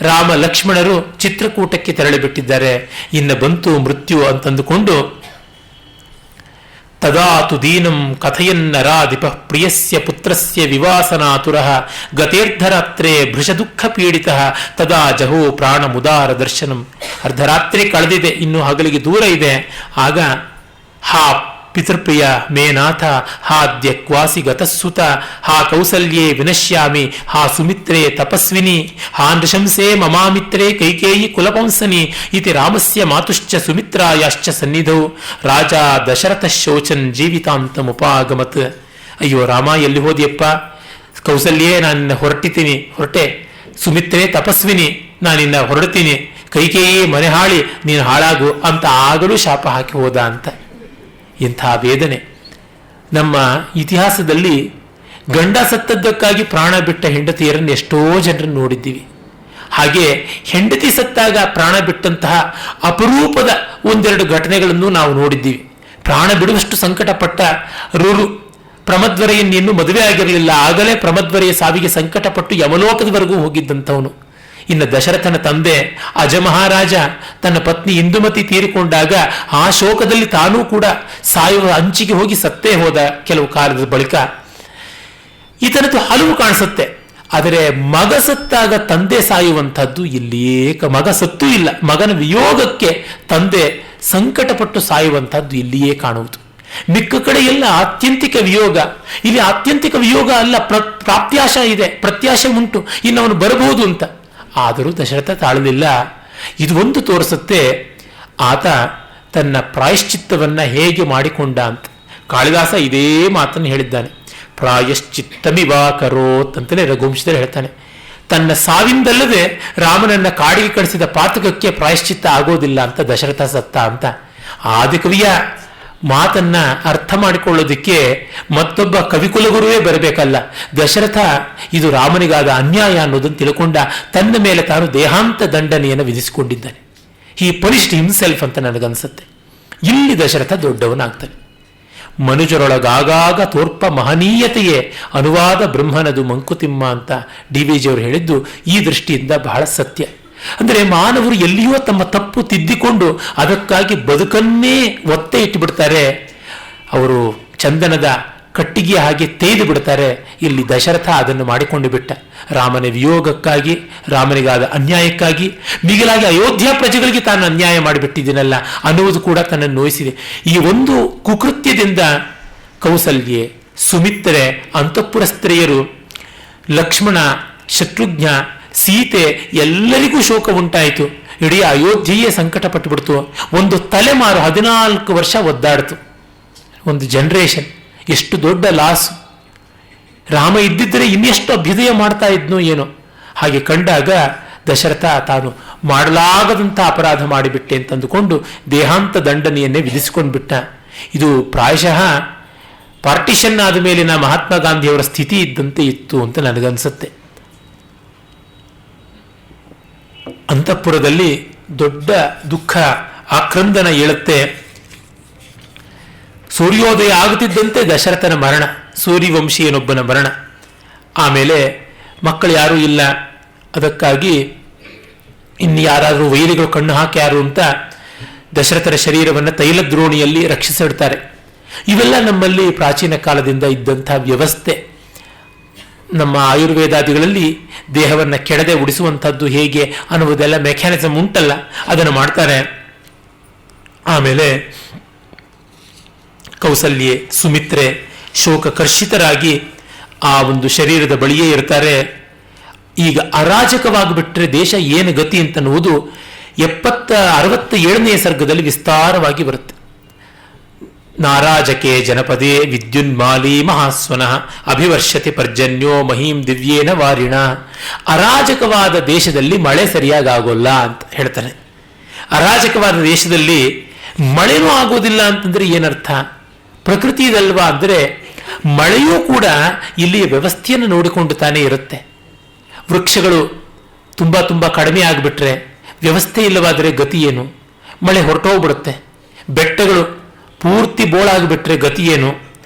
ರಾಮ ಲಕ್ಷ್ಮಣರು ಚಿತ್ರಕೂಟಕ್ಕೆ ತೆರಳಿಬಿಟ್ಟಿದ್ದಾರೆ. ಇನ್ನು ಬಂತು ಮೃತ್ಯು ಅಂತಂದುಕೊಂಡು ತದಾತು ದೀನಂ ಕಥಯನ್ನರಾಧಿಪ ಪ್ರಿಯಸ್ಯ ಪುತ್ರಸ್ಯ ವಿವಾಸನಾತುರಃ ಗತೇರ್ಧರಾತ್ರೇ ಭೃಷದುಃಖ ಪೀಡಿತ ತದಾ ಜಹೋ ಪ್ರಾಣ ಮುದಾರ ದರ್ಶನಂ. ಅರ್ಧರಾತ್ರಿ ಕಳೆದಿದೆ, ಇನ್ನು ಹಗಲಿಗೆ ದೂರ ಇದೆ. ಆಗ ಹಾ ಪಿತೃಪ್ರಿಯ ಮೇ ನಾಥ, ಹಾದ್ಯ ಕ್ವಾಸಿ ಗತಸ್ಸುತ, ಹಾ ಕೌಸಲ್ಯೇ ವಿನಶ್ಯಾಮಿ, ಹಾ ಸುಮಿತ್ರೇ ತಪಸ್ವಿನಿ, ಹಾ ನೃಶಂಸೇ ಮಮಾಮಿತ್ರೇ ಕೈಕೇಯಿ ಕುಲಪಂಸನಿ ಇತಿ ರಾಮಸ್ಯ ಮಾತುಶ್ಚ ಸುಮಿತ್ರಾಯಾಶ್ಚ ಸನ್ನಿಧೌ ರಾಜ ದಶರಥ ಶೋಚನ್ ಜೀವಿತಾಂತಮುಪಾಗಮತ್. ಅಯ್ಯೋ ರಾಮ, ಎಲ್ಲಿ ಹೋದಿಯಪ್ಪ? ಕೌಸಲ್ಯೇ, ನಾನಿನ್ನ ಹೊರಟೆ. ಸುಮಿತ್ರೇ ತಪಸ್ವಿನಿ, ನಾನಿನ್ನ ಹೊರಡ್ತೀನಿ. ಕೈಕೇಯಿ ಮನೆ ಹಾಳಿ, ನೀನು ಹಾಳಾಗು ಅಂತ ಆಗಲೂ ಶಾಪ ಹಾಕಿ ಹೋದ ಅಂತ. ಇಂಥ ವೇದನೆ. ನಮ್ಮ ಇತಿಹಾಸದಲ್ಲಿ ಗಂಡ ಸತ್ತದ್ದಕ್ಕಾಗಿ ಪ್ರಾಣ ಬಿಟ್ಟ ಹೆಂಡತಿಯರನ್ನು ಎಷ್ಟೋ ಜನರನ್ನು ನೋಡಿದ್ದೀವಿ. ಹಾಗೆ ಹೆಂಡತಿ ಸತ್ತಾಗ ಪ್ರಾಣ ಬಿಟ್ಟಂತಹ ಅಪರೂಪದ ಒಂದೆರಡು ಘಟನೆಗಳನ್ನು ನಾವು ನೋಡಿದ್ದೀವಿ. ಪ್ರಾಣ ಬಿಡುವಷ್ಟು ಸಂಕಟಪಟ್ಟ ರುರು ಪ್ರಮದ್ವರೆಯನ್ನೇನು ಮದುವೆ ಆಗಿರಲಿಲ್ಲ, ಆಗಲೇ ಪ್ರಮದ್ವರೆಯ ಸಾವಿಗೆ ಸಂಕಟಪಟ್ಟು ಯಮಲೋಕದವರೆಗೂ ಹೋಗಿದ್ದಂಥವನು. ಇನ್ನು ದಶರಥನ ತಂದೆ ಅಜಮಹಾರಾಜ ತನ್ನ ಪತ್ನಿ ಇಂದುಮತಿ ತೀರಿಕೊಂಡಾಗ ಆ ಶೋಕದಲ್ಲಿ ತಾನೂ ಕೂಡ ಸಾಯುವ ಅಂಚಿಗೆ ಹೋಗಿ ಸತ್ತೇ ಹೋದ ಕೆಲವು ಕಾಲದ ಬಳಿಕ. ಈತನದ್ದು ಹಲವು ಕಾಣಿಸುತ್ತೆ. ಆದರೆ ಮಗ ಸತ್ತಾಗ ತಂದೆ ಸಾಯುವಂಥದ್ದು ಇಲ್ಲಿಯೇ ಮಗ ಸತ್ತೂ ಇಲ್ಲ, ಮಗನ ವಿಯೋಗಕ್ಕೆ ತಂದೆ ಸಂಕಟಪಟ್ಟು ಸಾಯುವಂಥದ್ದು ಇಲ್ಲಿಯೇ ಕಾಣುವುದು. ಮಿಕ್ಕ ಕಡೆ ಎಲ್ಲ ಆತ್ಯಂತಿಕ ವಿಯೋಗ, ಇಲ್ಲಿ ಆತ್ಯಂತಿಕ ವಿಯೋಗ ಅಲ್ಲ, ಪ್ರಾಪ್ತ್ಯಾಶ ಇದೆ, ಪ್ರತ್ಯಾಶೆ ಉಂಟು, ಇನ್ನು ಅವನು ಬರಬಹುದು ಅಂತ. ಆದರೂ ದಶರಥ ತಾಳಲಿಲ್ಲ. ಇದು ಒಂದು ತೋರಿಸುತ್ತೆ ಆತ ತನ್ನ ಪ್ರಾಯಶ್ಚಿತ್ತವನ್ನ ಹೇಗೆ ಮಾಡಿಕೊಂಡ ಅಂತ. ಕಾಳಿದಾಸ ಇದೇ ಮಾತನ್ನು ಹೇಳಿದ್ದಾನೆ, ಪ್ರಾಯಶ್ಚಿತ್ತಮಿವಾ ಕರೋತ್ ಅಂತಲೇ ರಘುವಂಶದಲ್ಲಿ ಹೇಳ್ತಾನೆ. ತನ್ನ ಸಾವಿಂದಲ್ಲದೆ ರಾಮನನ್ನ ಕಾಡಿಗೆ ಕಳಿಸಿದ ಪಾತಕಕ್ಕೆ ಪ್ರಾಯಶ್ಚಿತ್ತ ಆಗೋದಿಲ್ಲ ಅಂತ ದಶರಥ ಸತ್ತ ಅಂತ. ಆದಿಕವಿಯ ಮಾತನ್ನ ಅರ್ಥ ಮಾಡಿಕೊಳ್ಳೋದಕ್ಕೆ ಮತ್ತೊಬ್ಬ ಕವಿಕುಲಗುರುವೇ ಬರಬೇಕಲ್ಲ. ದಶರಥ ಇದು ರಾಮನಿಗಾದ ಅನ್ಯಾಯ ಅನ್ನೋದನ್ನು ತಿಳ್ಕೊಂಡ ತನ್ನ ಮೇಲೆ ತಾನು ದೇಹಾಂತ ದಂಡನೆಯನ್ನು ವಿಧಿಸಿಕೊಂಡಿದ್ದಾನೆ. ಹಿ ಪನಿಷ್ಡ್ ಹಿಮ್ಸೆಲ್ಫ್ ಅಂತ ನನಗನ್ಸುತ್ತೆ. ಇಲ್ಲಿ ದಶರಥ ದೊಡ್ಡವನಾಗ್ತಾನೆ. ಮನುಜರೊಳಗಾಗಾಗ ತೋರ್ಪ ಮಹನೀಯತೆಯೇ ಅನುವಾದ ಬ್ರಹ್ಮನದು ಮಂಕುತಿಮ್ಮ ಅಂತ DVG ಅವರು ಹೇಳಿದ್ದು ಈ ದೃಷ್ಟಿಯಿಂದ ಬಹಳ ಸತ್ಯ. ಅಂದರೆ ಮಾನವರು ಎಲ್ಲಿಯೋ ತಮ್ಮ ತಪ್ಪು ತಿದ್ದಿಕೊಂಡು ಅದಕ್ಕಾಗಿ ಬದುಕನ್ನೇ ಒತ್ತೆ ಇಟ್ಟುಬಿಡ್ತಾರೆ. ಅವರು ಚಂದನದ ಕಟ್ಟಿಗೆ ಹಾಗೆ ತೇದು ಬಿಡ್ತಾರೆ. ಇಲ್ಲಿ ದಶರಥ ಅದನ್ನು ಮಾಡಿಕೊಂಡು ಬಿಟ್ಟ. ರಾಮನ ವಿಯೋಗಕ್ಕಾಗಿ, ರಾಮನಿಗಾದ ಅನ್ಯಾಯಕ್ಕಾಗಿ, ಮಿಗಿಲಾಗಿ ಅಯೋಧ್ಯ ಪ್ರಜೆಗಳಿಗೆ ತಾನು ಅನ್ಯಾಯ ಮಾಡಿಬಿಟ್ಟಿದ್ದೀನಲ್ಲ ಅನ್ನುವುದು ಕೂಡ ತನ್ನನ್ನು ನೋಯಿಸಿದೆ. ಈ ಒಂದು ಕುಕೃತ್ಯದಿಂದ ಕೌಸಲ್ಯೆ, ಸುಮಿತ್ರೆ, ಅಂತಃಪುರ ಸ್ತ್ರೀಯರು, ಲಕ್ಷ್ಮಣ, ಶತ್ರುಘ್ನ, ಸೀತೆ ಎಲ್ಲರಿಗೂ ಶೋಕ ಉಂಟಾಯಿತು. ಇಡೀ ಅಯೋಧ್ಯೆಯೇ ಸಂಕಟ ಪಟ್ಟುಬಿಡ್ತು. ಒಂದು ತಲೆಮಾರು 14 ವರ್ಷ ಒದ್ದಾಡ್ತು. ಒಂದು ಜನರೇಷನ್. ಎಷ್ಟು ದೊಡ್ಡ ಲಾಸ್. ರಾಮ ಇದ್ದಿದ್ದರೆ ಇನ್ನೆಷ್ಟು ಅಭ್ಯುದಯ ಮಾಡ್ತಾ ಇದ್ನೋ ಏನೋ. ಹಾಗೆ ಕಂಡಾಗ ದಶರಥ ತಾನು ಮಾಡಲಾಗದಂಥ ಅಪರಾಧ ಮಾಡಿಬಿಟ್ಟೆ ಅಂತಂದುಕೊಂಡು ದೇಹಾಂತ ದಂಡನೆಯನ್ನೇ ವಿಧಿಸಿಕೊಂಡ್ಬಿಟ್ಟ. ಇದು ಪ್ರಾಯಶಃ ಪಾರ್ಟಿಷನ್ ಆದ ಮೇಲಿನ ಮಹಾತ್ಮ ಗಾಂಧಿಯವರ ಸ್ಥಿತಿ ಇದ್ದಂತೆ ಇತ್ತು ಅಂತ ನನಗನ್ಸುತ್ತೆ. ಅಂತಃಪುರದಲ್ಲಿ ದೊಡ್ಡ ದುಃಖ ಆಕ್ರಂದನ ಏಳುತ್ತೆ. ಸೂರ್ಯೋದಯ ಆಗುತ್ತಿದ್ದಂತೆ ದಶರಥನ ಮರಣ, ಸೂರ್ಯವಂಶೀಯನೊಬ್ಬನ ಮರಣ. ಆಮೇಲೆ ಮಕ್ಕಳು ಯಾರೂ ಇಲ್ಲ. ಅದಕ್ಕಾಗಿ ಇನ್ನು ಯಾರಾದರೂ ವೈರಿಗಳು ಕಣ್ಣು ಹಾಕಿ ಯಾರು ಅಂತ ದಶರಥನ ಶರೀರವನ್ನು ತೈಲದ್ರೋಣಿಯಲ್ಲಿ ರಕ್ಷಿಸಿಡ್ತಾರೆ. ಇವೆಲ್ಲ ನಮ್ಮಲ್ಲಿ ಪ್ರಾಚೀನ ಕಾಲದಿಂದ ಇದ್ದಂಥ ವ್ಯವಸ್ಥೆ. ನಮ್ಮ ಆಯುರ್ವೇದಾದಿಗಳಲ್ಲಿ ದೇಹವನ್ನು ಕೆಡದೆ ಉಡಿಸುವಂಥದ್ದು ಹೇಗೆ ಅನ್ನುವುದೆಲ್ಲ ಮೆಕ್ಯಾನಿಸಮ್ ಉಂಟಲ್ಲ, ಅದನ್ನು ಮಾಡ್ತಾರೆ. ಆಮೇಲೆ ಕೌಸಲ್ಯೆ, ಸುಮಿತ್ರೆ ಶೋಕಕರ್ಷಿತರಾಗಿ ಆ ಒಂದು ಶರೀರದ ಬಳಿಯೇ ಇರ್ತಾರೆ. ಈಗ ಅರಾಜಕವಾಗಿಬಿಟ್ರೆ ದೇಶ ಏನು ಗತಿ ಅಂತನ್ನುವುದು 67ನೇ ಸರ್ಗದಲ್ಲಿ ವಿಸ್ತಾರವಾಗಿ ಬರುತ್ತೆ. ನಾರಾಜಕೆ ಜನಪದೇ ವಿದ್ಯುನ್ಮಾಲಿ ಮಹಾಸ್ವನಃ ಅಭಿವರ್ಷತೆ ಪರ್ಜನ್ಯೋ ಮಹೀಂ ದಿವ್ಯೇನ ವಾರಿಣ. ಅರಾಜಕವಾದ ದೇಶದಲ್ಲಿ ಮಳೆ ಸರಿಯಾಗಿ ಆಗೋಲ್ಲ ಅಂತ ಹೇಳ್ತಾನೆ. ಅರಾಜಕವಾದ ದೇಶದಲ್ಲಿ ಮಳೆನೂ ಆಗೋದಿಲ್ಲ ಅಂತಂದ್ರೆ ಏನರ್ಥ? ಪ್ರಕೃತಿ ಇದಲ್ವಾ ಅಂದರೆ ಮಳೆಯೂ ಕೂಡ ಇಲ್ಲಿಯ ವ್ಯವಸ್ಥೆಯನ್ನು ನೋಡಿಕೊಂಡು ತಾನೇ ಇರುತ್ತೆ. ವೃಕ್ಷಗಳು ತುಂಬ ತುಂಬ ಕಡಿಮೆ ಆಗಿಬಿಟ್ರೆ, ವ್ಯವಸ್ಥೆ ಇಲ್ಲವಾದರೆ ಗತಿ ಏನು? ಮಳೆ ಹೊರಟೋಗ್ಬಿಡುತ್ತೆ. ಬೆಟ್ಟಗಳು ಪೂರ್ತಿ ಬೋಳಾಗಿಬಿಟ್ರೆ ಗತಿ ಏನು?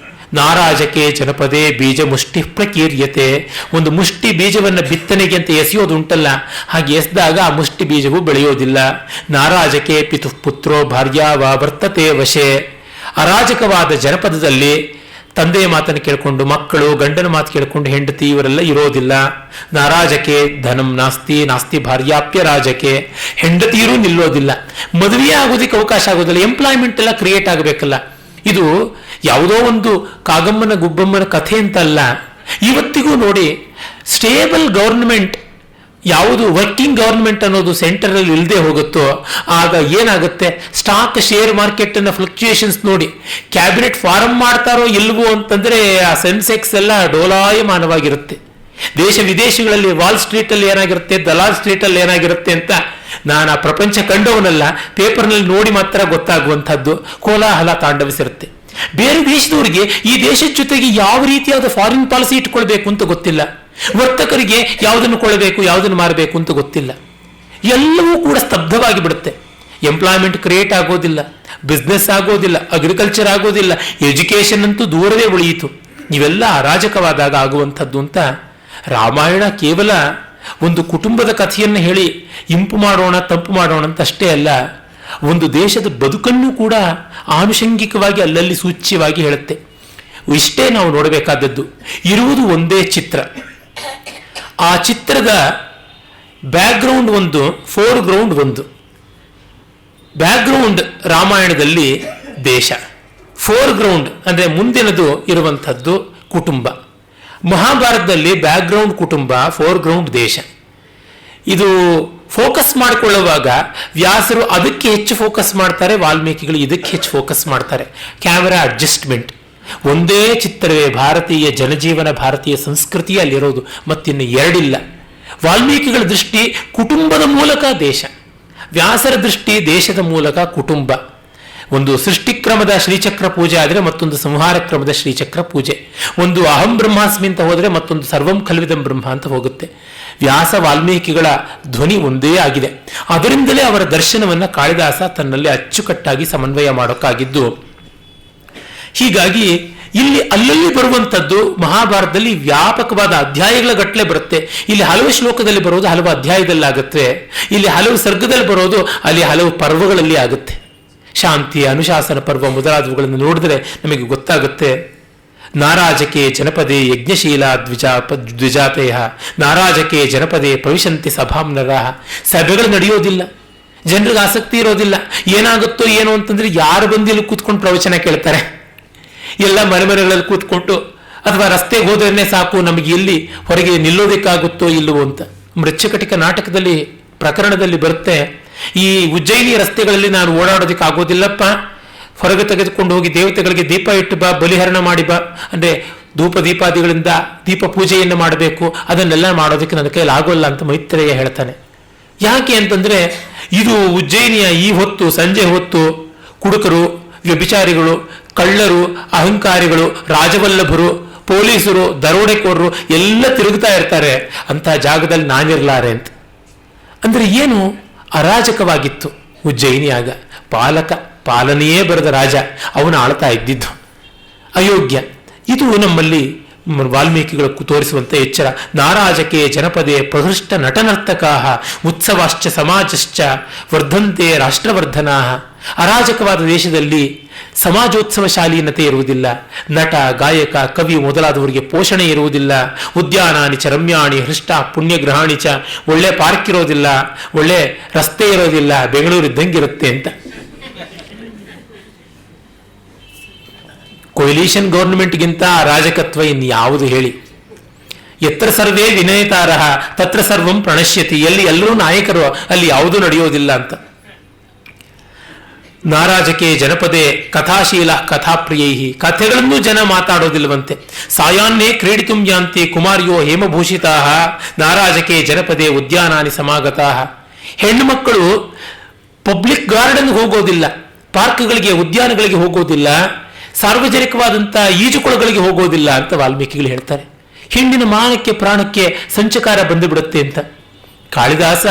ನಾರಾಜಕೆ ಜನಪದೇ ಬೀಜ ಮುಷ್ಟಿ ಪ್ರಕೀರ್ಯತೆ. ಒಂದು ಮುಷ್ಟಿ ಬೀಜವನ್ನು ಬಿತ್ತನೆಗೆ ಅಂತ ಎಸೆಯೋದು ಉಂಟಲ್ಲ, ಹಾಗೆ ಎಸೆದಾಗ ಆ ಮುಷ್ಟಿ ಬೀಜವು ಬೆಳೆಯೋದಿಲ್ಲ. ನಾರಾಜಕೆ ಪಿತುಃ ಪುತ್ರೋ ಭಾರ್ಯಾವಾ ವರ್ತತೆ ವಶೆ. ಅರಾಜಕವಾದ ಜನಪದದಲ್ಲಿ ತಂದೆಯ ಮಾತನ್ನು ಕೇಳಿಕೊಂಡು ಮಕ್ಕಳು, ಗಂಡನ ಮಾತು ಕೇಳಿಕೊಂಡು ಹೆಂಡತಿ, ಇವರೆಲ್ಲ ಇರೋದಿಲ್ಲ. ನಾರಾಜಕೆ ಧನಂ ನಾಸ್ತಿ ನಾಸ್ತಿ ಭಾರ್ಯಾಪ್ಯ ರಾಜಕೆ. ಹೆಂಡತಿಯರೂ ನಿಲ್ಲೋದಿಲ್ಲ, ಮದುವೆ ಆಗೋದಕ್ಕೆ ಅವಕಾಶ ಆಗೋದಿಲ್ಲ, ಎಂಪ್ಲಾಯ್ಮೆಂಟ್ ಎಲ್ಲ ಕ್ರಿಯೇಟ್ ಆಗಬೇಕಲ್ಲ. ಇದು ಯಾವುದೋ ಒಂದು ಕಾಗಮ್ಮನ ಗುಬ್ಬಮ್ಮನ ಕಥೆ ಅಂತಲ್ಲ. ಇವತ್ತಿಗೂ ನೋಡಿ, ಸ್ಟೇಬಲ್ ಗವರ್ನಮೆಂಟ್ ಯಾವುದು, ವರ್ಕಿಂಗ್ ಗವರ್ನಮೆಂಟ್ ಅನ್ನೋದು ಸೆಂಟರಲ್ಲಿ ಇಲ್ಲದೆ ಹೋಗುತ್ತೋ ಆಗ ಏನಾಗುತ್ತೆ? ಸ್ಟಾಕ್ ಶೇರ್ ಮಾರ್ಕೆಟ್ ಅನ್ನ ಫ್ಲಕ್ಚುಯೇಷನ್ಸ್ ನೋಡಿ, ಕ್ಯಾಬಿನೆಟ್ ಫಾರಂ ಮಾಡ್ತಾರೋ ಇಲ್ವೋ ಅಂತಂದ್ರೆ ಆ ಸೆನ್ಸೆಕ್ಸ್ ಎಲ್ಲ ಡೋಲಾಯಮಾನವಾಗಿರುತ್ತೆ. ದೇಶ ವಿದೇಶಗಳಲ್ಲಿ ವಾಲ್ ಸ್ಟ್ರೀಟ್ ಅಲ್ಲಿ ಏನಾಗಿರುತ್ತೆ, ದಲಾಲ್ ಸ್ಟ್ರೀಟ್ ಅಲ್ಲಿ ಏನಾಗಿರುತ್ತೆ ಅಂತ ನಾನು ಆ ಪ್ರಪಂಚ ಕಂಡವನಲ್ಲ, ಪೇಪರ್ನಲ್ಲಿ ನೋಡಿ ಮಾತ್ರ ಗೊತ್ತಾಗುವಂಥದ್ದು. ಕೋಲಾಹಲ ತಾಂಡವಿಸಿರುತ್ತೆ. ಬೇರೆ ದೇಶದವರಿಗೆ ಈ ದೇಶದ ಜೊತೆಗೆ ಯಾವ ರೀತಿಯಾದ ಫಾರಿನ್ ಪಾಲಿಸಿ ಇಟ್ಕೊಳ್ಬೇಕು ಅಂತ ಗೊತ್ತಿಲ್ಲ. ವರ್ತಕರಿಗೆ ಯಾವುದನ್ನು ಕೊಳ್ಳಬೇಕು, ಯಾವುದನ್ನು ಮಾರಬೇಕು ಅಂತ ಗೊತ್ತಿಲ್ಲ. ಎಲ್ಲವೂ ಕೂಡ ಸ್ತಬ್ಧವಾಗಿ ಬಿಡುತ್ತೆ. ಎಂಪ್ಲಾಯ್ಮೆಂಟ್ ಕ್ರಿಯೇಟ್ ಆಗೋದಿಲ್ಲ, ಬಿಸ್ನೆಸ್ ಆಗೋದಿಲ್ಲ, ಅಗ್ರಿಕಲ್ಚರ್ ಆಗೋದಿಲ್ಲ, ಎಜುಕೇಶನ್ ಅಂತೂ ದೂರವೇ ಉಳಿಯಿತು. ಇವೆಲ್ಲ ಅರಾಜಕವಾದಾಗ ಆಗುವಂಥದ್ದು ಅಂತ ರಾಮಾಯಣ ಕೇವಲ ಒಂದು ಕುಟುಂಬದ ಕಥೆಯನ್ನು ಹೇಳಿ ಇಂಪು ಮಾಡೋಣ ತಪ್ಪು ಮಾಡೋಣ ಅಂತ ಅಷ್ಟೇ ಅಲ್ಲ, ಒಂದು ದೇಶದ ಬದುಕನ್ನು ಕೂಡ ಆನುಷಂಗಿಕವಾಗಿ ಅಲ್ಲಲ್ಲಿ ಸೂಚ್ಯವಾಗಿ ಹೇಳುತ್ತೆ. ಇಷ್ಟೇ ನಾವು ನೋಡಬೇಕಾದದ್ದು. ಇರುವುದು ಒಂದೇ ಚಿತ್ರ. ಆ ಚಿತ್ರದ ಬ್ಯಾಕ್ಗ್ರೌಂಡ್ ಒಂದು, ಫೋರ್ಗ್ರೌಂಡ್ ಒಂದು. ಬ್ಯಾಕ್ಗ್ರೌಂಡ್ ರಾಮಾಯಣದಲ್ಲಿ ದೇಶ, ಫೋರ್ಗ್ರೌಂಡ್ ಅಂದರೆ ಮುಂದಿನದು ಇರುವಂಥದ್ದು ಕುಟುಂಬ. ಮಹಾಭಾರತದಲ್ಲಿ ಬ್ಯಾಕ್ಗ್ರೌಂಡ್ ಕುಟುಂಬ, ಫೋರ್ಗ್ರೌಂಡ್ ದೇಶ. ಇದು ಫೋಕಸ್ ಮಾಡಿಕೊಳ್ಳುವಾಗ ವ್ಯಾಸರು ಅದಕ್ಕೆ ಹೆಚ್ಚು ಫೋಕಸ್ ಮಾಡ್ತಾರೆ, ವಾಲ್ಮೀಕಿಗಳು ಇದಕ್ಕೆ ಹೆಚ್ಚು ಫೋಕಸ್ ಮಾಡ್ತಾರೆ. Camera adjustment. ಒಂದೇ ಚಿತ್ರವೇ ಭಾರತೀಯ ಜನಜೀವನ, ಭಾರತೀಯ ಸಂಸ್ಕೃತಿ ಅಲ್ಲಿರೋದು, ಮತ್ತಿನ್ನು ಎರಡಿಲ್ಲ. ವಾಲ್ಮೀಕಿಗಳ ದೃಷ್ಟಿ ಕುಟುಂಬದ ಮೂಲಕ ದೇಶ, ವ್ಯಾಸರ ದೃಷ್ಟಿ ದೇಶದ ಮೂಲಕ ಕುಟುಂಬ. ಒಂದು ಸೃಷ್ಟಿಕ್ರಮದ ಶ್ರೀಚಕ್ರ ಪೂಜೆ ಆದರೆ ಮತ್ತೊಂದು ಸಂಹಾರ ಕ್ರಮದ ಶ್ರೀಚಕ್ರ ಪೂಜೆ. ಒಂದು ಅಹಂ ಬ್ರಹ್ಮಾಸ್ಮಿ ಅಂತ ಹೋದರೆ ಮತ್ತೊಂದು ಸರ್ವಂ ಖಲ್ವಿದಂ ಬ್ರಹ್ಮ ಅಂತ ಹೋಗುತ್ತೆ. ವ್ಯಾಸ ವಾಲ್ಮೀಕಿಗಳ ಧ್ವನಿ ಒಂದೇ ಆಗಿದೆ. ಅದರಿಂದಲೇ ಅವರ ದರ್ಶನವನ್ನು ಕಾಳಿದಾಸ ತನ್ನಲ್ಲಿ ಅಚ್ಚುಕಟ್ಟಾಗಿ ಸಮನ್ವಯ ಮಾಡೋಕ್ಕಾಗಿದ್ದು. ಹೀಗಾಗಿ ಇಲ್ಲಿ ಅಲ್ಲಲ್ಲಿ ಬರುವಂಥದ್ದು ಮಹಾಭಾರತದಲ್ಲಿ ವ್ಯಾಪಕವಾದ ಅಧ್ಯಾಯಗಳ ಗಟ್ಟಲೆ ಬರುತ್ತೆ. ಇಲ್ಲಿ ಹಲವು ಶ್ಲೋಕದಲ್ಲಿ ಬರೋದು ಹಲವು ಅಧ್ಯಾಯದಲ್ಲಾಗುತ್ತೆ, ಇಲ್ಲಿ ಹಲವು ಸರ್ಗದಲ್ಲಿ ಬರೋದು ಅಲ್ಲಿ ಹಲವು ಪರ್ವಗಳಲ್ಲಿ ಆಗುತ್ತೆ. ಶಾಂತಿ, ಅನುಶಾಸನ ಪರ್ವ ಮೊದಲಾದವುಗಳನ್ನು ನೋಡಿದ್ರೆ ನಮಗೆ ಗೊತ್ತಾಗುತ್ತೆ. ನಾರಾಜಕೆ ಜನಪದೇ ಯಜ್ಞಶೀಲ ದ್ವಿಜಾತೆಯ ನಾರಾಜಕೆ ಜನಪದೇ ಪ್ರವಿಶಂತಿ ಸಭಾಂನರ. ಸಭೆಗಳು ನಡೆಯೋದಿಲ್ಲ, ಜನರಿಗೆ ಆಸಕ್ತಿ ಇರೋದಿಲ್ಲ. ಏನಾಗುತ್ತೋ ಏನೋ ಅಂತಂದ್ರೆ ಯಾರು ಬಂದಿಲ್ಲಿ ಕೂತ್ಕೊಂಡು ಪ್ರವಚನ ಕೇಳ್ತಾರೆ. ಎಲ್ಲ ಮನೆಗಳಲ್ಲಿ ಕೂತ್ಕೊಂಡು ಅಥವಾ ರಸ್ತೆಗೆ ಹೋದ್ರೇ ಸಾಕು, ನಮಗೆ ಎಲ್ಲಿ ಹೊರಗೆ ನಿಲ್ಲೋದಕ್ಕಾಗುತ್ತೋ ಇಲ್ಲವೋ ಅಂತ. ಮೃಚ್ಛಕಟಿಕ ನಾಟಕದಲ್ಲಿ ಪ್ರಕರಣದಲ್ಲಿ ಬರುತ್ತೆ, ಈ ಉಜ್ಜಯಿನಿ ರಸ್ತೆಗಳಲ್ಲಿ ನಾನು ಓಡಾಡೋದಕ್ಕೆ ಆಗೋದಿಲ್ಲಪ್ಪ, ಹೊರಗೆ ತೆಗೆದುಕೊಂಡು ಹೋಗಿ ದೇವತೆಗಳಿಗೆ ದೀಪ ಇಟ್ಟು ಬಾ, ಬಲಿಹರಣ ಮಾಡಿ ಬಾ, ಅಂದರೆ ಧೂಪ ದೀಪಾದಿಗಳಿಂದ ದೀಪ ಪೂಜೆಯನ್ನು ಮಾಡಬೇಕು, ಅದನ್ನೆಲ್ಲ ಮಾಡೋದಕ್ಕೆ ನನ್ನ ಕೈಯಲ್ಲಿ ಆಗೋಲ್ಲ ಅಂತ ಮೈತ್ರೇಯ ಹೇಳ್ತಾನೆ. ಯಾಕೆ ಅಂತಂದ್ರೆ ಇದು ಉಜ್ಜಯಿನಿಯ ಈ ಹೊತ್ತು, ಸಂಜೆ ಹೊತ್ತು ಕುಡುಕರು, ವ್ಯಭಿಚಾರಿಗಳು, ಕಳ್ಳರು, ಅಹಂಕಾರಿಗಳು, ರಾಜವಲ್ಲಭರು, ಪೊಲೀಸರು, ದರೋಡೆಕೋರರು ಎಲ್ಲ ತಿರುಗ್ತಾ ಇರ್ತಾರೆ. ಅಂತಹ ಜಾಗದಲ್ಲಿ ನಾನಿರ್ಲಾರೆ ಅಂತ. ಅಂದ್ರೆ ಏನು ಅರಾಜಕವಾಗಿತ್ತು ಉಜ್ಜಯಿನಿಯಾಗ. ಪಾಲನೆಯೇ ಬರದ ರಾಜ ಅವನು ಆಳ್ತಾ ಇದ್ದಿದ್ದು. ಅಯೋಗ್ಯ. ಇದು ನಮ್ಮಲ್ಲಿ ವಾಲ್ಮೀಕಿಗಳು ತೋರಿಸುವಂತೆ ಎಚ್ಚರ. ನಾರಾಜಕೆ ಜನಪದೇ ಪ್ರಹೃಷ್ಟ ನಟನರ್ತಕಾ ಉತ್ಸವಾಶ್ಚ ಸಮಾಜಶ್ಚ ವರ್ಧಂತೆ ರಾಷ್ಟ್ರವರ್ಧನಾ. ಅರಾಜಕವಾದ ದೇಶದಲ್ಲಿ ಸಮಾಜೋತ್ಸವ ಶಾಲೀನತೆ ಇರುವುದಿಲ್ಲ. ನಟ, ಗಾಯಕ, ಕವಿ ಮೊದಲಾದವರಿಗೆ ಪೋಷಣೆ ಇರುವುದಿಲ್ಲ. ಉದ್ಯಾನಾನಿ ಚ ರಮ್ಯಾಣಿ ಹೃಷ್ಟ ಪುಣ್ಯಗ್ರಹಾಣಿ ಚ. ಒಳ್ಳೆ ಪಾರ್ಕ್ ಇರೋದಿಲ್ಲ, ಒಳ್ಳೆ ರಸ್ತೆ ಇರೋದಿಲ್ಲ, ಬೆಂಗಳೂರು ಇದ್ದಂಗಿರುತ್ತೆ ಅಂತ. ಕೊಯ್ಲೀಷನ್ ಗೌರ್ಮೆಂಟ್ಗಿಂತ ಅರಾಜಕತ್ವ ಇನ್ಯಾವುದು ಹೇಳಿ. ಎತ್ರ ಸರ್ವೇ ವಿನಯತಾರಹ ತತ್ರ ಸರ್ವಂ ಪ್ರಣಶ್ಯತಿ. ಎಲ್ಲಿ ಎಲ್ಲರೂ ನಾಯಕರು ಅಲ್ಲಿ ಯಾವುದೂ ನಡೆಯೋದಿಲ್ಲ ಅಂತ. ನಾರಾಜಕೆ ಜನಪದೇ ಕಥಾಶೀಲ ಕಥಾಪ್ರಿಯೈ. ಕಥೆಗಳನ್ನು ಜನ ಮಾತಾಡೋದಿಲ್ಲವಂತೆ. ಸಾಯಾನ್ನೇ ಕ್ರೀಡಿತುಂ ಯಾಂತಿ ಕುಮಾರ್ಯೋ ಹೇಮಭೂಷಿತಾ ನಾರಾಜಕೆ ಜನಪದೇ ಉದ್ಯಾನಾನಿ ಸಮಾಗತಾ. ಹೆಣ್ಣು ಮಕ್ಕಳು ಪಬ್ಲಿಕ್ ಗಾರ್ಡನ್ ಹೋಗೋದಿಲ್ಲ, ಪಾರ್ಕ್ಗಳಿಗೆ, ಉದ್ಯಾನಗಳಿಗೆ ಹೋಗೋದಿಲ್ಲ, ಸಾರ್ವಜನಿಕವಾದಂಥ ಈಜುಕೊಳಗಳಿಗೆ ಹೋಗೋದಿಲ್ಲ ಅಂತ ವಾಲ್ಮೀಕಿಗಳು ಹೇಳ್ತಾರೆ. ಹೆಣ್ಣಿನ ಮಾನಕ್ಕೆ ಪ್ರಾಣಕ್ಕೆ ಸಂಚಕಾರ ಬಂದು ಬಿಡುತ್ತೆ ಅಂತ. ಕಾಳಿದಾಸ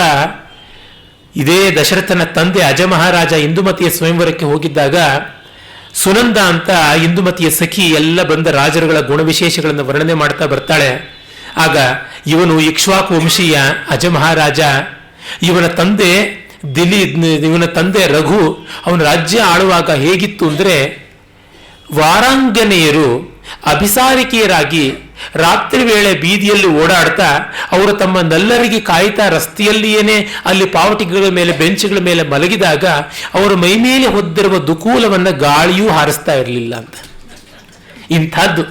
ಇದೇ ದಶರಥನ ತಂದೆ ಅಜಮಹಾರಾಜ ಇಂದುಮತಿಯ ಸ್ವಯಂವರಕ್ಕೆ ಹೋಗಿದ್ದಾಗ ಸುನಂದ ಅಂತ ಇಂದುಮತಿಯ ಸಖಿ ಎಲ್ಲ ಬಂದ ರಾಜರುಗಳ ಗುಣವಿಶೇಷಗಳನ್ನು ವರ್ಣನೆ ಮಾಡ್ತಾ ಬರ್ತಾಳೆ. ಆಗ ಇವನು ಇಕ್ಷ್ವಾಕು ವಂಶೀಯ ಅಜಮಹಾರಾಜ, ಇವನ ತಂದೆ ರಘು, ಅವನ ರಾಜ್ಯ ಆಳುವಾಗ ಹೇಗಿತ್ತು ಅಂದರೆ ವಾರಾಂಗನೆಯರು ಅಭಿಸಾರಿಕೆಯರಾಗಿ ರಾತ್ರಿ ವೇಳೆ ಬೀದಿಯಲ್ಲಿ ಓಡಾಡ್ತಾ ಅವರು ತಮ್ಮ ನಲ್ಲರಿಗೆ ಕಾಯ್ತಾ ರಸ್ತೆಯಲ್ಲಿಯೇನೆ ಅಲ್ಲಿ ಪಾವಟಿಗಳ ಮೇಲೆ, ಬೆಂಚ್ಗಳ ಮೇಲೆ ಮಲಗಿದಾಗ ಅವರ ಮೈಮೇಲೆ ಹೊದ್ದಿರುವ ದುಕೂಲವನ್ನು ಗಾಳಿಯೂ ಹಾರಿಸ್ತಾ ಇರಲಿಲ್ಲ ಅಂತ. ಇಂಥದ್ದು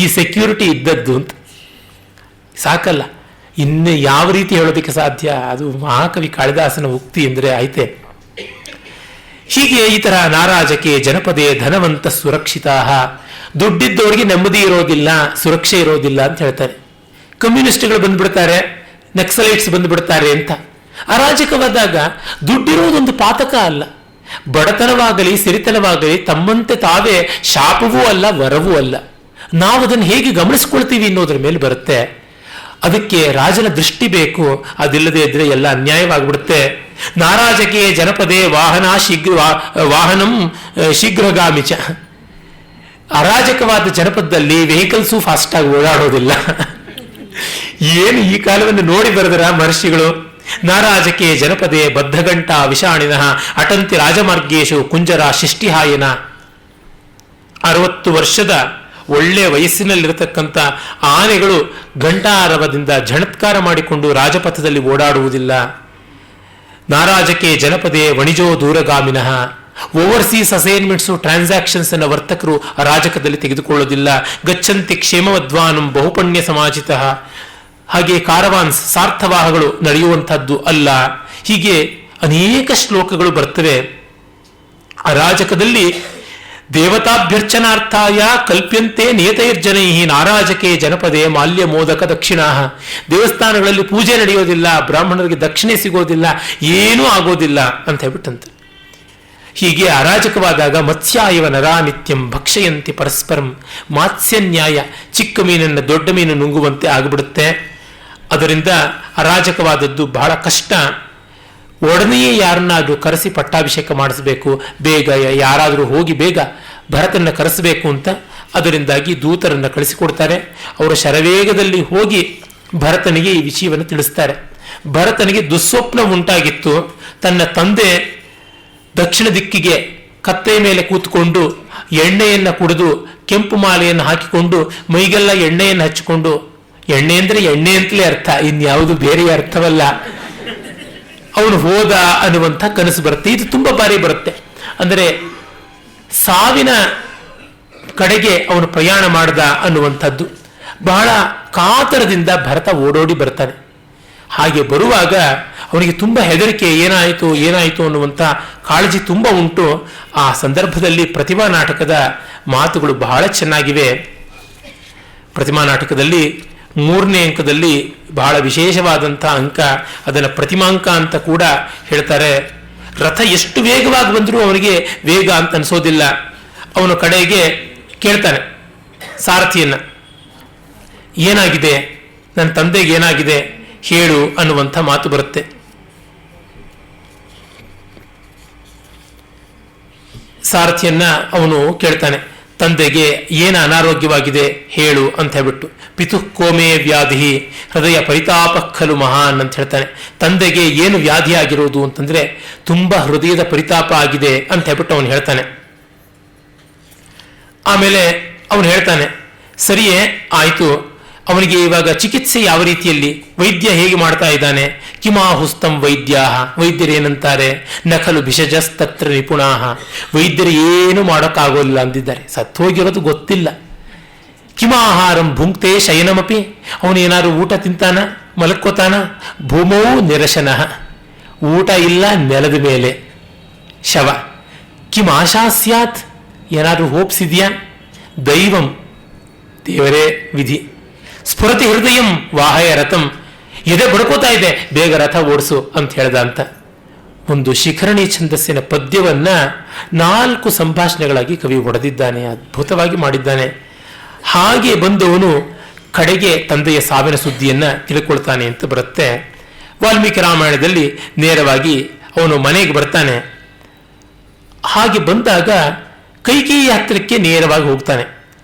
ಈ ಸೆಕ್ಯೂರಿಟಿ ಇದ್ದದ್ದು ಅಂತ. ಸಾಕಲ್ಲ, ಇನ್ನು ಯಾವ ರೀತಿ ಹೇಳೋದಕ್ಕೆ ಸಾಧ್ಯ? ಅದು ಮಹಾಕವಿ ಕಾಳಿದಾಸನ ಉಕ್ತಿ ಅಂದರೆ ಆಯ್ತೆ. ಹೀಗೆ ಈ ತರ ನಾರಾಜಕೆ ಜನಪದೇ ಧನವಂತ ಸುರಕ್ಷಿತಾ. ದುಡ್ಡಿದ್ದವರಿಗೆ ನೆಮ್ಮದಿ ಇರೋದಿಲ್ಲ, ಸುರಕ್ಷೆ ಇರೋದಿಲ್ಲ ಅಂತ ಹೇಳ್ತಾರೆ. ಕಮ್ಯುನಿಸ್ಟ್ಗಳು ಬಂದ್ಬಿಡ್ತಾರೆ, ನಕ್ಸಲೈಟ್ಸ್ ಬಂದ್ಬಿಡ್ತಾರೆ ಅಂತ. ಅರಾಜಕವಾದಾಗ ದುಡ್ಡಿರೋದೊಂದು ಪಾತಕ ಅಲ್ಲ. ಬಡತನವಾಗಲಿ ಸಿರಿತನವಾಗಲಿ ತಮ್ಮಂತೆ ತಾವೇ ಶಾಪವೂ ಅಲ್ಲ, ವರವೂ ಅಲ್ಲ. ನಾವು ಅದನ್ನು ಹೇಗೆ ಗಮನಿಸ್ಕೊಳ್ತೀವಿ ಅನ್ನೋದ್ರ ಮೇಲೆ ಬರುತ್ತೆ. ಅದಕ್ಕೆ ರಾಜನ ದೃಷ್ಟಿ ಬೇಕು. ಅದಿಲ್ಲದೆ ಇದ್ರೆ ಎಲ್ಲ ಅನ್ಯಾಯವಾಗಿಬಿಡುತ್ತೆ. ನಾರಾಜಕೆ ಜನಪದೇ ವಾಹನಂ ಶೀಘ್ರಗಾಮಿಚ. ಅರಾಜಕವಾದ ಜನಪದದಲ್ಲಿ ವೆಹಿಕಲ್ಸು ಫಾಸ್ಟ್ ಆಗಿ ಓಡಾಡೋದಿಲ್ಲ. ಏನು ಈ ಕಾಲವನ್ನು ನೋಡಿ ಬರೆದರ ಮಹರ್ಷಿಗಳು. ನಾರಾಜಕೆ ಜನಪದೇ ಬದ್ಧಗಂಟ ವಿಷಾಣಿನಃ ಅಟಂತಿ ರಾಜಮಾರ್ಗೇಶು ಕುಂಜರ ಶಿಷ್ಟಿಹಾಯನ. 60 ವರ್ಷದ ಒಳ್ಳೆ ವಯಸ್ಸಿನಲ್ಲಿರತಕ್ಕಂಥ ಆನೆಗಳು ಘಂಟಾರವದಿಂದ ಝಣತ್ಕಾರ ಮಾಡಿಕೊಂಡು ರಾಜಪಥದಲ್ಲಿ ಓಡಾಡುವುದಿಲ್ಲ. ನಾರಾಜಕೆ ಜನಪದೇ ವಣಿಜೋ ದೂರಗಾಮಿನಃ. ಓವರ್ಸೀಸ್ ಅಸೈನ್ಮೆಂಟ್ಸು ಟ್ರಾನ್ಸಾಕ್ಷನ್ಸ್ ಅನ್ನು ವರ್ತಕರು ರಾಜಕದಲ್ಲಿ ತೆಗೆದುಕೊಳ್ಳೋದಿಲ್ಲ. ಗಚ್ಚಂತಿ ಕ್ಷೇಮವದ್ವಾನಂ ಬಹುಪಣ್ಯ ಸಮಾಜಿತ. ಹಾಗೆ ಕಾರವಾನ್ಸ್ ಸಾರ್ಥವಾಹಗಳು ನಡೆಯುವಂತಹದ್ದು ಅಲ್ಲ. ಹೀಗೆ ಅನೇಕ ಶ್ಲೋಕಗಳು ಬರ್ತವೆ. ರಾಜಕದಲ್ಲಿ ದೇವತಾಭ್ಯರ್ಚನಾರ್ಥಾಯ ಕಲ್ಪ್ಯಂತೆ ನೇತೈರ್ಜನೈ ನಾರಾಜಕೆ ಜನಪದೇ ಮಾಲ್ಯ ಮೋದಕ ದಕ್ಷಿಣಾ. ದೇವಸ್ಥಾನಗಳಲ್ಲಿ ಪೂಜೆ ನಡೆಯೋದಿಲ್ಲ, ಬ್ರಾಹ್ಮಣರಿಗೆ ದಕ್ಷಿಣೆ ಸಿಗೋದಿಲ್ಲ, ಏನೂ ಆಗೋದಿಲ್ಲ ಅಂತ ಹೇಳ್ಬಿಟ್ಟಂತೆ. ಹೀಗೆ ಅರಾಜಕವಾದಾಗ ಮತ್ಸ್ಯಾಯವ ನರಾ ನಿತ್ಯಂ ಭಕ್ಷಯಂತಿ ಪರಸ್ಪರಂ. ಮಾತ್ಸ್ಯನ್ಯಾಯ, ಚಿಕ್ಕ ಮೀನನ್ನು ದೊಡ್ಡ ಮೀನು ನುಂಗುವಂತೆ ಆಗಿಬಿಡುತ್ತೆ. ಅದರಿಂದ ಅರಾಜಕವಾದದ್ದು ಬಹಳ ಕಷ್ಟ. ಒಡನೆಯೇ ಯಾರನ್ನಾದರೂ ಕರೆಸಿ ಪಟ್ಟಾಭಿಷೇಕ ಮಾಡಿಸಬೇಕು, ಬೇಗ ಯಾರಾದರೂ ಹೋಗಿ ಬೇಗ ಭರತನ್ನ ಕರೆಸಬೇಕು ಅಂತ. ಅದರಿಂದಾಗಿ ದೂತರನ್ನು ಕಳಿಸಿಕೊಡ್ತಾರೆ. ಅವರು ಶರವೇಗದಲ್ಲಿ ಹೋಗಿ ಭರತನಿಗೆ ಈ ವಿಷಯವನ್ನು ತಿಳಿಸ್ತಾರೆ. ಭರತನಿಗೆ ದುಸ್ವಪ್ನ ಉಂಟಾಗಿತ್ತು. ತನ್ನ ತಂದೆ ದಕ್ಷಿಣ ದಿಕ್ಕಿಗೆ ಕತ್ತೆಯ ಮೇಲೆ ಕೂತ್ಕೊಂಡು ಎಣ್ಣೆಯನ್ನು ಕುಡಿದು ಕೆಂಪು ಮಾಲೆಯನ್ನು ಹಾಕಿಕೊಂಡು ಮೈಗೆಲ್ಲ ಎಣ್ಣೆಯನ್ನು ಹಚ್ಚಿಕೊಂಡು, ಎಣ್ಣೆ ಅಂದರೆ ಎಣ್ಣೆ ಅಂತಲೇ ಅರ್ಥ, ಇನ್ಯಾವುದು ಬೇರೆ ಅರ್ಥವಲ್ಲ, ಅವನು ಹೋದ ಅನ್ನುವಂಥ ಕನಸು ಬರುತ್ತೆ. ಇದು ತುಂಬ ಬಾರಿ ಬರುತ್ತೆ. ಅಂದರೆ ಸಾವಿನ ಕಡೆಗೆ ಅವನು ಪ್ರಯಾಣ ಮಾಡ್ದ ಅನ್ನುವಂಥದ್ದು. ಬಹಳ ಕಾತರದಿಂದ ಭರತ ಓಡೋಡಿ ಬರ್ತಾನೆ. ಹಾಗೆ ಬರುವಾಗ ಅವನಿಗೆ ತುಂಬ ಹೆದರಿಕೆ, ಏನಾಯಿತು ಅನ್ನುವಂಥ ಕಾಳಜಿ ತುಂಬ ಉಂಟು. ಆ ಸಂದರ್ಭದಲ್ಲಿ ಪ್ರತಿಮಾ ನಾಟಕದ ಮಾತುಗಳು ಬಹಳ ಚೆನ್ನಾಗಿವೆ. ಪ್ರತಿಮಾ ನಾಟಕದಲ್ಲಿ 3ನೇ ಅಂಕದಲ್ಲಿ ಬಹಳ ವಿಶೇಷವಾದಂಥ ಅಂಕ, ಅದನ್ನು ಪ್ರತಿಮಾಂಕ ಅಂತ ಕೂಡ ಹೇಳ್ತಾರೆ. ರಥ ಎಷ್ಟು ವೇಗವಾಗಿ ಬಂದರೂ ಅವನಿಗೆ ವೇಗ ಅಂತ ಅನಿಸೋದಿಲ್ಲ. ಅವನು ಕಡೆಗೆ ಕೇಳ್ತಾನೆ ಸಾರಥಿಯನ್ನ, ಏನಾಗಿದೆ, ನನ್ನ ತಂದೆಗೆ ಏನಾಗಿದೆ ಹೇಳು ಅನ್ನುವಂಥ ಮಾತು ಬರುತ್ತೆ. ಸಾರಥಿಯನ್ನ ಅವನು ಕೇಳ್ತಾನೆ, ತಂದೆಗೆ ಏನು ಅನಾರೋಗ್ಯವಾಗಿದೆ ಹೇಳು ಅಂತ ಹೇಳ್ಬಿಟ್ಟು. ಪಿತುಃ ಕೋಮೇ ವ್ಯಾಧಿ ಹೃದಯ ಪರಿತಾಪ ಖಲು ಮಹಾನ್ ಅಂತ ಹೇಳ್ತಾನೆ. ತಂದೆಗೆ ಏನು ವ್ಯಾಧಿ ಆಗಿರೋದು ಅಂತಂದ್ರೆ ತುಂಬಾ ಹೃದಯದ ಪರಿತಾಪ ಆಗಿದೆ ಅಂತ ಹೇಳ್ಬಿಟ್ಟು ಅವನು ಹೇಳ್ತಾನೆ. ಆಮೇಲೆ ಅವನು ಹೇಳ್ತಾನೆ, ಸರಿಯೇ ಆಯಿತು, ಅವನಿಗೆ ಇವಾಗ ಚಿಕಿತ್ಸೆ ಯಾವ ರೀತಿಯಲ್ಲಿ, ವೈದ್ಯ ಹೇಗೆ ಮಾಡ್ತಾ ಇದ್ದಾನೆ? ಕಿಮಾಹುಸ್ತಂ ವೈದ್ಯಾಹ, ವೈದ್ಯರೇನಂತಾರೆ? ನಖಲು ಭಿಷಜಸ್ತತ್ರ ನಿಪುಣಾಹ, ವೈದ್ಯರು ಏನು ಮಾಡೋಕ್ಕಾಗೋಲ್ಲ ಅಂದಿದ್ದಾರೆ. ಸತ್ತೋಗಿರೋದು ಗೊತ್ತಿಲ್ಲ. ಕಿಮಾಹಾರಂ ಭುಂಕ್ತೆ ಶಯನಮಪಿ, ಅವನೇನಾದ್ರು ಊಟ ತಿಂತಾನ, ಮಲಕ್ಕೋತಾನ? ಭೂಮೌ ನಿರಶನಃ, ಊಟ ಇಲ್ಲ, ನೆಲದ ಮೇಲೆ ಶವ. ಕಿಮ್ ಆಶಾ ಸ್ಯಾತ್, ಏನಾದ್ರು ಹೋಪ್ಸ್ ಇದೆಯಾ? ದೈವಂ, ದೇವರೇ ವಿಧಿ. ಸ್ಫುರತಿ ಹೃದಯಂ ವಾಹಯ ರಥಂ, ಎದೆ ಬಡ್ಕೋತಾ ಇದೆ, ಬೇಗ ರಥ ಓಡಿಸು ಅಂತ ಹೇಳ್ದ ಅಂತ. ಒಂದು ಶಿಖರಣಿ ಛಂದಸ್ಸಿನ ಪದ್ಯವನ್ನ 4 ಸಂಭಾಷಣೆಗಳಾಗಿ ಕವಿ ಹೊಡೆದಿದ್ದಾನೆ, ಅದ್ಭುತವಾಗಿ ಮಾಡಿದ್ದಾನೆ. ಹಾಗೆ ಬಂದವನು ಕಡೆಗೆ ತಂದೆಯ ಸಾವಿನ ಸುದ್ದಿಯನ್ನ ತಿಳ್ಕೊಳ್ತಾನೆ ಅಂತ ಬರುತ್ತೆ. ವಾಲ್ಮೀಕಿ ರಾಮಾಯಣದಲ್ಲಿ ನೇರವಾಗಿ ಅವನು ಮನೆಗೆ ಬರ್ತಾನೆ. ಹಾಗೆ ಬಂದಾಗ ಕೈಕೇಯಿ ಹತ್ತಿರಕ್ಕೆ ನೇರವಾಗಿ ಹೋಗ್ತಾನೆ.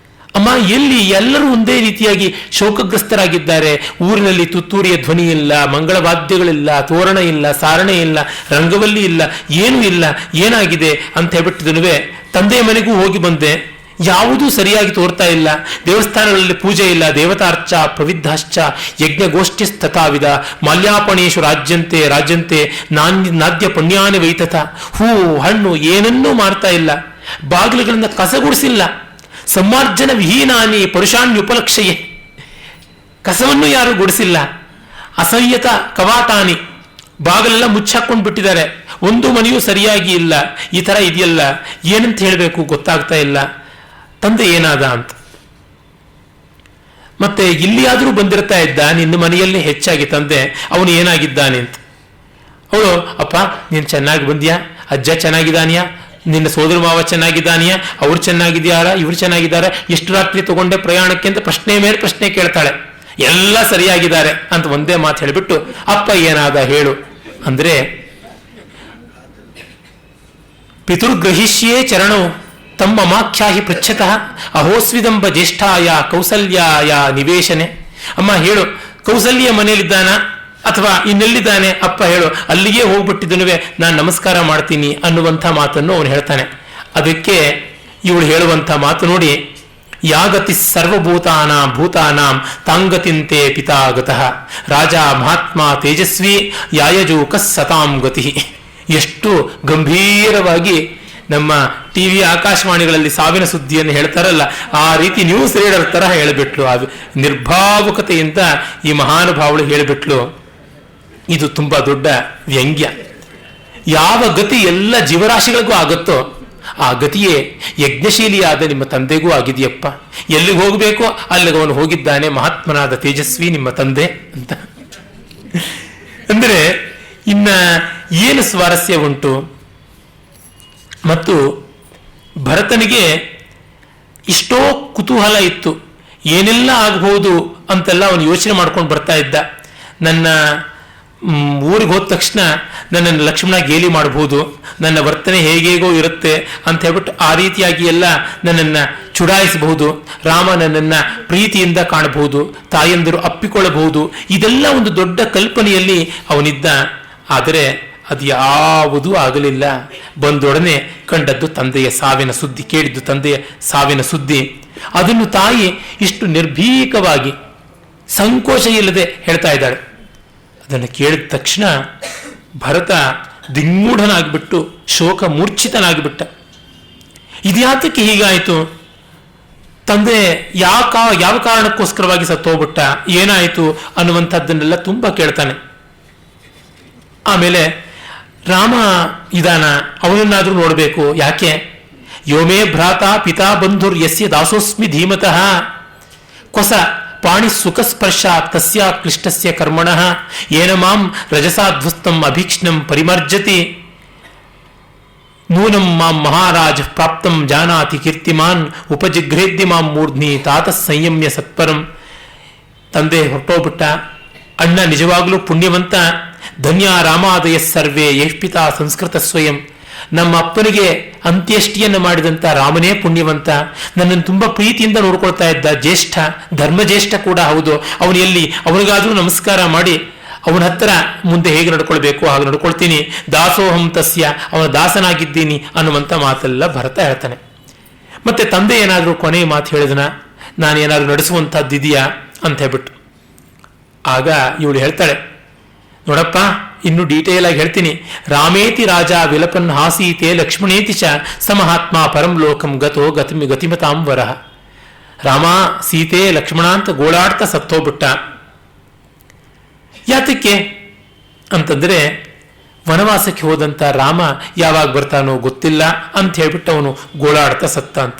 ಅಮ್ಮ ಎಲ್ಲಿ? ಎಲ್ಲರೂ ಒಂದೇ ರೀತಿಯಾಗಿ ಶೋಕಗ್ರಸ್ತರಾಗಿದ್ದಾರೆ. ಊರಿನಲ್ಲಿ ತುತ್ತೂರಿಯ ಧ್ವನಿ ಇಲ್ಲ, ಮಂಗಳವಾದ್ಯಗಳಿಲ್ಲ, ತೋರಣ ಇಲ್ಲ, ಸಾರಣೆ ಇಲ್ಲ, ರಂಗವಲ್ಲಿ ಇಲ್ಲ, ಏನೂ ಇಲ್ಲ. ಏನಾಗಿದೆ ಅಂತ ಹೇಳ್ಬಿಟ್ಟಿದನುವೆ. ತಂದೆಯ ಮನೆಗೂ ಹೋಗಿ ಬಂದೆ, ಯಾವುದೂ ಸರಿಯಾಗಿ ತೋರ್ತಾ ಇಲ್ಲ. ದೇವಸ್ಥಾನಗಳಲ್ಲಿ ಪೂಜೆ ಇಲ್ಲ, ದೇವತಾರ್ಚ ಪ್ರವಿದ್ಧಾಶ್ಚ ಯಜ್ಞಗೋಷ್ಠಿಸ್ತಥಾವಿಧ ಮಾಲ್ಯಾಪಣೇಶು ರಾಜ್ಯಂತೆ ನಾದ್ಯ ಪುಣ್ಯಾನಿ ವೈತಥ. ಹೂ ಹಣ್ಣು ಏನನ್ನೂ ಮಾಡ್ತಾ ಇಲ್ಲ, ಬಾಗಿಲುಗಳಿಂದ ಕಸಗುಡಿಸಿಲ್ಲ. ಸಮ್ಮಾರ್ಜನ ವಿಹೀನಾನಿ ಪರುಷಾನ್ಯುಪಲಕ್ಷಯೇ, ಕಸವನ್ನು ಯಾರು ಗುಡಿಸಿಲ್ಲ. ಅಸಹ್ಯತ ಕವಾಟಾನಿ, ಬಾಗಿಲೆಲ್ಲ ಮುಚ್ಚಾಕೊಂಡು ಬಿಟ್ಟಿದ್ದಾರೆ, ಒಂದು ಮನೆಯೂ ಸರಿಯಾಗಿ ಇಲ್ಲ. ಈ ತರ ಇದೆಯಲ್ಲ, ಏನಂತ ಹೇಳಬೇಕು ಗೊತ್ತಾಗ್ತಾ ಇಲ್ಲ. ತಂದೆ ಏನಾದ ಅಂತ. ಮತ್ತೆ ಇಲ್ಲಿಯಾದರೂ ಬಂದಿರ್ತಾ ಇದ್ದ, ನಿನ್ನ ಮನೆಯಲ್ಲಿ ಹೆಚ್ಚಾಗಿ ತಂದೆ, ಅವನು ಏನಾಗಿದ್ದಾನೆ ಅಂತ. ಅವಳು, ಅಪ್ಪ ನೀನು ಚೆನ್ನಾಗಿ ಬಂದ್ಯಾ? ಅಜ್ಜ ಚೆನ್ನಾಗಿದ್ದಾನಿಯಾ? ನಿನ್ನ ಸೋದರ ಮಾವ ಚೆನ್ನಾಗಿದ್ದಾನಿಯಾ? ಅವ್ರು ಚೆನ್ನಾಗಿದ್ಯಾರ? ಇವ್ರು ಚೆನ್ನಾಗಿದ್ದಾರೆ? ಎಷ್ಟು ರಾತ್ರಿ ತಗೊಂಡೆ ಪ್ರಯಾಣಕ್ಕೆ ಅಂತ ಪ್ರಶ್ನೆ ಮೇಲೆ ಪ್ರಶ್ನೆ ಕೇಳ್ತಾಳೆ. ಎಲ್ಲ ಸರಿಯಾಗಿದ್ದಾರೆ ಅಂತ ಒಂದೇ ಮಾತು ಹೇಳಿಬಿಟ್ಟು, ಅಪ್ಪ ಏನಾದ ಹೇಳು ಅಂದ್ರೆ, ಪಿತೃಗ್ರಹಿಷ್ಯೇ ಚರಣೋ ತಮ್ಮ ಮಾಖ್ಯಾಹಿ ಪೃಚ್ಛತಃ ಅಹೋಸ್ವಿದಂಬ ಜ್ಯೇಷ್ಠಾಯ ಕೌಸಲ್ಯಾಯ ನಿವೇಶನೆ. ಅಮ್ಮ ಹೇಳು, ಕೌಸಲ್ಯ ಮನೆಯಲ್ಲಿದ್ದಾನ ಅಥವಾ ಇನ್ನೆಲ್ಲಿದ್ದಾನೆ ಅಪ್ಪ ಹೇಳು, ಅಲ್ಲಿಗೆ ಹೋಗ್ಬಿಟ್ಟಿದ್ದನುವೆ ನಾನು ನಮಸ್ಕಾರ ಮಾಡ್ತೀನಿ ಅನ್ನುವಂಥ ಮಾತನ್ನು ಅವನು ಹೇಳ್ತಾನೆ. ಅದಕ್ಕೆ ಇವಳು ಹೇಳುವಂಥ ಮಾತು ನೋಡಿ, ಯಾಗತಿ ಭೂತಾನಾಂ ತಾಂಗತಿಂತೆ ಪಿತಾಗತಃ ರಾಜ ಮಹಾತ್ಮ ತೇಜಸ್ವಿ ಯಾಯಜೂಕ ಸತಾಂ ಗತಿ. ಎಷ್ಟು ಗಂಭೀರವಾಗಿ ನಮ್ಮ ಟಿವಿ ಆಕಾಶವಾಣಿಗಳಲ್ಲಿ ಸಾವಿನ ಸುದ್ದಿಯನ್ನು ಹೇಳ್ತಾರಲ್ಲ, ಆ ರೀತಿ ನ್ಯೂಸ್ ರೀಡರ್ ತರ ಹೇಳಿಬಿಟ್ಲು. ಅದು ನಿರ್ಭಾವುಕತೆಯಿಂದ ಈ ಮಹಾನುಭಾವಳು ಹೇಳಿಬಿಟ್ಲು. ಇದು ತುಂಬಾ ದೊಡ್ಡ ವ್ಯಂಗ್ಯ. ಯಾವ ಗತಿ ಎಲ್ಲ ಜೀವರಾಶಿಗಳಿಗೂ ಆಗುತ್ತೋ ಆ ಗತಿಯೇ ಯಜ್ಞಶೀಲಿಯಾದ ನಿಮ್ಮ ತಂದೆಗೂ ಆಗಿದೆಯಪ್ಪ. ಎಲ್ಲಿಗೆ ಹೋಗಬೇಕೋ ಅಲ್ಲಿಗೆ ಅವನು ಹೋಗಿದ್ದಾನೆ, ಮಹಾತ್ಮನಾದ ತೇಜಸ್ವಿ ನಿಮ್ಮ ತಂದೆ ಅಂತ. ಅಂದರೆ ಇನ್ನ ಏನು ಸ್ವಾರಸ್ಯ ಉಂಟು. ಮತ್ತು ಭರತನಿಗೆ ಇಷ್ಟೋ ಕುತೂಹಲ ಇತ್ತು, ಏನೆಲ್ಲ ಆಗಬಹುದು ಅಂತೆಲ್ಲ ಅವನು ಯೋಚನೆ ಮಾಡ್ಕೊಂಡು ಬರ್ತಾ ಇದ್ದ. ನನ್ನ ಊರಿಗೆ ಹೋದ ತಕ್ಷಣ ನನ್ನನ್ನು ಲಕ್ಷ್ಮಣ ಗೇಲಿ ಮಾಡಬಹುದು, ನನ್ನ ವರ್ತನೆ ಹೇಗೇಗೋ ಇರುತ್ತೆ ಅಂತ ಹೇಳ್ಬಿಟ್ಟು ಆ ರೀತಿಯಾಗಿ ಎಲ್ಲ ನನ್ನನ್ನು ಚುಡಾಯಿಸಬಹುದು, ರಾಮ ನನ್ನನ್ನು ಪ್ರೀತಿಯಿಂದ ಕಾಣಬಹುದು, ತಾಯಂದಿರು ಅಪ್ಪಿಕೊಳ್ಳಬಹುದು. ಇದೆಲ್ಲ ಒಂದು ದೊಡ್ಡ ಕಲ್ಪನೆಯಲ್ಲಿ ಅವನಿದ್ದ. ಆದರೆ ಅದು ಯಾವುದೂ ಆಗಲಿಲ್ಲ. ಬಂದೊಡನೆ ಕಂಡದ್ದು ತಂದೆಯ ಸಾವಿನ ಸುದ್ದಿ, ಕೇಳಿದ್ದು ತಂದೆಯ ಸಾವಿನ ಸುದ್ದಿ. ಅದನ್ನು ತಾಯಿ ಇಷ್ಟು ನಿರ್ಭೀಕವಾಗಿ ಸಂಕೋಚ ಇಲ್ಲದೆ ಹೇಳ್ತಾ ಇದ್ದಾಳೆ. ಅದನ್ನು ಕೇಳಿದ ತಕ್ಷಣ ಭರತ ದಿಗ್ಮೂಢನಾಗ್ಬಿಟ್ಟು ಶೋಕ ಮೂರ್ಛಿತನಾಗ್ಬಿಟ್ಟ. ಇದ್ಯಾತಕ್ಕೆ ಹೀಗಾಯಿತು, ತಂದೆ ಯಾವ ಕಾರಣಕ್ಕೋಸ್ಕರವಾಗಿ ಸತ್ತೋಗ್ಬಿಟ್ಟ, ಏನಾಯಿತು ಅನ್ನುವಂಥದ್ದನ್ನೆಲ್ಲ ತುಂಬ ಕೇಳ್ತಾನೆ. ಆಮೇಲೆ ರಾಮ ಇದಾನ, ಅವನನ್ನಾದ್ರೂ ನೋಡಬೇಕು, ಯಾಕೆ ಯೋಮೇ ಭ್ರಾತ ಪಿತಾ ಬಂಧುರ್ ಯಸ್ಯ ದಾಸೋಸ್ಮಿ ಧೀಮತಃ ಕೊಸ ಪಾಣಿ ಸುಖಸ್ಪರ್ಶ ತಸ್ಯ ಕ್ಲಿಷ್ಟಸ್ಯ ಕರ್ಮಣಃ ಏನ ಮಾಂ ರಜಸಾಧ್ವಸ್ತಂ ಅಭೀಕ್ಷ್ಣಂ ಪರಿಮರ್ಜತಿ ನೂನಂ ಮಾಂ ಮಹಾರಾಜ ಪ್ರಾಪ್ತಂ ಜಾನಾತಿ ಕೀರ್ತಿಮಾನ್ ಉಪಜಿಘ್ರೇದ್ಯ ಮಾಂ ಮೂರ್ಧ್ನಿ ತಾತ ಸಂಯಮ್ಯ ಸತ್ಪರಂ. ತಂದೆ ಹೊರಟೋಗ್ಬಿಟ್ಟ. ಅಣ್ಣ ನಿಜವಾಗ್ಲೂ ಪುಣ್ಯವಂತ. ಧನ್ಯ ರಾಮಾದಯ ಸರ್ವೇ ಯಷ್ಪಿತಾ ಸಂಸ್ಕೃತ ಸ್ವಯಂ. ನಮ್ಮ ಅಪ್ಪನಿಗೆ ಅಂತ್ಯಷ್ಟಿಯನ್ನು ಮಾಡಿದಂಥ ರಾಮನೇ ಪುಣ್ಯವಂತ. ನನ್ನನ್ನು ತುಂಬ ಪ್ರೀತಿಯಿಂದ ನೋಡ್ಕೊಳ್ತಾ ಇದ್ದ ಜ್ಯೇಷ್ಠ, ಧರ್ಮಜ್ಯೇಷ್ಠ ಕೂಡ ಹೌದು. ಅವನು ಎಲ್ಲಿ, ಅವನಿಗಾದ್ರೂ ನಮಸ್ಕಾರ ಮಾಡಿ ಅವನ ಹತ್ರ ಮುಂದೆ ಹೇಗೆ ನಡ್ಕೊಳ್ಬೇಕು ಹಾಗೆ ನಡ್ಕೊಳ್ತೀನಿ. ದಾಸೋಹಂ ತಸ್ಯ, ಅವನ ದಾಸನಾಗಿದ್ದೀನಿ ಅನ್ನುವಂಥ ಮಾತೆಲ್ಲ ಭರತ ಹೇಳ್ತಾನೆ. ಮತ್ತೆ ತಂದೆ ಏನಾದರೂ ಕೊನೆಯ ಮಾತು ಹೇಳಿದನ, ನಾನೇನಾದ್ರೂ ನಡೆಸುವಂಥದ್ದಿದೆಯಾ ಅಂತ ಹೇಳ್ಬಿಟ್ಟು. ಆಗ ಇವಳು ಹೇಳ್ತಾಳೆ, ನೋಡಪ್ಪ ಇನ್ನು ಡೀಟೇಲ್ ಆಗಿ ಹೇಳ್ತೀನಿ. ರಾಮೇತಿ ರಾಜ ವಿಲಪನ್ ಹಾಸೀತೆ ಲಕ್ಷ್ಮಣೇತಿ ಚ ಸಮಹಾತ್ಮ ಪರಂ ಲೋಕಂ ಗತೋ ಗತಿಮತಾಂ ವರಹ. ರಾಮ ಸೀತೆ ಲಕ್ಷ್ಮಣ ಅಂತ ಗೋಳಾಡ್ತಾ ಸತ್ತೋಗ್ಬಿಟ್ಟ. ಯಾತಕ್ಕೆ ಅಂತಂದ್ರೆ ವನವಾಸಕ್ಕೆ ಹೋದಂತ ರಾಮ ಯಾವಾಗ ಬರ್ತಾನೋ ಗೊತ್ತಿಲ್ಲ ಅಂತ ಹೇಳ್ಬಿಟ್ಟು ಅವನು ಗೋಳಾಡ್ತಾ ಸತ್ತ ಅಂತ.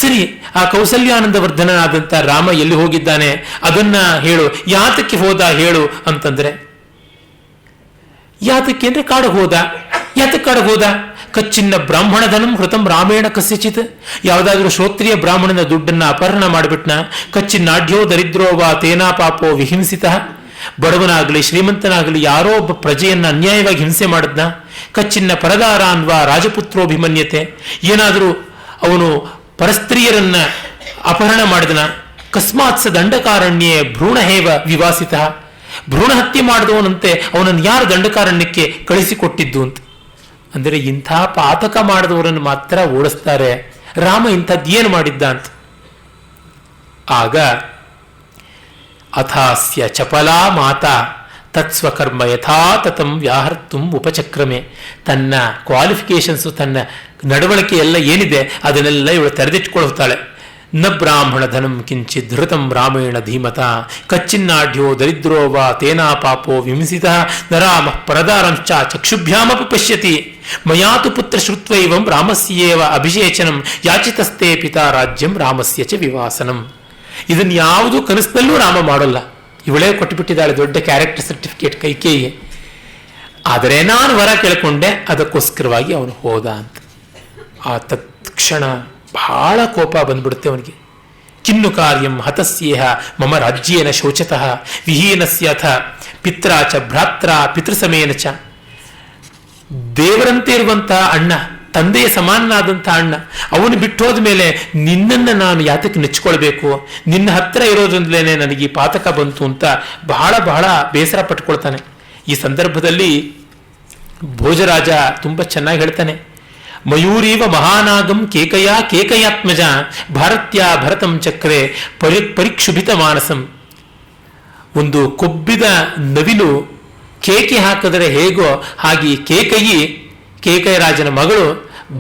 ಸರಿ, ಆ ಕೌಸಲ್ಯಾನಂದವರ್ಧನಾದಂಥ ರಾಮ ಎಲ್ಲಿ ಹೋಗಿದ್ದಾನೆ ಅದನ್ನ ಹೇಳು, ಯಾತಕ್ಕೆ ಹೋದ ಹೇಳು ಅಂತಂದ್ರೆ, ಯಾತಕ್ಕೆ ಅಂದ್ರೆ ಕಾಡಿಗೆ ಹೋದ. ಯಾತಕ್ಕೆ ಕಾಡಿಗೆ ಹೋದ? ಕಚ್ಚಿನ್ನ ಬ್ರಾಹ್ಮಣಧನಂ ಹೃತಂ ರಾಮೇಣ ಕಸ್ಯಚಿತ್. ಯಾವುದಾದ್ರೂ ಶ್ರೋತ್ರಿಯ ಬ್ರಾಹ್ಮಣನ ದುಡ್ಡನ್ನ ಅಪಹರಣ ಮಾಡಿಬಿಟ್ನ. ಕಚ್ಚಿನ್ನಾಢ್ಯೋ ದರಿದ್ರೋ ವಾ ತೇನಾ ಪಾಪೋ ವಿಹಿಂಸಿತ. ಬಡವನಾಗಲಿ ಶ್ರೀಮಂತನಾಗಲಿ ಯಾರೋ ಒಬ್ಬ ಪ್ರಜೆಯನ್ನ ಅನ್ಯಾಯವಾಗಿ ಹಿಂಸೆ ಮಾಡಿದ್ನ. ಕಚ್ಚಿನ್ನ ಪರದಾರಾನ್ವಾ ರಾಜಪುತ್ರೋಭಿಮನ್ಯತೆ. ಏನಾದರೂ ಅವನು ಪರಸ್ತ್ರೀಯರನ್ನ ಅಪಹರಣ ಮಾಡಿದನ. ಕಸ್ಮಾತ್ಸ ದಂಡಕಾರಣ್ಯೇ ಭ್ರೂಣಹೇವ ವಿವಾಸಿತ. ಭ್ರೂಣ ಹತ್ಯೆ ಮಾಡಿದವನಂತೆ ಅವನನ್ನು ಯಾರು ದಂಡಕಾರಣ್ಯಕ್ಕೆ ಕಳಿಸಿಕೊಟ್ಟಿದ್ದು ಅಂತ. ಅಂದರೆ ಇಂಥ ಪಾತಕ ಮಾಡಿದವರನ್ನು ಮಾತ್ರ ಓಡಿಸ್ತಾರೆ. ರಾಮ ಇಂಥದ್ದೇನು ಮಾಡಿದ್ದ ಅಂತ. ಆಗ ಅಥಾಸ್ಯ ಚಪಲಾ ಮಾತಾ ತತ್ಸ್ವಕರ್ಮ ಯಥಾ ತತಂ ವ್ಯಾಹರ್ತುಂ ಉಪಚಕ್ರಮೆ. ತನ್ನ ಕ್ವಾಲಿಫಿಕೇಶನ್ಸು, ತನ್ನ ನಡವಳಿಕೆ ಎಲ್ಲ ಏನಿದೆ ಅದನ್ನೆಲ್ಲ ಇವಳು ತೆರೆದಿಟ್ಕೊಳ್ತಾಳೆ. ನ ಬ್ರಾಹ್ಮಣ ಧನಂ ಕಿಂಚಿತ್ ಧೃತಂ ರಾಮೇಣ ಧೀಮತ. ಕಚ್ಚಿನ್ನಾಢ್ಯೋ ದರಿದ್ರೋ ವಾ ತೇನಾ ಪಾಪೋ ವಿಹಿಂಸಿತ. ನ ರಾಮ ಪರದಾರಂಶ್ಚ ಚಕ್ಷುಭ್ಯಾಮಪಿ ಪಶ್ಯತಿ. ಮಯಾತು ಪುತ್ರ ಶ್ರುತ್ವೈವಂ ರಾಮಸ್ಯೇವ ಅಭಿಷೇಚನಂ ಯಾಚಿತಸ್ತೆ ಪಿತಾ ರಾಜ್ಯಂ ರಾಮಸ್ಯ ಚ ವಿವಾಸನಂ. ಇದನ್ನು ಯಾವುದೂ ಕನಸಿನಲ್ಲೂ ರಾಮ ಮಾಡೋಲ್ಲ. ಇವಳೇ ಕೊಟ್ಟುಬಿಟ್ಟಿದ್ದಾಳೆ ದೊಡ್ಡ ಕ್ಯಾರೆಕ್ಟರ್ ಸರ್ಟಿಫಿಕೇಟ್ ಕೈಕೇಯಿಗೆ. ಆದರೆ ನಾನು ವರ ಕೇಳಿಕೊಂಡೆ, ಅದಕ್ಕೋಸ್ಕರವಾಗಿ ಅವನು ಹೋದ ಅಂತ. ಆ ತತ್ಕ್ಷಣ ಬಹಳ ಕೋಪ ಬಂದ್ಬಿಡುತ್ತೆ ಅವನಿಗೆ. ಕಿನ್ನು ಕಾರ್ಯಂ ಹತಸ್ಯೇಹ ಮಮ ರಾಜ್ಯೇನ ಶೋಚತಃ ವಿಹೀನಸ್ಯಥ ಪಿತ್ರಾಚ ಭ್ರಾತ್ರ ಪಿತೃಸಮೇನ ಚ. ದೇವರಂತೆ ಇರುವಂತಹ ಅಣ್ಣ, ತಂದೆಯ ಸಮಾನನಾದಂಥ ಅಣ್ಣ, ಅವನು ಬಿಟ್ಟು ಹೋದ ಮೇಲೆ ನಿನ್ನನ್ನು ನಾನು ಯಾತಕ್ಕೆ ನೆಚ್ಕೊಳ್ಬೇಕು, ನಿನ್ನ ಹತ್ತಿರ ಇರೋದ್ರಿಂದಲೇ ನನಗೆ ಈ ಪಾತಕ ಬಂತು ಅಂತ ಬಹಳ ಬಹಳ ಬೇಸರ ಪಟ್ಕೊಳ್ತಾನೆ. ಈ ಸಂದರ್ಭದಲ್ಲಿ ಭೋಜರಾಜ ತುಂಬ ಚೆನ್ನಾಗಿ ಹೇಳ್ತಾನೆ, ಮಯೂರೀವ ಮಹಾನಾಗಂ ಕೇಕಯ ಕೇಕಯಾತ್ಮಜ ಭಾರತ್ಯ ಭರತಂ ಚಕ್ರೆ ಪರಿಕ್ಷುಭಿತ ಮಾನಸಂ. ಒಂದು ಕೊಬ್ಬಿದ ನವಿಲು ಕೇಕೆ ಹಾಕಿದರೆ ಹೇಗೋ ಹಾಗೆ ಕೇಕಯ ರಾಜನ ಮಗಳು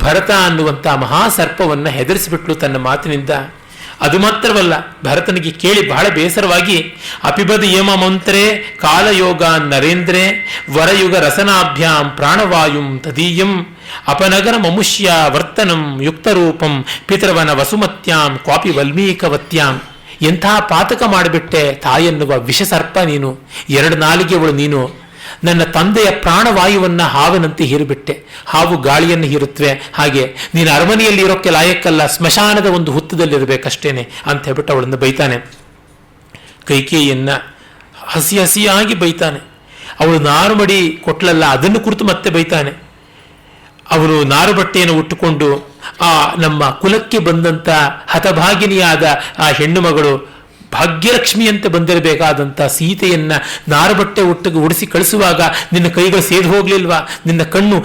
ಭರತ ಅನ್ನುವಂಥ ಮಹಾಸರ್ಪವನ್ನು ಹೆದರಿಸಿಬಿಟ್ಲು ತನ್ನ ಮಾತಿನಿಂದ. ಅದು ಮಾತ್ರವಲ್ಲ, ಭರತನಿಗೆ ಕೇಳಿ ಬಹಳ ಬೇಸರವಾಗಿ ಅಪಿಬದ ಯಮ ಮಂತ್ರೆ ಕಾಲಯೋಗ ನರೇಂದ್ರೇ ವರಯುಗ ರಸನಾಭ್ಯಾಂ ಪ್ರಾಣವಾಯುಂ ತದೀಯಂ ಅಪನಗರ ಮಮುಷ್ಯ ವರ್ತನಂ ಯುಕ್ತರೂಪಂ ಪಿತೃವನ ವಸುಮತ್ಯಾಂ ಕ್ವಾಪಿ ವಲ್ಮೀಕವತ್ಯಾಂ. ಎಂಥ ಪಾತಕ ಮಾಡಿಬಿಟ್ಟೆ ತಾಯೆನ್ನುವ ವಿಷಸರ್ಪ ನೀನು, ಎರಡು ನಾಲಿಗೆವಳು ನೀನು. ನನ್ನ ತಂದೆಯ ಪ್ರಾಣವಾಯುವನ್ನು ಹಾವಿನಂತೆ ಹೀರಿಬಿಟ್ಟೆ. ಹಾವು ಗಾಳಿಯನ್ನು ಹೀರುತ್ತವೆ, ಹಾಗೆ ನೀನು ಅರಮನೆಯಲ್ಲಿ ಇರೋಕ್ಕೆ ಲಾಯಕ್ಕಲ್ಲ, ಸ್ಮಶಾನದ ಒಂದು ಹುತ್ತದಲ್ಲಿರಬೇಕಷ್ಟೇನೆ ಅಂತ ಹೇಳ್ಬಿಟ್ಟು ಅವಳನ್ನು ಬೈತಾನೆ. ಕೈಕೇಯಿಯನ್ನ ಹಸಿ ಹಸಿಯಾಗಿ ಬೈತಾನೆ. ಅವಳು ನಾರು ಮಡಿ ಕೊಟ್ಲಲ್ಲ ಅದನ್ನು ಕುರಿತು ಮತ್ತೆ ಬೈತಾನೆ. ಅವನು ನಾರು ಬಟ್ಟೆಯನ್ನು ಉಟ್ಟುಕೊಂಡು ಆ ನಮ್ಮ ಕುಲಕ್ಕೆ ಬಂದಂಥ ಹತಭಾಗಿನಿಯಾದ ಆ ಹೆಣ್ಣು ಮಗಳು ಭಾಗ್ಯಲಕ್ಷ್ಮಿಯಂತೆ ಬಂದಿರಬೇಕಾದಂಥ ಸೀತೆಯನ್ನ ನಾರುಬಟ್ಟೆ ಉಡಿಸಿ ಕಳಿಸುವಾಗ ನಿನ್ನ ಕೈಗಳು ಸೇದು ಹೋಗ್ಲಿಲ್ವಾ, ನಿನ್ನ ಕಣ್ಣು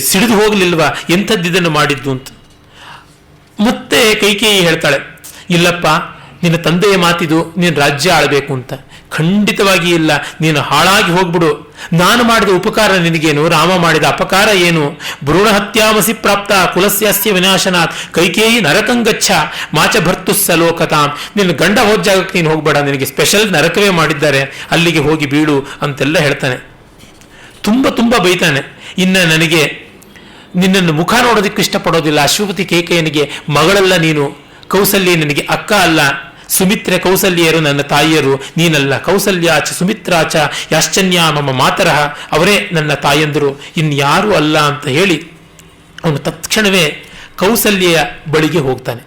ಸಿಡಿದು ಹೋಗ್ಲಿಲ್ವಾ, ಎಂಥದ್ದಿದನ್ನು ಮಾಡಿದ್ದು ಅಂತ. ಮತ್ತೆ ಕೈಕೇಯಿ ಹೇಳ್ತಾಳೆ, ಇಲ್ಲಪ್ಪ ನಿನ್ನ ತಂದೆಯ ಮಾತಿದು, ನೀನು ರಾಜ್ಯ ಆಳಬೇಕು ಅಂತ. ಖಂಡಿತವಾಗಿ ಇಲ್ಲ, ನೀನು ಹಾಳಾಗಿ ಹೋಗ್ಬಿಡು. ನಾನು ಮಾಡಿದ ಉಪಕಾರ ನಿನಗೇನು, ರಾಮ ಮಾಡಿದ ಅಪಕಾರ ಏನು? ಭ್ರೂಣ ಹತ್ಯಾಮಸಿ ಪ್ರಾಪ್ತ ಕುಲಸ್ಯಾಸ್ಯ ವಿನಾಶನಾಥ್ ಕೈಕೇಯಿ ನರಕಂಗಚ್ಛ ಮಾಚ ಭರ್ತು ಸಲೋಕತಾಂ. ನಿನ್ನ ಗಂಡ ಹೋದ ಜಾಗಕ್ಕೆ ನೀನು ಹೋಗ್ಬೇಡ, ನಿನಗೆ ಸ್ಪೆಷಲ್ ನರಕವೇ ಮಾಡಿದ್ದಾರೆ, ಅಲ್ಲಿಗೆ ಹೋಗಿ ಬೀಳು ಅಂತೆಲ್ಲ ಹೇಳ್ತಾನೆ. ತುಂಬ ತುಂಬ ಬೈತಾನೆ. ಇನ್ನು ನನಗೆ ನಿನ್ನನ್ನು ಮುಖ ನೋಡೋದಕ್ಕೆ ಇಷ್ಟಪಡೋದಿಲ್ಲ. ಅಶ್ವಪತಿ ಕೇಕೆಯನಿಗೆ ಮಗಳಲ್ಲ ನೀನು, ಕೌಸಲ್ಯ ನಿನಗೆ ಅಕ್ಕ ಅಲ್ಲ, ಸುಮಿತ್ರೆ ಕೌಸಲ್ಯರು ನನ್ನ ತಾಯಿಯರು, ನೀನಲ್ಲ. ಕೌಸಲ್ಯಾಚ ಸುಮಿತ್ರಾಚ ಯಾಶ್ಚನ್ಯ ಮಮ ಮಾತರಹ, ಅವರೇ ನನ್ನ ತಾಯಂದರು, ಇನ್ಯಾರೂ ಅಲ್ಲ ಅಂತ ಹೇಳಿ ಅವನು ತತ್ಕ್ಷಣವೇ ಕೌಸಲ್ಯೆಯ ಬಳಿಗೆ ಹೋಗ್ತಾನೆ.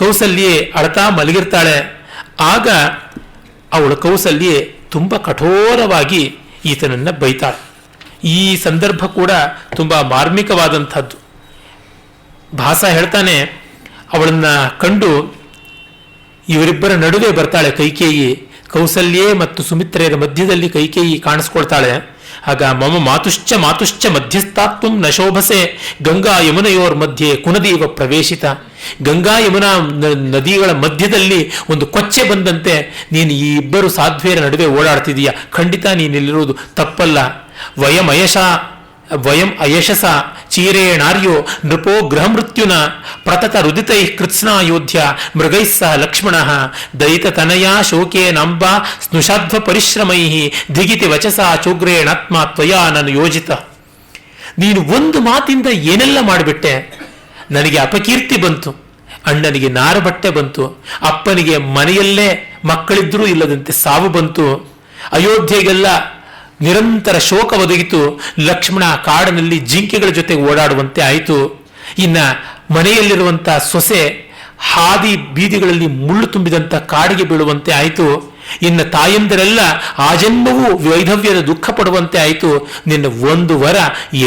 ಕೌಸಲ್ಯೆ ಅಳತಾ ಮಲಗಿರ್ತಾಳೆ. ಆಗ ಅವಳು ಕೌಸಲ್ಯೆ ತುಂಬ ಕಠೋರವಾಗಿ ಈತನನ್ನು ಬೈತಾಳೆ. ಈ ಸಂದರ್ಭ ಕೂಡ ತುಂಬ ಮಾರ್ಮಿಕವಾದಂಥದ್ದು. ಭಾಸ ಹೇಳ್ತಾನೆ, ಅವಳನ್ನ ಕಂಡು ಇವರಿಬ್ಬರ ನಡುವೆ ಬರ್ತಾಳೆ ಕೈಕೇಯಿ. ಕೌಸಲ್ಯೆ ಮತ್ತು ಸುಮಿತ್ರೆಯರ ಮಧ್ಯದಲ್ಲಿ ಕೈಕೇಯಿ ಕಾಣಿಸ್ಕೊಳ್ತಾಳೆ. ಆಗ ಮಮ ಮಾತುಶ್ಚ ಮಧ್ಯಸ್ಥಾತ್ವಂ ನ ಶೋಭಸೆ ಗಂಗಾ ಯಮುನೆಯೋರ್ ಮಧ್ಯೆ ಕುನದೀವ ಪ್ರವೇಶಿತ. ಗಂಗಾ ಯಮುನಾ ನದಿಗಳ ಮಧ್ಯದಲ್ಲಿ ಒಂದು ಕೊಚ್ಚೆ ಬಂದಂತೆ ನೀನು ಈ ಇಬ್ಬರು ಸಾಧ್ವೆಯರ ನಡುವೆ ಓಡಾಡ್ತಿದೀಯ. ಖಂಡಿತ ನೀನಿಲ್ಲಿರುವುದು ತಪ್ಪಲ್ಲ. ವಯಂ ಅಯಶಸ ಚೀರೇಣಾರ್ಯೋ ನೃಪೋ ಗೃಹ ಮೃತ್ಯುನ ಪ್ರತತ ರುದಿತೈ ಕೃತ್ಸ್ನಾಯೋಧ್ಯ ಮೃಗೈಸ್ಸ ಲಕ್ಷ್ಮಣ ದಯಿತತನಯ ಶೋಕೇ ನಂಬ ಸ್ನುಷಾಧ್ವ ಪರಿಶ್ರಮೈ ದಿಗಿತಿ ವಚಸ ಚೋಗ್ರೇಣಾತ್ಮ ತ್ವಯಾ ನಾನು ಯೋಜಿತ. ನೀನು ಒಂದು ಮಾತಿಂದ ಏನೆಲ್ಲ ಮಾಡಿಬಿಟ್ಟೆ. ನನಗೆ ಅಪಕೀರ್ತಿ ಬಂತು, ಅಣ್ಣನಿಗೆ ನಾರು ಬಟ್ಟೆ ಬಂತು, ಅಪ್ಪನಿಗೆ ಮನೆಯಲ್ಲೇ ಮಕ್ಕಳಿದ್ರೂ ಇಲ್ಲದಂತೆ ಸಾವು ಬಂತು, ಅಯೋಧ್ಯೆಗೆಲ್ಲ ನಿರಂತರ ಶೋಕ ಒದಗಿತು, ಲಕ್ಷ್ಮಣ ಕಾಡಿನಲ್ಲಿ ಜಿಂಕೆಗಳ ಜೊತೆ ಓಡಾಡುವಂತೆ ಆಯಿತು. ಇನ್ನ ಮನೆಯಲ್ಲಿರುವಂಥ ಸೊಸೆ ಹಾದಿ ಬೀದಿಗಳಲ್ಲಿ ಮುಳ್ಳು ತುಂಬಿದಂಥ ಕಾಡಿಗೆ ಬೀಳುವಂತೆ ಆಯಿತು. ಇನ್ನು ತಾಯಂದರೆಲ್ಲ ಆಜನ್ಮವೂ ವೈಧವ್ಯದ ದುಃಖ ಪಡುವಂತೆ ಆಯಿತು. ನಿನ್ನ ಒಂದು ವರ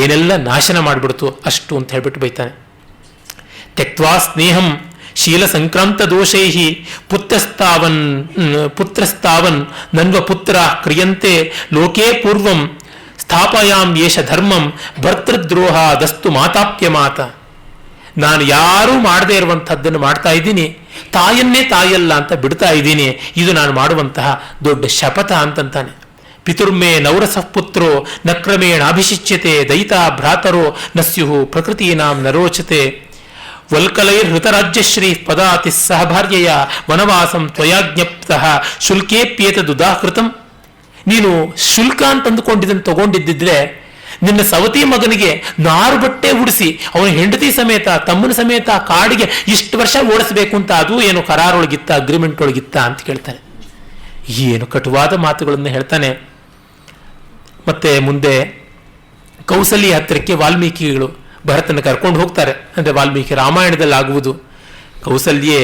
ಏನೆಲ್ಲ ನಾಶನ ಮಾಡಿಬಿಡ್ತು ಅಷ್ಟು ಅಂತ ಹೇಳ್ಬಿಟ್ಟು ಬೈತಾನೆ. ತ್ಯಕ್ವಾ ಸ್ನೇಹಂ ಶೀಲ ಸಂಕ್ರಾಂತ ದೋಷೈ ಪುತ್ರಸ್ತಾವನ್ ನನ್ವ ಪುತ್ರ ಕ್ರಿಯಂತೆ ಲೋಕೇ ಪೂರ್ವಂ ಸ್ಥಾಪಯಾಂ ಯೇಷ ಧರ್ಮಂ ಭರ್ತೃದ್ರೋಹ ದಸ್ತು ಮಾತಾಪ್ಯ ಮಾತ. ನಾನು ಯಾರೂ ಮಾಡದೇ ಇರುವಂತಹದ್ದನ್ನು ಮಾಡ್ತಾ ಇದ್ದೀನಿ, ತಾಯನ್ನೇ ತಾಯಲ್ಲ ಅಂತ ಬಿಡ್ತಾ ಇದ್ದೀನಿ. ಇದು ನಾನು ಮಾಡುವಂತಹ ದೊಡ್ಡ ಶಪಥ ಅಂತಂತಾನೆ. ಪಿತುರ್ಮೇ ನೌರಸಃ ಪುತ್ರೋ ನಕ್ರಮೇಣ ಅಭಿಷಿಚ್ಯತೆ ದಯಿತಾ ಭ್ರಾತರೋ ನಸ್ಯು ಪ್ರಕೃತೀನಾಂ ನರೋಚತೆ ವಲ್ಕಲೈರ್ ಹೃತರಾಜ್ಯಶ್ರೀ ಪದಾತಿ ಸಹಭಾರ್ಯಯ ವನವಾಸಂ ತ್ವಯಾಜ್ಞಪ್ತಃ ಶುಲ್ಕೇಪ್ಯೇತದುದಾಹೃತಂ. ನೀನು ಶುಲ್ಕ ಅಂತ ಅಂದುಕೊಂಡಿದ್ದನ್ನು ತಗೊಂಡಿದ್ದಿದ್ರೆ ನಿನ್ನ ಸವತಿ ಮಗನಿಗೆ ನಾರು ಬಟ್ಟೆ ಉಡಿಸಿ ಅವನ ಹೆಂಡತಿ ಸಮೇತ ತಮ್ಮನ ಸಮೇತ ಕಾಡಿಗೆ ಇಷ್ಟು ವರ್ಷ ಓಡಿಸಬೇಕು ಅಂತ ಅದು ಏನು ಕರಾರೊಳಗಿತ್ತ, ಅಗ್ರಿಮೆಂಟ್ ಒಳಗಿತ್ತ ಅಂತ ಕೇಳ್ತಾನೆ. ಏನು ಕಟುವಾದ ಮಾತುಗಳನ್ನು ಹೇಳ್ತಾನೆ. ಮತ್ತೆ ಮುಂದೆ ಕೌಸಲ್ಯ ಹತ್ತಿರಕ್ಕೆ ವಾಲ್ಮೀಕಿಗಳು ಭರತನ ಕರ್ಕೊಂಡು ಹೋಗ್ತಾರೆ. ಅಂದರೆ ವಾಲ್ಮೀಕಿ ರಾಮಾಯಣದಲ್ಲಿ ಆಗುವುದು. ಕೌಸಲ್ಯೆ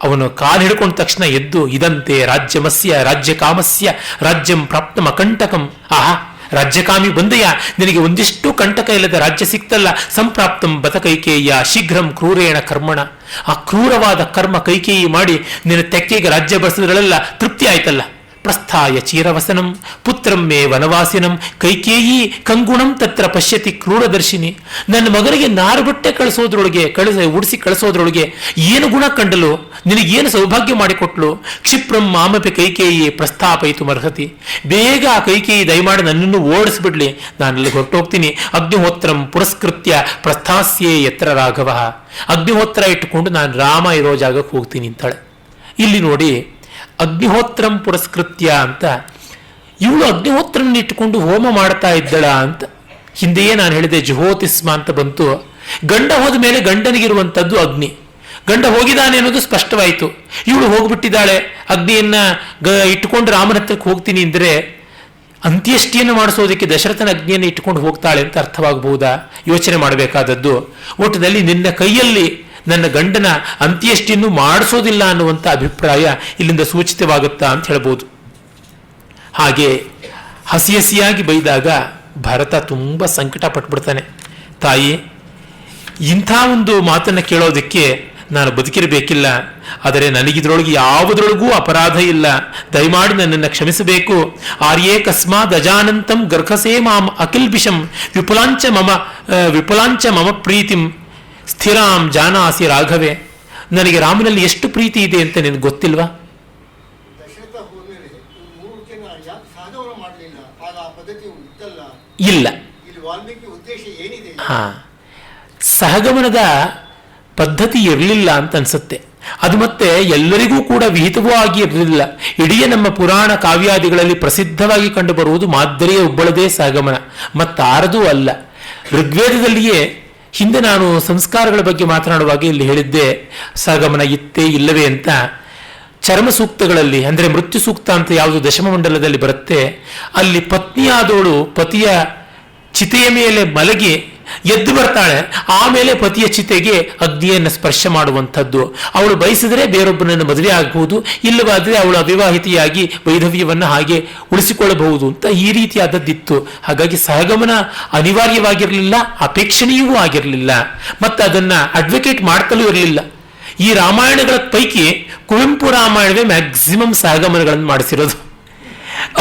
ಅವನು ಕಾಲು ಹಿಡ್ಕೊಂಡ ತಕ್ಷಣ ಎದ್ದು ಇದಂತೆ ರಾಜ್ಯಮಸ್ಯ ರಾಜ್ಯ ಕಾಮಸ್ಯ ರಾಜ್ಯಂ ಪ್ರಾಪ್ತಮ ಕಂಟಕಂ. ಆಹಾ, ರಾಜ್ಯಕಾಮಿ ಬಂದೆಯ, ನಿನಗೆ ಒಂದಿಷ್ಟು ಕಂಟಕ ಇಲ್ಲದ ರಾಜ್ಯ ಸಿಕ್ತಲ್ಲ. ಸಂಪ್ರಾಪ್ತಂ ಬತ ಕೈಕೇಯ ಶೀಘ್ರಂ ಕ್ರೂರೇಣ ಕರ್ಮಣ. ಆ ಕ್ರೂರವಾದ ಕರ್ಮ ಕೈಕೇಯಿ ಮಾಡಿ ನಿನ್ನ ತೆಕ್ಕೆಗೆ ರಾಜ್ಯ ಬಳಸಿದ್ರಳೆಲ್ಲ ತೃಪ್ತಿ ಆಯ್ತಲ್ಲ. ಪ್ರಸ್ಥಾಯ ಚೀರವಸನಂ ಪುತ್ರಂ ಮೇ ವನವಾಸಿನಂ ಕೈಕೇಯಿ ಕಂಗುಣಂ ತತ್ರ ಪಶ್ಯತಿ ಕ್ರೂರದರ್ಶಿನಿ. ನನ್ನ ಮಗನಿಗೆ ನಾರು ಬಟ್ಟೆ ಉಡಿಸಿ ಕಳಿಸೋದ್ರೊಳಗೆ ಏನು ಗುಣ ಕಂಡಲು, ನಿನಗೇನು ಸೌಭಾಗ್ಯ ಮಾಡಿಕೊಟ್ಲು. ಕ್ಷಿಪ್ರಂ ಮಾಮಪಿ ಕೈಕೇಯಿ ಪ್ರಸ್ಥಾಪಯಿತು ಮರ್ಹತಿ. ಬೇಗ ಆ ಕೈಕೇಯಿ ದಯಮಾಡಿ ನನ್ನನ್ನು ಓಡಿಸ್ಬಿಡ್ಲಿ, ನಾನಲ್ಲಿ ಹೊರಟೋಗ್ತೀನಿ. ಅಗ್ನಿಹೋತ್ರಂ ಪುರಸ್ಕೃತ್ಯ ಪ್ರಸ್ಥಾಸ್ಯೇ ಯತ್ರ ರಾಘವ. ಅಗ್ನಿಹೋತ್ರ ಇಟ್ಟುಕೊಂಡು ನಾನು ರಾಮ ಇರೋ ಜಾಗಕ್ಕೆ ಹೋಗ್ತೀನಿ ಅಂತಾಳೆ. ಇಲ್ಲಿ ನೋಡಿ, ಅಗ್ನಿಹೋತ್ರಂ ಪುರಸ್ಕೃತ್ಯ ಅಂತ, ಇವಳು ಅಗ್ನಿಹೋತ್ರನ ಇಟ್ಟುಕೊಂಡು ಹೋಮ ಮಾಡ್ತಾ ಇದ್ದಳ ಅಂತ. ಹಿಂದೆಯೇ ನಾನು ಹೇಳಿದೆ ಜುಹೋತಿಸ್ಮ ಅಂತ ಬಂತು. ಗಂಡ ಹೋದ ಮೇಲೆ ಗಂಡನಿಗಿರುವಂಥದ್ದು ಅಗ್ನಿ. ಗಂಡ ಹೋಗಿದ್ದಾನೆ ಅನ್ನೋದು ಸ್ಪಷ್ಟವಾಯಿತು. ಇವಳು ಹೋಗ್ಬಿಟ್ಟಿದ್ದಾಳೆ, ಅಗ್ನಿಯನ್ನ ಇಟ್ಟುಕೊಂಡು ರಾಮನ ಹತ್ರಕ್ಕೆ ಹೋಗ್ತೀನಿ ಅಂದರೆ ಅಂತ್ಯಷ್ಟಿಯನ್ನು ಮಾಡಿಸೋದಕ್ಕೆ ದಶರಥನ ಅಗ್ನಿಯನ್ನು ಇಟ್ಟುಕೊಂಡು ಹೋಗ್ತಾಳೆ ಅಂತ ಅರ್ಥವಾಗಬಹುದಾ? ಯೋಚನೆ ಮಾಡಬೇಕಾದದ್ದು. ಒಟ್ಟಿನಲ್ಲಿ ನಿನ್ನ ಕೈಯಲ್ಲಿ ನನ್ನ ಗಂಡನ ಅಂತ್ಯಷ್ಟಿಯನ್ನು ಮಾಡಿಸೋದಿಲ್ಲ ಅನ್ನುವಂಥ ಅಭಿಪ್ರಾಯ ಇಲ್ಲಿಂದ ಸೂಚಿತವಾಗುತ್ತಾ ಅಂತ ಹೇಳ್ಬೋದು. ಹಾಗೆ ಹಸಿ ಹಸಿಯಾಗಿ ಬೈದಾಗ ಭರತ ತುಂಬ ಸಂಕಟ ಪಟ್ಬಿಡ್ತಾನೆ. ತಾಯಿ, ಇಂಥ ಒಂದು ಮಾತನ್ನು ಕೇಳೋದಕ್ಕೆ ನಾನು ಬದುಕಿರಬೇಕಿಲ್ಲ, ಆದರೆ ನನಗಿದ್ರೊಳಗೆ ಯಾವುದ್ರೊಳಗೂ ಅಪರಾಧ ಇಲ್ಲ, ದಯಮಾಡಿ ನನ್ನನ್ನು ಕ್ಷಮಿಸಬೇಕು. ಆರ್ಯೇ ಕಸ್ಮಾದ್ ಅಜಾನಂತಂ ಗರ್ಭಸೇ ಮಾಂ ಅಕಿಲ್ಬಿಷಂ ವಿಪುಲಾಂಚ ಮಮ ಪ್ರೀತಿಂ ಸ್ಥಿರಾಂ ಜಾನಾಸಿ ರಾಘವೇ. ನನಗೆ ರಾಮನಲ್ಲಿ ಎಷ್ಟು ಪ್ರೀತಿ ಇದೆ ಅಂತ ನಿನಗೆ ಗೊತ್ತಿಲ್ವಾ? ಇಲ್ಲ. ಹಾ, ಸಹಗಮನದ ಪದ್ಧತಿ ಇರಲಿಲ್ಲ ಅಂತ ಅನ್ಸುತ್ತೆ. ಅದು ಮತ್ತೆ ಎಲ್ಲರಿಗೂ ಕೂಡ ವಿಹಿತವೂ ಆಗಿ ಇರಲಿಲ್ಲ. ಇಡೀ ನಮ್ಮ ಪುರಾಣ ಕಾವ್ಯಾದಿಗಳಲ್ಲಿ ಪ್ರಸಿದ್ಧವಾಗಿ ಕಂಡುಬರುವುದು ಮಾದರಿಯ ಒಬ್ಬಳದೇ ಸಹಗಮನ, ಮತ್ತಾರದೂ ಅಲ್ಲ. ಋಗ್ವೇದದಲ್ಲಿಯೇ ಹಿಂದೆ ನಾನು ಸಂಸ್ಕಾರಗಳ ಬಗ್ಗೆ ಮಾತನಾಡುವಾಗ ಇಲ್ಲಿ ಹೇಳಿದ್ದೆ, ಸಹಗಮನ ಇತ್ತೇ ಇಲ್ಲವೇ ಅಂತ. ಚರ್ಮ ಸೂಕ್ತಗಳಲ್ಲಿ, ಅಂದರೆ ಮೃತ್ಯು ಸೂಕ್ತ ಅಂತ ಯಾವುದು ದಶಮ ಮಂಡಲದಲ್ಲಿ ಬರುತ್ತೆ, ಅಲ್ಲಿ ಪತ್ನಿಯಾದವಳು ಪತಿಯ ಚಿತೆಯ ಮೇಲೆ ಮಲಗಿ ಎದ್ದು ಬರ್ತಾಳೆ, ಆಮೇಲೆ ಪತಿಯ ಚಿತೆಗೆ ಅಗ್ನಿಯನ್ನು ಸ್ಪರ್ಶ ಮಾಡುವಂಥದ್ದು. ಅವಳು ಬಯಸಿದರೆ ಬೇರೊಬ್ಬನನ್ನು ಮದುವೆ ಆಗಬಹುದು, ಇಲ್ಲವಾದರೆ ಅವಳು ಅವಿವಾಹಿತೆಯಾಗಿ ವೈಧವ್ಯವನ್ನು ಹಾಗೆ ಉಳಿಸಿಕೊಳ್ಳಬಹುದು ಅಂತ ಈ ರೀತಿಯಾದದ್ದಿತ್ತು. ಹಾಗಾಗಿ ಸಹಗಮನ ಅನಿವಾರ್ಯವಾಗಿರಲಿಲ್ಲ, ಅಪೇಕ್ಷಣೀಯವೂ ಆಗಿರಲಿಲ್ಲ, ಮತ್ತು ಅದನ್ನು ಅಡ್ವೊಕೇಟ್ ಮಾಡ್ತಲೂ ಇರಲಿಲ್ಲ. ಈ ರಾಮಾಯಣಗಳ ಪೈಕಿ ಕುವೆಂಪು ರಾಮಾಯಣವೇ ಮ್ಯಾಕ್ಸಿಮಮ್ ಸಹಗಮನಗಳನ್ನು ಮಾಡಿಸಿರೋದು.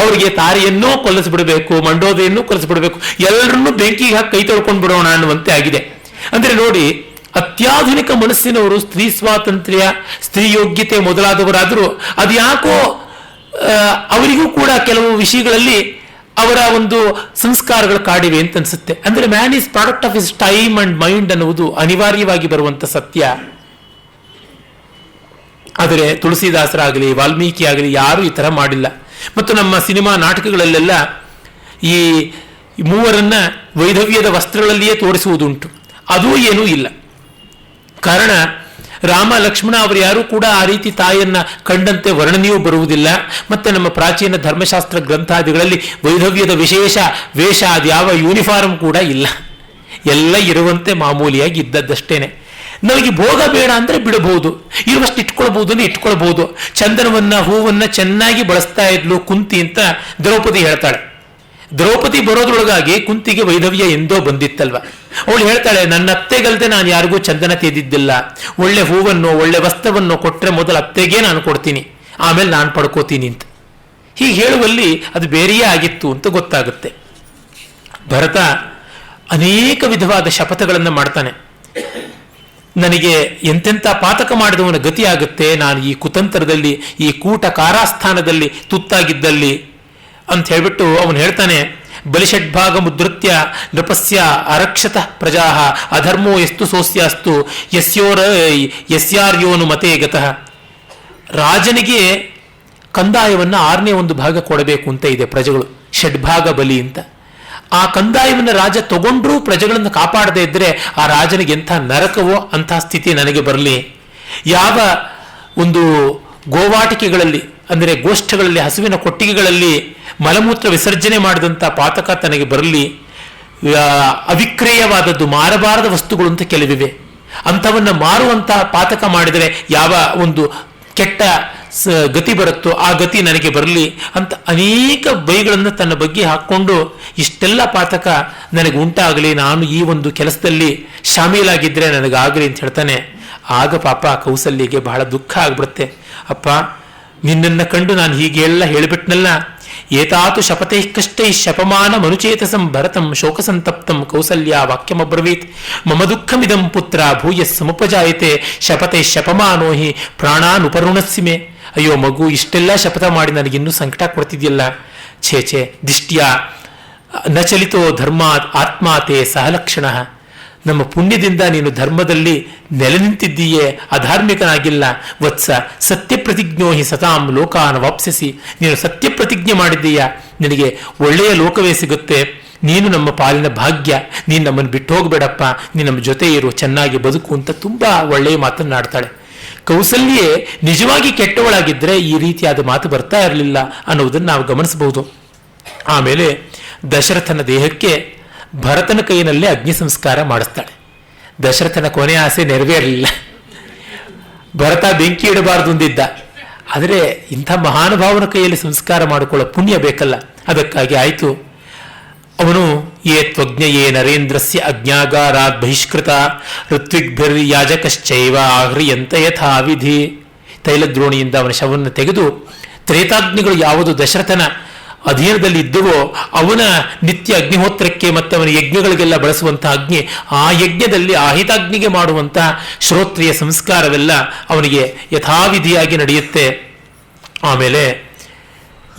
ಅವರಿಗೆ ತಾರೆಯನ್ನೂ ಕೊಲ್ಲಿಸ್ಬಿಡಬೇಕು, ಮಂಡೋದೆಯನ್ನೂ ಕೊಲ್ಲಿಸ್ಬಿಡಬೇಕು, ಎಲ್ಲರನ್ನೂ ಬೆಂಕಿಗೆ ಹಾಕಿ ಕೈ ತೊಳ್ಕೊಂಡು ಬಿಡೋಣ ಅನ್ನುವಂತೆ ಆಗಿದೆ. ಅಂದರೆ ನೋಡಿ, ಅತ್ಯಾಧುನಿಕ ಮನಸ್ಸಿನವರು ಸ್ತ್ರೀ ಸ್ವಾತಂತ್ರ್ಯ, ಸ್ತ್ರೀ ಯೋಗ್ಯತೆ ಮೊದಲಾದವರಾದರೂ ಅದು ಯಾಕೋ ಅವರಿಗೂ ಕೂಡ ಕೆಲವು ವಿಷಯಗಳಲ್ಲಿ ಅವರ ಒಂದು ಸಂಸ್ಕಾರಗಳು ಕಾಡಿವೆ ಅಂತ ಅನ್ಸುತ್ತೆ. ಅಂದರೆ man is product of his time and mind ಅನ್ನುವುದು ಅನಿವಾರ್ಯವಾಗಿ ಬರುವಂಥ ಸತ್ಯ. ಆದರೆ ತುಳಸಿದಾಸರಾಗಲಿ ವಾಲ್ಮೀಕಿ ಆಗಲಿ ಯಾರೂ ಈ ಥರ ಮಾಡಿಲ್ಲ. ಮತ್ತು ನಮ್ಮ ಸಿನಿಮಾ ನಾಟಕಗಳಲ್ಲೆಲ್ಲ ಈ ಮೂವರನ್ನ ವೈಧವ್ಯದ ವಸ್ತ್ರಗಳಲ್ಲಿಯೇ ತೋರಿಸುವುದುಂಟು. ಅದೂ ಏನೂ ಇಲ್ಲ. ಕಾರಣ, ರಾಮ ಲಕ್ಷ್ಮಣ ಅವರು ಯಾರೂ ಕೂಡ ಆ ರೀತಿ ತಾಯಿಯನ್ನ ಕಂಡಂತೆ ವರ್ಣನೆಯೂ ಬರುವುದಿಲ್ಲ. ಮತ್ತು ನಮ್ಮ ಪ್ರಾಚೀನ ಧರ್ಮಶಾಸ್ತ್ರ ಗ್ರಂಥಾದಿಗಳಲ್ಲಿ ವೈಧವ್ಯದ ವಿಶೇಷ ವೇಷ ಅದ್ಯಾವ ಯೂನಿಫಾರ್ಮ್ ಕೂಡ ಇಲ್ಲ. ಎಲ್ಲ ಇರುವಂತೆ ಮಾಮೂಲಿಯಾಗಿ ಇದ್ದದ್ದಷ್ಟೇನೆ. ನಮಗೆ ಭೋಗ ಬೇಡ ಅಂದರೆ ಬಿಡಬಹುದು, ಇರುವಷ್ಟು ಇಟ್ಕೊಳ್ಬಹುದು ಅಂದರೆ ಇಟ್ಕೊಳ್ಬಹುದು. ಚಂದನವನ್ನ ಹೂವನ್ನ ಚೆನ್ನಾಗಿ ಬಳಸ್ತಾ ಇದ್ಲು ಕುಂತಿ ಅಂತ ದ್ರೌಪದಿ ಹೇಳ್ತಾಳೆ. ದ್ರೌಪದಿ ಬರೋದ್ರೊಳಗಾಗಿ ಕುಂತಿಗೆ ವೈಧವ್ಯ ಎಂದೋ ಬಂದಿತ್ತಲ್ವ. ಅವಳು ಹೇಳ್ತಾಳೆ, ನನ್ನ ಅತ್ತೆಗಲ್ದೆ ನಾನು ಯಾರಿಗೂ ಚಂದನ ತೆಗೆದಿದ್ದಿಲ್ಲ, ಒಳ್ಳೆ ಹೂವನ್ನು ಒಳ್ಳೆ ವಸ್ತ್ರವನ್ನು ಕೊಟ್ಟರೆ ಮೊದಲು ಅತ್ತೆಗೆ ನಾನು ಕೊಡ್ತೀನಿ, ಆಮೇಲೆ ನಾನು ಪಡ್ಕೋತೀನಿ ಅಂತ. ಹೀಗೆ ಹೇಳುವಲ್ಲಿ ಅದು ಬೇರೆಯೇ ಆಗಿತ್ತು ಅಂತ ಗೊತ್ತಾಗುತ್ತೆ. ಭರತ ಅನೇಕ ವಿಧವಾದ ಶಪಥಗಳನ್ನು ಮಾಡ್ತಾನೆ. ನನಗೆ ಎಂತೆಂಥ ಪಾತಕ ಮಾಡಿದವನ ಗತಿ ಆಗುತ್ತೆ, ನಾನು ಈ ಕುತಂತ್ರದಲ್ಲಿ, ಈ ಕೂಟ ಕಾರಾಸ್ಥಾನದಲ್ಲಿ ತುತ್ತಾಗಿದ್ದಲ್ಲಿ ಅಂತ ಹೇಳ್ಬಿಟ್ಟು ಅವನು ಹೇಳ್ತಾನೆ. ಬಲಿಷಡ್ಭಾಗ ಮುದ್ರತ್ಯ ನೃಪಸ್ಯ ಅರಕ್ಷತ ಪ್ರಜಾ ಅಧರ್ಮೋ ಎಸ್ತು ಸೋಸ್ಯಾಸ್ತು ಯಸ್ಯಾರ್ಯೋನು ಮತೇ ಗತಃ. ರಾಜನಿಗೆ ಕಂದಾಯವನ್ನು 6ನೇ 1 ಭಾಗ ಕೊಡಬೇಕು ಅಂತ ಇದೆ ಪ್ರಜೆಗಳು, ಷಡ್ಭಾಗ ಬಲಿ ಅಂತ. ಆ ಕಂದಾಯವನ್ನು ರಾಜ ತಗೊಂಡ್ರೂ ಪ್ರಜೆಗಳನ್ನು ಕಾಪಾಡದೇ ಇದ್ದರೆ ಆ ರಾಜನಿಗೆ ಎಂಥ ನರಕವೋ ಅಂಥ ಸ್ಥಿತಿ ನನಗೆ ಬರಲಿ. ಯಾವ ಒಂದು ಗೋವಾಟಿಕೆಗಳಲ್ಲಿ, ಅಂದರೆ ಗೋಷ್ಠಗಳಲ್ಲಿ, ಹಸುವಿನ ಕೊಟ್ಟಿಗೆಗಳಲ್ಲಿ ಮಲಮೂತ್ರ ವಿಸರ್ಜನೆ ಮಾಡಿದಂಥ ಪಾತಕ ತನಗೆ ಬರಲಿ. ಅವಿಕ್ರಯವಾದದ್ದು, ಮಾರಬಾರದ ವಸ್ತುಗಳು ಅಂತ ಕೆಲವಿವೆ, ಅಂಥವನ್ನು ಮಾರುವಂತಹ ಪಾತಕ ಮಾಡಿದರೆ ಯಾವ ಒಂದು ಕೆಟ್ಟ ಗತಿ ಬರುತ್ತೋ ಆ ಗತಿ ನನಗೆ ಬರಲಿ ಅಂತ ಅನೇಕ ಬೈಗಳನ್ನು ತನ್ನ ಬಗ್ಗೆ ಹಾಕ್ಕೊಂಡು ಇಷ್ಟೆಲ್ಲ ಪಾತಕ ನನಗೆ ಉಂಟಾಗಲಿ, ನಾನು ಈ ಒಂದು ಕೆಲಸದಲ್ಲಿ ಶಾಮೀಲಾಗಿದ್ದರೆ ನನಗಾಗಲಿ ಅಂತ ಹೇಳ್ತಾನೆ. ಆಗ ಪಾಪ ಕೌಸಲ್ಯಗೆ ಬಹಳ ದುಃಖ ಆಗ್ಬಿಡುತ್ತೆ. ಅಪ್ಪ, ನಿನ್ನನ್ನು ಕಂಡು ನಾನು ಹೀಗೆ ಎಲ್ಲ ಹೇಳಿಬಿಟ್ನಲ್ಲ, ಏತಾತು ಶಪತೈ ಕಷ್ಟೈ ಶಪಮಾನ ಮನುಚೇತಸಂ ಭರತಂ ಶೋಕಸಂತಪ್ತಂ ಕೌಸಲ್ಯ ವಾಕ್ಯಮಬ್ರವೀತ್ ಮಮ ದುಃಖಮಿದಂ ಪುತ್ರ ಭೂಯ ಸಮುಪಜಾಯತೆ ಶಪತೈ ಶಪಮಾನೋ ಹಿ ಪ್ರಾಣಾನುಪರುಣಸ್ಸಿಮೆ. ಅಯ್ಯೋ ಮಗು, ಇಷ್ಟೆಲ್ಲ ಶಪಥ ಮಾಡಿ ನನಗಿನ್ನೂ ಸಂಕಟ ಕೊಡ್ತಿದ್ಯಲ್ಲ. ಛೇ ದಿಷ್ಟ್ಯ ನ ಚಲಿತೋ ಧರ್ಮಾತ್ ಆತ್ಮಾತೆ ಸಹಲಕ್ಷಣ. ನಮ್ಮ ಪುಣ್ಯದಿಂದ ನೀನು ಧರ್ಮದಲ್ಲಿ ನೆಲೆ ನಿಂತಿದ್ದೀಯೇ, ಅಧಾರ್ಮಿಕನಾಗಿಲ್ಲ. ವತ್ಸ ಸತ್ಯ ಪ್ರತಿಜ್ಞೋ ಹಿ ಸತಾಂ ಲೋಕಾನ ವಾಪ್ಸಿಸಿ. ನೀನು ಸತ್ಯ ಪ್ರತಿಜ್ಞೆ ಮಾಡಿದ್ದೀಯಾ, ನಿನಗೆ ಒಳ್ಳೆಯ ಲೋಕವೇ ಸಿಗುತ್ತೆ. ನೀನು ನಮ್ಮ ಪಾಲಿನ ಭಾಗ್ಯ, ನೀನು ನಮ್ಮನ್ನು ಬಿಟ್ಟು ಹೋಗಬೇಡಪ್ಪ, ನೀನು ನಮ್ಮ ಜೊತೆ ಇರು, ಚೆನ್ನಾಗಿ ಬದುಕು ಅಂತ ತುಂಬ ಒಳ್ಳೆಯ ಮಾತನ್ನಾಡ್ತಾಳೆ. ಕೌಸಲ್ಯೆ ನಿಜವಾಗಿ ಕೆಟ್ಟವಳಾಗಿದ್ದರೆ ಈ ರೀತಿಯಾದ ಮಾತು ಬರ್ತಾ ಇರಲಿಲ್ಲ ಅನ್ನೋದನ್ನು ನಾವು ಗಮನಿಸಬಹುದು. ಆಮೇಲೆ ದಶರಥನ ದೇಹಕ್ಕೆ ಭರತನ ಕೈಯಲ್ಲೇ ಅಗ್ನಿ ಸಂಸ್ಕಾರ ಮಾಡಿಸ್ತಾಳೆ. ದಶರಥನ ಕೊನೆಯ ಆಸೆ ನೆರವೇರಲಿಲ್ಲ. ಭರತ ಬೆಂಕಿ ಇಡಬಾರ್ದು ಅಂದಿದ್ದ, ಆದರೆ ಇಂಥ ಮಹಾನುಭಾವನ ಕೈಯಲ್ಲಿ ಸಂಸ್ಕಾರ ಮಾಡಿಕೊಳ್ಳೋ ಪುಣ್ಯ ಬೇಕಲ್ಲ, ಅದಕ್ಕಾಗಿ ಆಯಿತು. ಅವನು ಯೇ ತ್ವಜ್ಞಯೇ ನರೇಂದ್ರಸ್ಯ ಅಜ್ಞಾಗಾರಾತ್ ಬಹಿಷ್ಕೃತ ಋತ್ವಿಗ್ಭಿರ್ಯಾಜಕಶ್ಚೈವ ಆಹ್ರಿಯಂತ ಯಥಾ ವಿಧಿ. ತೈಲದ್ರೋಣಿಯಿಂದ ಅವನ ಶವವನ್ನು ತೆಗೆದು ತ್ರೇತಾಗ್ನಿಗಳು ಯಾವುದು ದಶರಥನ ಅಧೀನದಲ್ಲಿ ಇದ್ದವೋ ಅವನ ನಿತ್ಯ ಅಗ್ನಿಹೋತ್ರಕ್ಕೆ ಮತ್ತು ಅವನ ಯಜ್ಞಗಳಿಗೆಲ್ಲ ಬಳಸುವಂತಹ ಅಗ್ನಿ, ಆ ಯಜ್ಞದಲ್ಲಿ ಆಹಿತಾಗ್ನಿಗೆ ಮಾಡುವಂತಹ ಶ್ರೋತ್ರಿಯ ಸಂಸ್ಕಾರವೆಲ್ಲ ಅವನಿಗೆ ಯಥಾವಿಧಿಯಾಗಿ ನಡೆಯುತ್ತೆ. ಆಮೇಲೆ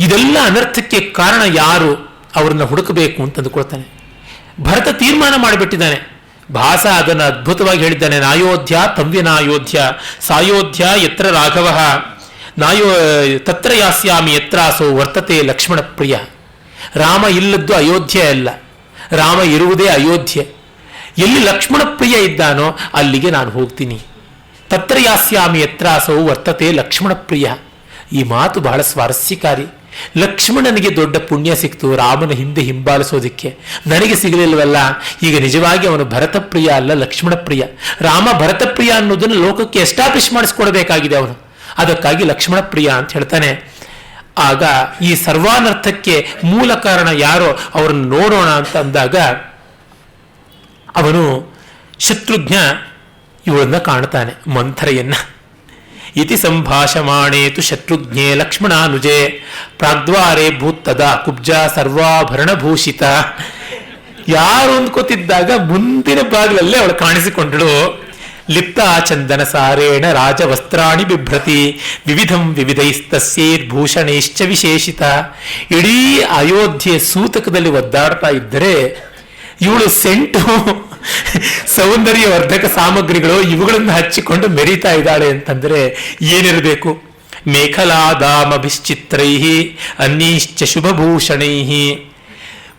ಇದೆಲ್ಲ ಅನರ್ಥಕ್ಕೆ ಕಾರಣ ಯಾರು, ಅವರನ್ನು ಹುಡುಕಬೇಕು ಅಂತ ಅಂದುಕೊಳ್ತಾನೆ. ಭರತ ತೀರ್ಮಾನ ಮಾಡಿಬಿಟ್ಟಿದ್ದಾನೆ. ಭಾಸ ಅದನ್ನು ಅದ್ಭುತವಾಗಿ ಹೇಳಿದ್ದಾನೆ. ನಾಯೋಧ್ಯ ತವ್ಯನಾಯೋಧ್ಯ ಸಾಯೋಧ್ಯ ಯತ್ರ ರಾಘವ ತತ್ರ ಯಾಸ್ಯಾಮಿ ಯತ್ರಾಸೋ ವರ್ತತೆ ಲಕ್ಷ್ಮಣ ಪ್ರಿಯ. ರಾಮ ಇಲ್ಲದ್ದು ಅಯೋಧ್ಯೆ ಅಲ್ಲ, ರಾಮ ಇರುವುದೇ ಅಯೋಧ್ಯೆ. ಎಲ್ಲಿ ಲಕ್ಷ್ಮಣ ಪ್ರಿಯ ಇದ್ದಾನೋ ಅಲ್ಲಿಗೆ ನಾನು ಹೋಗ್ತೀನಿ. ತತ್ರ ಯಾಸ್ಯಾಮಿ ಯತ್ರಾಸೋ ವರ್ತತೆ ಲಕ್ಷ್ಮಣ ಪ್ರಿಯ. ಈ ಮಾತು ಬಹಳ ಸ್ವಾರಸ್ಯಕಾರಿ. ಲಕ್ಷ್ಮಣನಿಗೆ ದೊಡ್ಡ ಪುಣ್ಯ ಸಿಕ್ತು ರಾಮನ ಹಿಂದೆ ಹಿಂಬಾಲಿಸೋದಿಕ್ಕೆ, ನನಗೆ ಸಿಗಲಿಲ್ವಲ್ಲ. ಈಗ ನಿಜವಾಗಿ ಅವನು ಭರತಪ್ರಿಯ ಅಲ್ಲ, ಲಕ್ಷ್ಮಣ ಪ್ರಿಯ. ರಾಮ ಭರತಪ್ರಿಯ ಅನ್ನೋದನ್ನು ಲೋಕಕ್ಕೆ ಎಸ್ಟಾಬ್ಲಿಷ್ ಮಾಡಿಸ್ಕೊಡ್ಬೇಕಾಗಿದೆ ಅವನು. ಅದಕ್ಕಾಗಿ ಲಕ್ಷ್ಮಣ ಪ್ರಿಯ ಅಂತ ಹೇಳ್ತಾನೆ. ಆಗ ಈ ಸರ್ವಾನರ್ಥಕ್ಕೆ ಮೂಲ ಕಾರಣ ಯಾರೋ ಅವರನ್ನು ನೋಡೋಣ ಅಂತ ಅಂದಾಗ ಅವನು ಶತ್ರುಘ್ನ ಇವಳನ್ನ ಕಾಣ್ತಾನೆ, ಮಂಥರೆಯನ್ನ. ಇತಿ ಸಂಭಾಷಮಾಣೇತು ಶತ್ರುಘ್ನೇ ಲಕ್ಷ್ಮಣಾನುಜೆ ಪ್ರಾಗ್ದ್ವಾರೇ ಭೂತ್ತದ ಕುಬ್ಜ ಸರ್ವಾಭರಣಭೂಷಿತ. ಯಾರು ಅಂದ್ಕೋತಿದ್ದಾಗ ಮುಂದಿನ ಭಾಗದಲ್ಲೇ ಅವಳು ಕಾಣಿಸಿಕೊಂಡಳು. ಲಿಪ್ತ ಚಂದನ ಸಾರೇಣ ರಾಜವಸ್ತ್ರಾಣಿ ಬಿಭ್ರತಿ ವಿವಿಧಂ ವಿವಿಧೈಸ್ತಸ್ಯೈರ್ಭೂಷಣೈಶ್ಚ ವಿಶೇಷಿತ. ಇಡೀ ಅಯೋಧ್ಯೆ ಸೂತಕದಲ್ಲಿ ಒದ್ದಾಡ್ತಾ ಇದ್ದರೆ ಇವಳು ಸೆಂಟು ಸೌಂದರ್ಯ ವರ್ಧಕ ಸಾಮಗ್ರಿಗಳು ಇವುಗಳನ್ನು ಹಚ್ಚಿಕೊಂಡು ಮೆರೀತಾ ಇದ್ದಾಳೆ ಅಂತಂದ್ರೆ ಏನಿರಬೇಕು. ಮೇಖಲಾದಾಮಭಿಶ್ಚಿತ್ರೈ ಅನ್ಯಶ್ಚ ಶುಭಭೂಷಣೈ.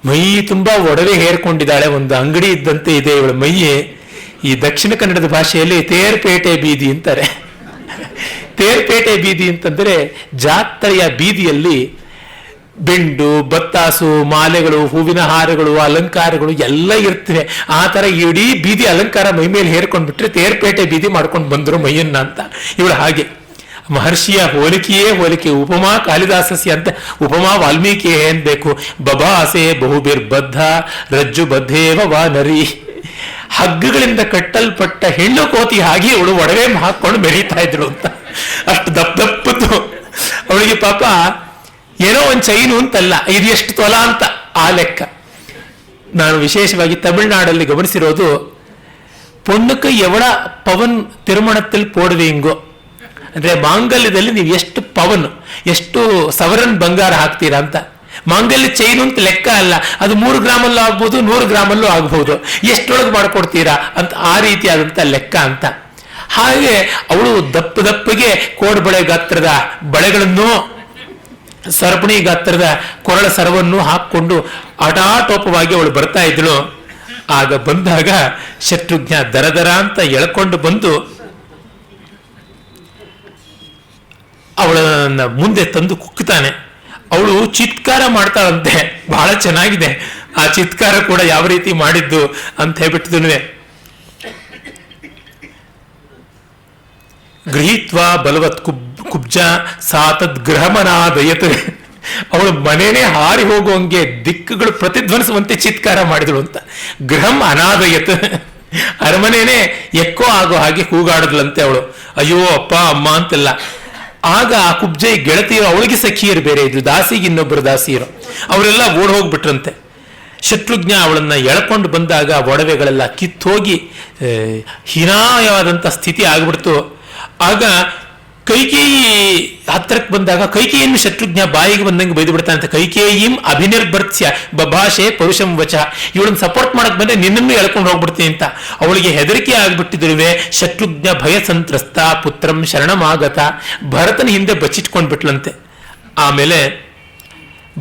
ಮೈ ತುಂಬಾ ಒಡವೆ ಹೇರ್ಕೊಂಡಿದ್ದಾಳೆ, ಒಂದು ಅಂಗಡಿ ಇದ್ದಂತೆ ಇದೆ ಇವಳ ಮೈಯೇ. ಈ ದಕ್ಷಿಣ ಕನ್ನಡದ ಭಾಷೆಯಲ್ಲಿ ತೇರ್ಪೇಟೆ ಬೀದಿ ಅಂತಾರೆ. ತೇರ್ಪೇಟೆ ಬೀದಿ ಅಂತಂದ್ರೆ ಜಾತ್ರೆಯ ಬೀದಿಯಲ್ಲಿ ಬೆಂಡು, ಬತ್ತಾಸು, ಮಾಲೆಗಳು, ಹೂವಿನ ಹಾರಗಳು, ಅಲಂಕಾರಗಳು ಎಲ್ಲ ಇರ್ತವೆ. ಆ ತರ ಇಡೀ ಬೀದಿ ಅಲಂಕಾರ ಮೈ ಮೇಲೆ ಹೇರ್ಕೊಂಡ್ಬಿಟ್ರೆ ತೇರ್ಪೇಟೆ ಬೀದಿ ಮಾಡ್ಕೊಂಡು ಬಂದರು ಮೈಯನ್ನ ಅಂತ. ಇವಳು ಹಾಗೆ ಮಹರ್ಷಿಯ ಹೋಲಿಕೆಯೇ ಹೋಲಿಕೆ. ಉಪಮಾ ಕಾಳಿದಾಸಸ್ಯ ಅಂತ ಉಪಮಾ ವಾಲ್ಮೀಕಿಯೇ ಏನ್ಬೇಕು. ಬಬಾಸೆ ಬಹುಬಿರ್ಬದ್ಧ ರಜ್ಜು ಬದ್ಧೇವ ವಾ ನರಿ. ಹಗ್ಗಗಳಿಂದ ಕಟ್ಟಲ್ಪಟ್ಟ ಹೆಣ್ಣು ಕೋತಿ ಹಾಗೆ ಅವಳು ಒಡವೆ ಹಾಕೊಂಡು ಮೆರೀತಾ ಇದ್ಳು ಅಂತ. ಅಷ್ಟು ದಪ್ಪದ್ದು ಅವಳಿಗೆ. ಪಾಪ ಏನೋ ಒಂದು ಚೈನು ಅಂತಲ್ಲ, ಇದು ಎಷ್ಟು ತೊಲ ಅಂತ ಆ ಲೆಕ್ಕ. ನಾನು ವಿಶೇಷವಾಗಿ ತಮಿಳುನಾಡಲ್ಲಿ ಗಮನಿಸಿರೋದು, ಪೊಣ್ಣುಕ್ಕೆ ಎವಡ ಪವನ್ ತಿರುಮಣದಲ್ಲಿ ಪೋಡುವೆಂಗೋ ಅಂದ್ರೆ ಮಾಂಗಲ್ಯದಲ್ಲಿ ನೀವು ಎಷ್ಟು ಪವನ್, ಎಷ್ಟು ಸವರನ್ ಬಂಗಾರ ಹಾಕ್ತೀರಾ ಅಂತ. ಮಾಂಗಲ್ಯ ಚೈನು ಅಂತ ಲೆಕ್ಕ ಅಲ್ಲ, ಅದು 3 ಗ್ರಾಮಲ್ಲೂ ಆಗ್ಬೋದು 100 ಗ್ರಾಮಲ್ಲೂ ಆಗ್ಬಹುದು. ಎಷ್ಟೊಳಗೆ ಮಾಡ್ಕೊಡ್ತೀರಾ ಅಂತ ಆ ರೀತಿಯಾದಂಥ ಲೆಕ್ಕ ಅಂತ. ಹಾಗೆ ಅವಳು ದಪ್ಪಗೆ ಕೋಡ್ಬಳೆ ಗಾತ್ರದ ಬಳೆಗಳನ್ನು, ಸರಪಣಿ ಗಾತ್ರದ ಕೊರಳ ಸರವನ್ನು ಹಾಕೊಂಡು ಅಟಾಟೋಪವಾಗಿ ಅವಳು ಬರ್ತಾ ಇದ್ಳು. ಆಗ ಬಂದಾಗ ಶತ್ರುಘ್ನ ದರ ಅಂತ ಎಳ್ಕೊಂಡು ಬಂದು ಅವಳನ್ನ ಮುಂದೆ ತಂದು ಕುಕ್ಕುತ್ತಾನೆ. ಅವಳು ಚಿತ್ಕಾರ ಮಾಡ್ತಾಳಂತೆ, ಬಹಳ ಚೆನ್ನಾಗಿದೆ ಆ ಚಿತ್ಕಾರ ಕೂಡ ಯಾವ ರೀತಿ ಮಾಡಿದ್ದು ಅಂತ ಹೇಳ್ಬಿಟ್ಟಿದ್ನುವೆ. ಗೃಹೀತ್ವಾ ಬಲವತ್ ಕುಬ್ಜ ಸಾತದ್ ಗೃಹಮನಾದಯತ್, ಅವಳು ಮನೇನೆ ಹಾರಿ ಹೋಗುವಂಗೆ ದಿಕ್ಕುಗಳು ಪ್ರತಿಧ್ವನಿಸುವಂತೆ ಚಿತ್ಕಾರ ಮಾಡಿದಳು ಅಂತ. ಗೃಹಂ ಅನಾದಯತ್, ಅರಮನೆನೇ ಎಕ್ಕೋ ಆಗೋ ಹಾಗೆ ಕೂಗಾಡಿದ್ಲಂತೆ ಅವಳು, ಅಯ್ಯೋ ಅಪ್ಪ ಅಮ್ಮ ಅಂತೆಲ್ಲ. ಆಗ ಆ ಕುಬ್ಜೆ ಗೆಳತಿಯರು, ಅವಳಿಗೆ ಸಖಿಯರು ಬೇರೆ ಇದ್ರು, ದಾಸಿಗೆ ಇನ್ನೊಬ್ಬರು ದಾಸಿಯರು, ಅವರೆಲ್ಲ ಓಡ್ ಹೋಗ್ಬಿಟ್ರಂತೆ. ಶತ್ರುಘ್ನ ಅವಳನ್ನ ಎಳ್ಕೊಂಡು ಬಂದಾಗ ಒಡವೆಗಳೆಲ್ಲ ಕಿತ್ತೋಗಿ ಹೀನಾಯವಾದಂಥ ಸ್ಥಿತಿ ಆಗ್ಬಿಡ್ತು. ಆಗ ಕೈಕೇಯಿ ಹತ್ತಿರಕ್ಕೆ ಬಂದಾಗ ಕೈಕೇಯಿಯನ್ನು ಶತ್ರುಘ್ನ ಬಾಯಿಗೆ ಬಂದಂಗೆ ಬೈದು ಬಿಡ್ತಾನಂತೆ. ಕೈಕೇಯಿಂ ಅಭಿನಿರ್ಭರ್ತ್ಯ ಬಭಾಷೆ ಪರುಷಂ ವಚ, ಇವಳನ್ನ ಸಪೋರ್ಟ್ ಮಾಡಕ್ ಬಂದ್ರೆ ನಿನ್ನನ್ನು ಎಳ್ಕೊಂಡು ಹೋಗ್ಬಿಡ್ತೀನಿ ಅಂತ. ಅವಳಿಗೆ ಹೆದರಿಕೆ ಆಗ್ಬಿಟ್ಟಿದ್ರುವೆ ಶತ್ರುಘ್ನ ಭಯ ಸಂತ್ರಸ್ತ ಪುತ್ರಂ ಶರಣಮಾಗತ, ಭರತನ ಹಿಂದೆ ಬಚ್ಚಿಟ್ಕೊಂಡ್ಬಿಟ್ಲಂತೆ. ಆಮೇಲೆ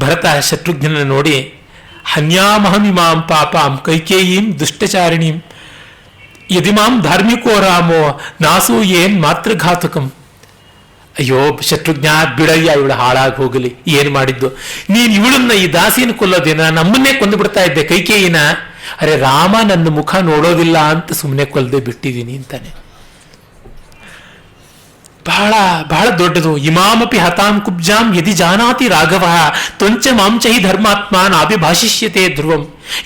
ಭರತ ಶತ್ರುಘ್ನ ನೋಡಿ, ಹನ್ಯಾಮಹಮಿಮಾಂ ಪಾಪಾಂ ಕೈಕೇಯಿಂ ದುಷ್ಟಚಾರಿಣೀಂ ಯದಿಮಾಂ ಧಾರ್ಮಿಕೋ ರಾಮೋ ನಾಸು ಏನ್ ಮಾತೃಘಾತಕಂ. ಅಯ್ಯೋ ಶತ್ರುಘ್ನ, ಬಿಡಯ್ಯ, ಇವಳು ಹಾಳಾಗಿ ಹೋಗಲಿ, ಏನ್ ಮಾಡಿದ್ದು ನೀನ್ ಇವಳನ್ನ, ಈ ದಾಸಿನ ಕೊಲ್ಲೋದೇನ, ನಮ್ಮನ್ನೇ ಕೊಂದು ಬಿಡ್ತಾ ಇದ್ದೆ ಕೈಕೇಯಿನ. ಅರೆ ರಾಮ ನನ್ನ ಮುಖ ನೋಡೋದಿಲ್ಲ ಅಂತ ಸುಮ್ಮನೆ ಕೊಲ್ಲದೆ ಬಿಟ್ಟಿದ್ದೀನಿ ಅಂತಾನೆ. ಬಹಳ ಬಹಳ ದೊಡ್ಡದು. ಇಮಾಮಪಿ ಹತಾಂ ಕುಬ್ಜಾಂ ಯದಿ ಜಾನಾತಿ ರಾಘವ ತ್ವಂಚ ಮಾಂಚ ಹಿ ಧರ್ಮಾತ್ಮಾನ್ ಅಭಿಭಾಷಿಷ್ಯತೆ ಧ್ರುವಂ.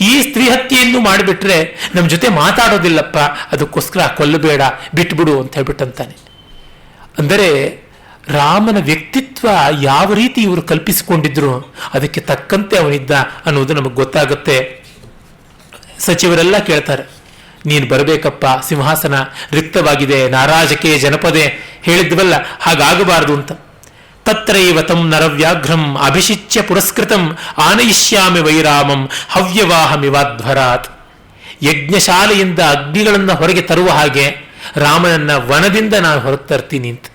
ಈ ಸ್ತ್ರೀ ಹತ್ಯೆಯನ್ನು ಮಾಡಿಬಿಟ್ರೆ ನಮ್ಮ ಜೊತೆ ಮಾತಾಡೋದಿಲ್ಲಪ್ಪ, ಅದಕ್ಕೋಸ್ಕರ ಕೊಲ್ಲಬೇಡ, ಬಿಟ್ಬಿಡು ಅಂತ ಹೇಳ್ಬಿಟ್ಟಂತಾನೆ. ಅಂದರೆ ರಾಮನ ವ್ಯಕ್ತಿತ್ವ ಯಾವ ರೀತಿ ಇವರು ಕಲ್ಪಿಸಿಕೊಂಡಿದ್ರು ಅದಕ್ಕೆ ತಕ್ಕಂತೆ ಅವನಿದ್ದ ಅನ್ನೋದು ನಮಗೆ ಗೊತ್ತಾಗುತ್ತೆ. ಸಚಿವರೆಲ್ಲ ಕೇಳ್ತಾರೆ, ನೀನು ಬರಬೇಕಪ್ಪ, ಸಿಂಹಾಸನ ರಿಕ್ತವಾಗಿದೆ, ನಾರಾಜಕೆ ಜನಪದೆ ಹೇಳಿದ್ವಲ್ಲ, ಹಾಗಾಗಬಾರದು ಅಂತ. ತತ್ರೈವ ತಂ ನರವ್ಯಾಘ್ರಂ ಅಭಿಷಿಚ್ಯ ಪುರಸ್ಕೃತಂ ಆನಯಿಷ್ಯಾಮಿ ವೈರಾಮಂ ಹವ್ಯವಾಹಮಿವಾಧ್ವರಾತ್. ಯಜ್ಞಶಾಲೆಯಿಂದ ಅಗ್ನಿಗಳನ್ನು ಹೊರಗೆ ತರುವ ಹಾಗೆ ರಾಮನನ್ನ ವನದಿಂದ ನಾನು ಹೊರಗೆ ತರ್ತೀನಿ ಅಂತ.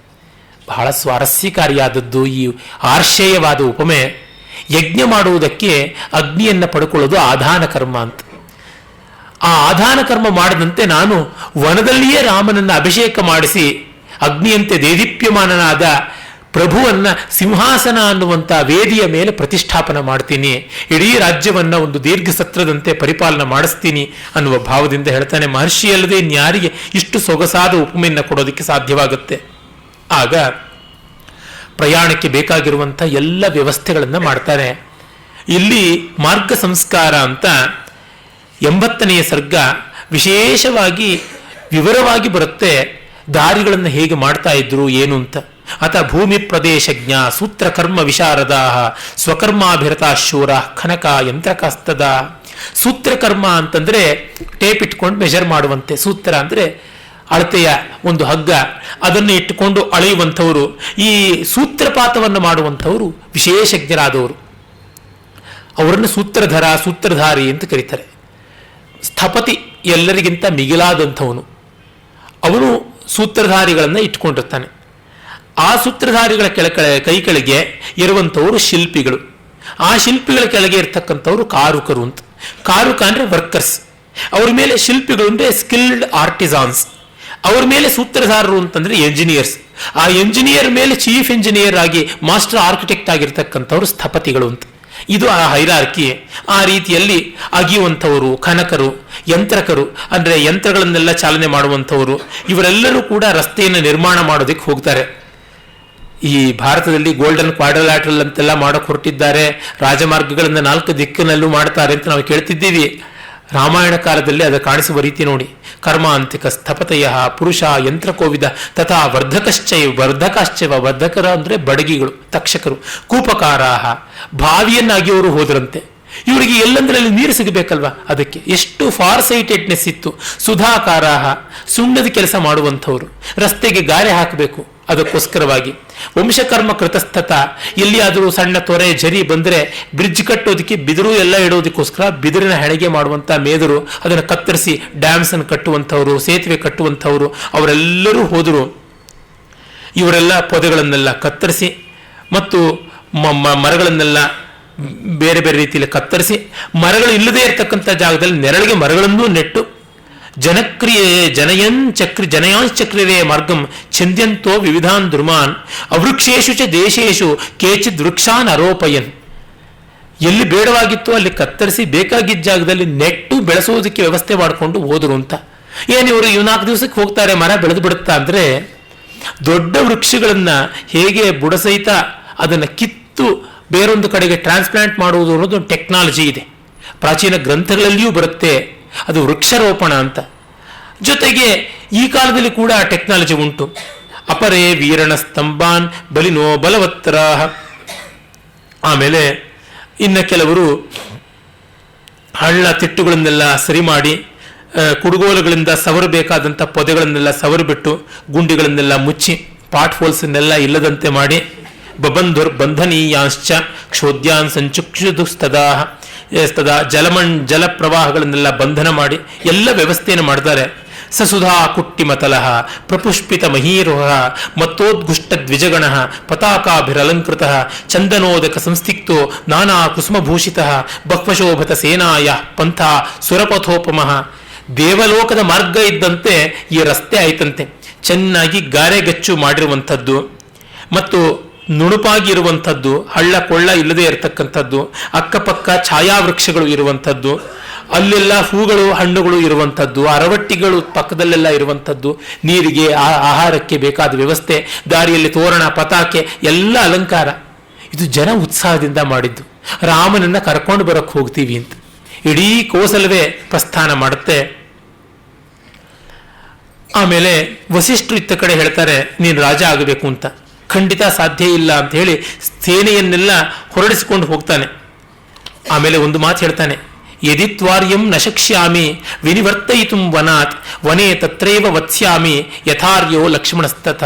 ಬಹಳ ಸ್ವಾರಸ್ಯಕಾರಿಯಾದದ್ದು ಈ ಆರ್ಷೇಯವಾದ ಉಪಮೆ. ಯಜ್ಞ ಮಾಡುವುದಕ್ಕೆ ಅಗ್ನಿಯನ್ನು ಪಡ್ಕೊಳ್ಳೋದು ಆಧಾನ ಕರ್ಮ ಅಂತ. ಆ ಆಧಾನ ಕರ್ಮ ಮಾಡದಂತೆ ನಾನು ವನದಲ್ಲಿಯೇ ರಾಮನನ್ನ ಅಭಿಷೇಕ ಮಾಡಿಸಿ ಅಗ್ನಿಯಂತೆ ದೇದೀಪ್ಯಮಾನನಾದ ಪ್ರಭುವನ್ನ ಸಿಂಹಾಸನ ಅನ್ನುವಂಥ ವೇದಿಯ ಮೇಲೆ ಪ್ರತಿಷ್ಠಾಪನ ಮಾಡ್ತೀನಿ, ಇಡೀ ರಾಜ್ಯವನ್ನ ಒಂದು ದೀರ್ಘ ಸತ್ರದಂತೆ ಪರಿಪಾಲನೆ ಮಾಡಿಸ್ತೀನಿ ಅನ್ನುವ ಭಾವದಿಂದ ಹೇಳ್ತಾನೆ. ಮಹರ್ಷಿ ಅಲ್ಲದೆ ಇನ್ಯಾರಿಗೆ ಇಷ್ಟು ಸೊಗಸಾದ ಉಪಮೆಯನ್ನು ಕೊಡೋದಕ್ಕೆ ಸಾಧ್ಯವಾಗುತ್ತೆ. ಆಗ ಪ್ರಯಾಣಕ್ಕೆ ಬೇಕಾಗಿರುವಂಥ ಎಲ್ಲ ವ್ಯವಸ್ಥೆಗಳನ್ನು ಮಾಡ್ತಾರೆ. ಇಲ್ಲಿ ಮಾರ್ಗ ಸಂಸ್ಕಾರ ಅಂತ 80ನೆಯ ಸರ್ಗ ವಿಶೇಷವಾಗಿ ವಿವರವಾಗಿ ಬರುತ್ತೆ, ದಾರಿಗಳನ್ನು ಹೇಗೆ ಮಾಡ್ತಾ ಇದ್ರು ಏನು ಅಂತ. ಅಥ ಭೂಮಿ ಪ್ರದೇಶಜ್ಞ ಸೂತ್ರಕರ್ಮ ವಿಶಾರದ ಸ್ವಕರ್ಮಾಭಿರತ ಶೂರ ಖನಕ ಯಂತ್ರಕಸ್ತದ. ಸೂತ್ರಕರ್ಮ ಅಂತಂದ್ರೆ ಟೇಪ್ ಇಟ್ಕೊಂಡು ಮೆಜರ್ ಮಾಡುವಂತೆ, ಸೂತ್ರ ಅಂದ್ರೆ ಅಳತೆಯ ಒಂದು ಹಗ್ಗ, ಅದನ್ನು ಇಟ್ಟುಕೊಂಡು ಅಳೆಯುವಂಥವರು. ಈ ಸೂತ್ರಪಾತವನ್ನು ಮಾಡುವಂಥವರು ವಿಶೇಷಜ್ಞರಾದವರು, ಅವರನ್ನು ಸೂತ್ರಧರ ಸೂತ್ರಧಾರಿ ಅಂತ ಕರೀತಾರೆ. ಸ್ಥಪತಿ ಎಲ್ಲರಿಗಿಂತ ಮಿಗಿಲಾದಂಥವನು, ಅವನು ಸೂತ್ರಧಾರಿಗಳನ್ನು ಇಟ್ಕೊಂಡಿರ್ತಾನೆ. ಆ ಸೂತ್ರಧಾರಿಗಳ ಕೈ ಕೆಳಗೆ ಇರುವಂಥವರು ಶಿಲ್ಪಿಗಳು, ಆ ಶಿಲ್ಪಿಗಳ ಕೆಳಗೆ ಇರ್ತಕ್ಕಂಥವ್ರು ಕಾರುಕರು ಅಂತ. ಕಾರುಕ ಅಂದ್ರೆ ವರ್ಕರ್ಸ್, ಅವ್ರ ಮೇಲೆ ಶಿಲ್ಪಿಗಳು ಅಂದ್ರೆ ಸ್ಕಿಲ್ಡ್ ಆರ್ಟಿಸಾನ್ಸ್, ಅವ್ರ ಮೇಲೆ ಸೂತ್ರಧಾರರು ಅಂತಂದ್ರೆ ಎಂಜಿನಿಯರ್ಸ್, ಆ ಎಂಜಿನಿಯರ್ ಮೇಲೆ ಚೀಫ್ ಎಂಜಿನಿಯರ್ ಆಗಿ ಮಾಸ್ಟರ್ ಆರ್ಕಿಟೆಕ್ಟ್ ಆಗಿರ್ತಕ್ಕಂಥವ್ರು ಸ್ಥಪತಿಗಳು ಅಂತ. ಇದು ಆ ಹೈರಾರ್ಕಿ. ಆ ರೀತಿಯಲ್ಲಿ ಅಗಿಯುವಂಥವರು ಖನಕರು, ಯಂತ್ರಕರು ಅಂದ್ರೆ ಯಂತ್ರಗಳನ್ನೆಲ್ಲ ಚಾಲನೆ ಮಾಡುವಂಥವರು, ಇವರೆಲ್ಲರೂ ಕೂಡ ರಸ್ತೆಯನ್ನು ನಿರ್ಮಾಣ ಮಾಡೋದಕ್ಕೆ ಹೋಗ್ತಾರೆ. ಈ ಭಾರತದಲ್ಲಿ ಗೋಲ್ಡನ್ ಕ್ವಾಡ್ರಿಲ್ಯಾಟರಲ್ ಅಂತೆಲ್ಲ ಮಾಡೋಕೆ ಹೊರಟಿದ್ದಾರೆ, ರಾಜಮಾರ್ಗಗಳನ್ನು 4 ದಿಕ್ಕಿನಲ್ಲೂ ಮಾಡ್ತಾರೆ ಅಂತ ನಾವು ಕೇಳ್ತಿದ್ದೀವಿ. ರಾಮಾಯಣ ಕಾಲದಲ್ಲಿ ಅದು ಕಾಣಿಸುವ ರೀತಿ ನೋಡಿ. ಕರ್ಮಾಂತಿಕ ಸ್ಥಪತೆಯ ಪುರುಷ ಯಂತ್ರಕೋವಿದ ತಥಾ ವರ್ಧಕಾಶ್ಚೈವ ವರ್ಧಕರ ಅಂದ್ರೆ ಬಡಗಿಗಳು, ತಕ್ಷಕರು, ಕೂಪಕಾರಾಹ ಬಾವಿಯನ್ನಾಗಿಯವರು ಹೋದ್ರಂತೆ. ಇವರಿಗೆ ಎಲ್ಲಂದ್ರಲ್ಲಿ ನೀರು ಸಿಗಬೇಕಲ್ವಾ, ಅದಕ್ಕೆ ಎಷ್ಟು ಫಾರ್ ಸೈಟೆಡ್ನೆಸ್ ಇತ್ತು. ಸುಧಾಕಾರಾಹ ಸುಣ್ಣದ ಕೆಲಸ ಮಾಡುವಂಥವ್ರು, ರಸ್ತೆಗೆ ಗಾರೆ ಹಾಕಬೇಕು ಅದಕ್ಕೋಸ್ಕರವಾಗಿ. ವಂಶಕರ್ಮ ಕೃತಸ್ಥತ, ಎಲ್ಲಿಯಾದರೂ ಸಣ್ಣ ತೊರೆ ಝರಿ ಬಂದರೆ ಬ್ರಿಡ್ಜ್ ಕಟ್ಟೋದಕ್ಕೆ ಬಿದಿರು ಎಲ್ಲ ಇಡೋದಕ್ಕೋಸ್ಕರ ಬಿದಿರಿನ ಹೆಣಿಗೆ ಮಾಡುವಂಥ ಮೇದರು, ಅದನ್ನು ಕತ್ತರಿಸಿ ಡ್ಯಾಮ್ಸ್ ಅನ್ನು ಕಟ್ಟುವಂಥವ್ರು, ಸೇತುವೆ ಕಟ್ಟುವಂಥವ್ರು, ಅವರೆಲ್ಲರೂ ಹೋದರು. ಇವರೆಲ್ಲ ಪೊದೆಗಳನ್ನೆಲ್ಲ ಕತ್ತರಿಸಿ ಮತ್ತು ಮರಗಳನ್ನೆಲ್ಲ ಬೇರೆ ಬೇರೆ ರೀತಿಯಲ್ಲಿ ಕತ್ತರಿಸಿ, ಮರಗಳು ಇಲ್ಲದೇ ಇರತಕ್ಕಂಥ ಜಾಗದಲ್ಲಿ ನೆರಳಿಗೆ ಮರಗಳನ್ನೂ ನೆಟ್ಟು ಜನಯಾಂಚಕ್ರಿರೇ ಮಾರ್ಗಂ ಛಂದ್ಯಂತೋ ವಿವಿಧಾನ್ ಧ್ರುಮಾನ್ ಅವೃಕ್ಷೇಶು ಚ ದೇಶೇಶು ಕೇಚಿದ್ ವೃಕ್ಷಾನ್ ಆರೋಪಯನ್. ಎಲ್ಲಿ ಬೇಡವಾಗಿತ್ತು ಅಲ್ಲಿ ಕತ್ತರಿಸಿ ಬೇಕಾಗಿದ್ದ ಜಾಗದಲ್ಲಿ ನೆಟ್ಟು ಬೆಳೆಸೋದಕ್ಕೆ ವ್ಯವಸ್ಥೆ ಮಾಡಿಕೊಂಡು ಹೋದರು ಅಂತ. ಏನಿವರು 4 ದಿವಸಕ್ಕೆ ಹೋಗ್ತಾರೆ, ಮರ ಬೆಳೆದು ಬಿಡುತ್ತಾ ಅಂದ್ರೆ ದೊಡ್ಡ ವೃಕ್ಷಗಳನ್ನು ಹೇಗೆ ಬುಡಸಹಿತ ಅದನ್ನು ಕಿತ್ತು ಬೇರೊಂದು ಕಡೆಗೆ ಟ್ರಾನ್ಸ್ಪ್ಲಾಂಟ್ ಮಾಡುವುದು ಅನ್ನೋದು ಒಂದು ಟೆಕ್ನಾಲಜಿ ಇದೆ. ಪ್ರಾಚೀನ ಗ್ರಂಥಗಳಲ್ಲಿಯೂ ಬರುತ್ತೆ, ಅದು ವೃಕ್ಷಾರೋಪಣ ಅಂತ. ಜೊತೆಗೆ ಈ ಕಾಲದಲ್ಲಿ ಕೂಡ ಟೆಕ್ನಾಲಜಿ ಉಂಟು. ಅಪರೇ ವೀರಣ ಸ್ತಂಭಾನ್ ಬಲಿನೋ ಬಲವತ್ತರ. ಆಮೇಲೆ ಇನ್ನು ಕೆಲವರು ಹಳ್ಳ ತಿಟ್ಟುಗಳನ್ನೆಲ್ಲ ಸರಿ ಮಾಡಿ ಕುಡುಗೋಲುಗಳಿಂದ ಸವರಬೇಕಾದಂಥ ಪೊದೆಗಳನ್ನೆಲ್ಲ ಸವರಿಬಿಟ್ಟು ಗುಂಡಿಗಳನ್ನೆಲ್ಲ ಮುಚ್ಚಿ ಪಾಟ್ ಹೋಲ್ಸನ್ನೆಲ್ಲ ಇಲ್ಲದಂತೆ ಮಾಡಿ ಬಬಂಧುರ್ ಬಂಧನೀಯಾಂಶ್ಚ ಕ್ಷೋದ್ಯಾನ್ ಸಂಚುಕ್ಷುದು ಸ್ತದಾ ಜಲ ಪ್ರವಾಹಗಳನ್ನೆಲ್ಲ ಬಂಧನ ಮಾಡಿ ಎಲ್ಲ ವ್ಯವಸ್ಥೆಯನ್ನು ಮಾಡ್ತಾರೆ. ಸಸುಧಾ ಕುಟ್ಟಿಮತಲಃ ಪ್ರಪುಷ್ಪಿತ ಮಹೀರೋಹ ಮತ್ತೋದ್ಗುಷ್ಟ ದ್ವಿಜಗಣ ಪತಾಕಾಭಿರಲಂಕೃತ ಚಂದನೋದಕ ಸಂಸ್ಥಿಕ್ತೋ ನಾನಾ ಕುಸುಮಭೂಷಿತ ಬಹ್ವಶೋಭತ ಸೇನಾಯ ಪಂಥ ಸುರಪಥೋಪಮಃ. ದೇವಲೋಕದ ಮಾರ್ಗ ಇದ್ದಂತೆ ಈ ರಸ್ತೆ ಆಯ್ತಂತೆ. ಚೆನ್ನಾಗಿ ಗಾರೆಗಚ್ಚು ಮಾಡಿರುವಂಥದ್ದು ಮತ್ತು ನುಣುಪಾಗಿ ಇರುವಂಥದ್ದು, ಹಳ್ಳ ಕೊಳ್ಳ ಇಲ್ಲದೆ ಇರತಕ್ಕಂಥದ್ದು, ಅಕ್ಕಪಕ್ಕ ಛಾಯಾವೃಕ್ಷಗಳು ಇರುವಂಥದ್ದು, ಅಲ್ಲೆಲ್ಲ ಹೂಗಳು ಹಣ್ಣುಗಳು ಇರುವಂಥದ್ದು, ಅರವಟ್ಟಿಗಳು ಪಕ್ಕದಲ್ಲೆಲ್ಲ ಇರುವಂಥದ್ದು, ನೀರಿಗೆ ಆಹಾರಕ್ಕೆ ಬೇಕಾದ ವ್ಯವಸ್ಥೆ, ದಾರಿಯಲ್ಲಿ ತೋರಣ ಪತಾಕೆ ಎಲ್ಲ ಅಲಂಕಾರ. ಇದು ಜನ ಉತ್ಸಾಹದಿಂದ ಮಾಡಿದ್ದು. ರಾಮನನ್ನ ಕರ್ಕೊಂಡು ಬರಕ್ಕೆ ಹೋಗ್ತೀವಿ ಅಂತ ಇಡೀ ಕೋಸಲವೇ ಪ್ರಸ್ಥಾನ ಮಾಡುತ್ತೆ. ಆಮೇಲೆ ವಸಿಷ್ಠರು ಇತ್ತ ಕಡೆ ಹೇಳ್ತಾರೆ, ನೀನು ರಾಜ ಆಗಬೇಕು ಅಂತ. ಖಂಡಿತ ಸಾಧ್ಯ ಇಲ್ಲ ಅಂತ ಹೇಳಿ ಸೇನೆಯನ್ನೆಲ್ಲ ಹೊರಡಿಸಿಕೊಂಡು ಹೋಗ್ತಾನೆ. ಆಮೇಲೆ ಒಂದು ಮಾತು ಹೇಳ್ತಾನೆ, ಯದಿತ್ವಾರ್ಯಂ ನಶಕ್ಷ್ಯಾಮಿ ವಿನಿವರ್ತಯಿತು ವನಾತ್ ವನೇ ತತ್ರೈವ ವತ್ಸ್ಯಾಮಿ ಯಥಾರ್ಯೋ ಲಕ್ಷ್ಮಣಸ್ತಥ.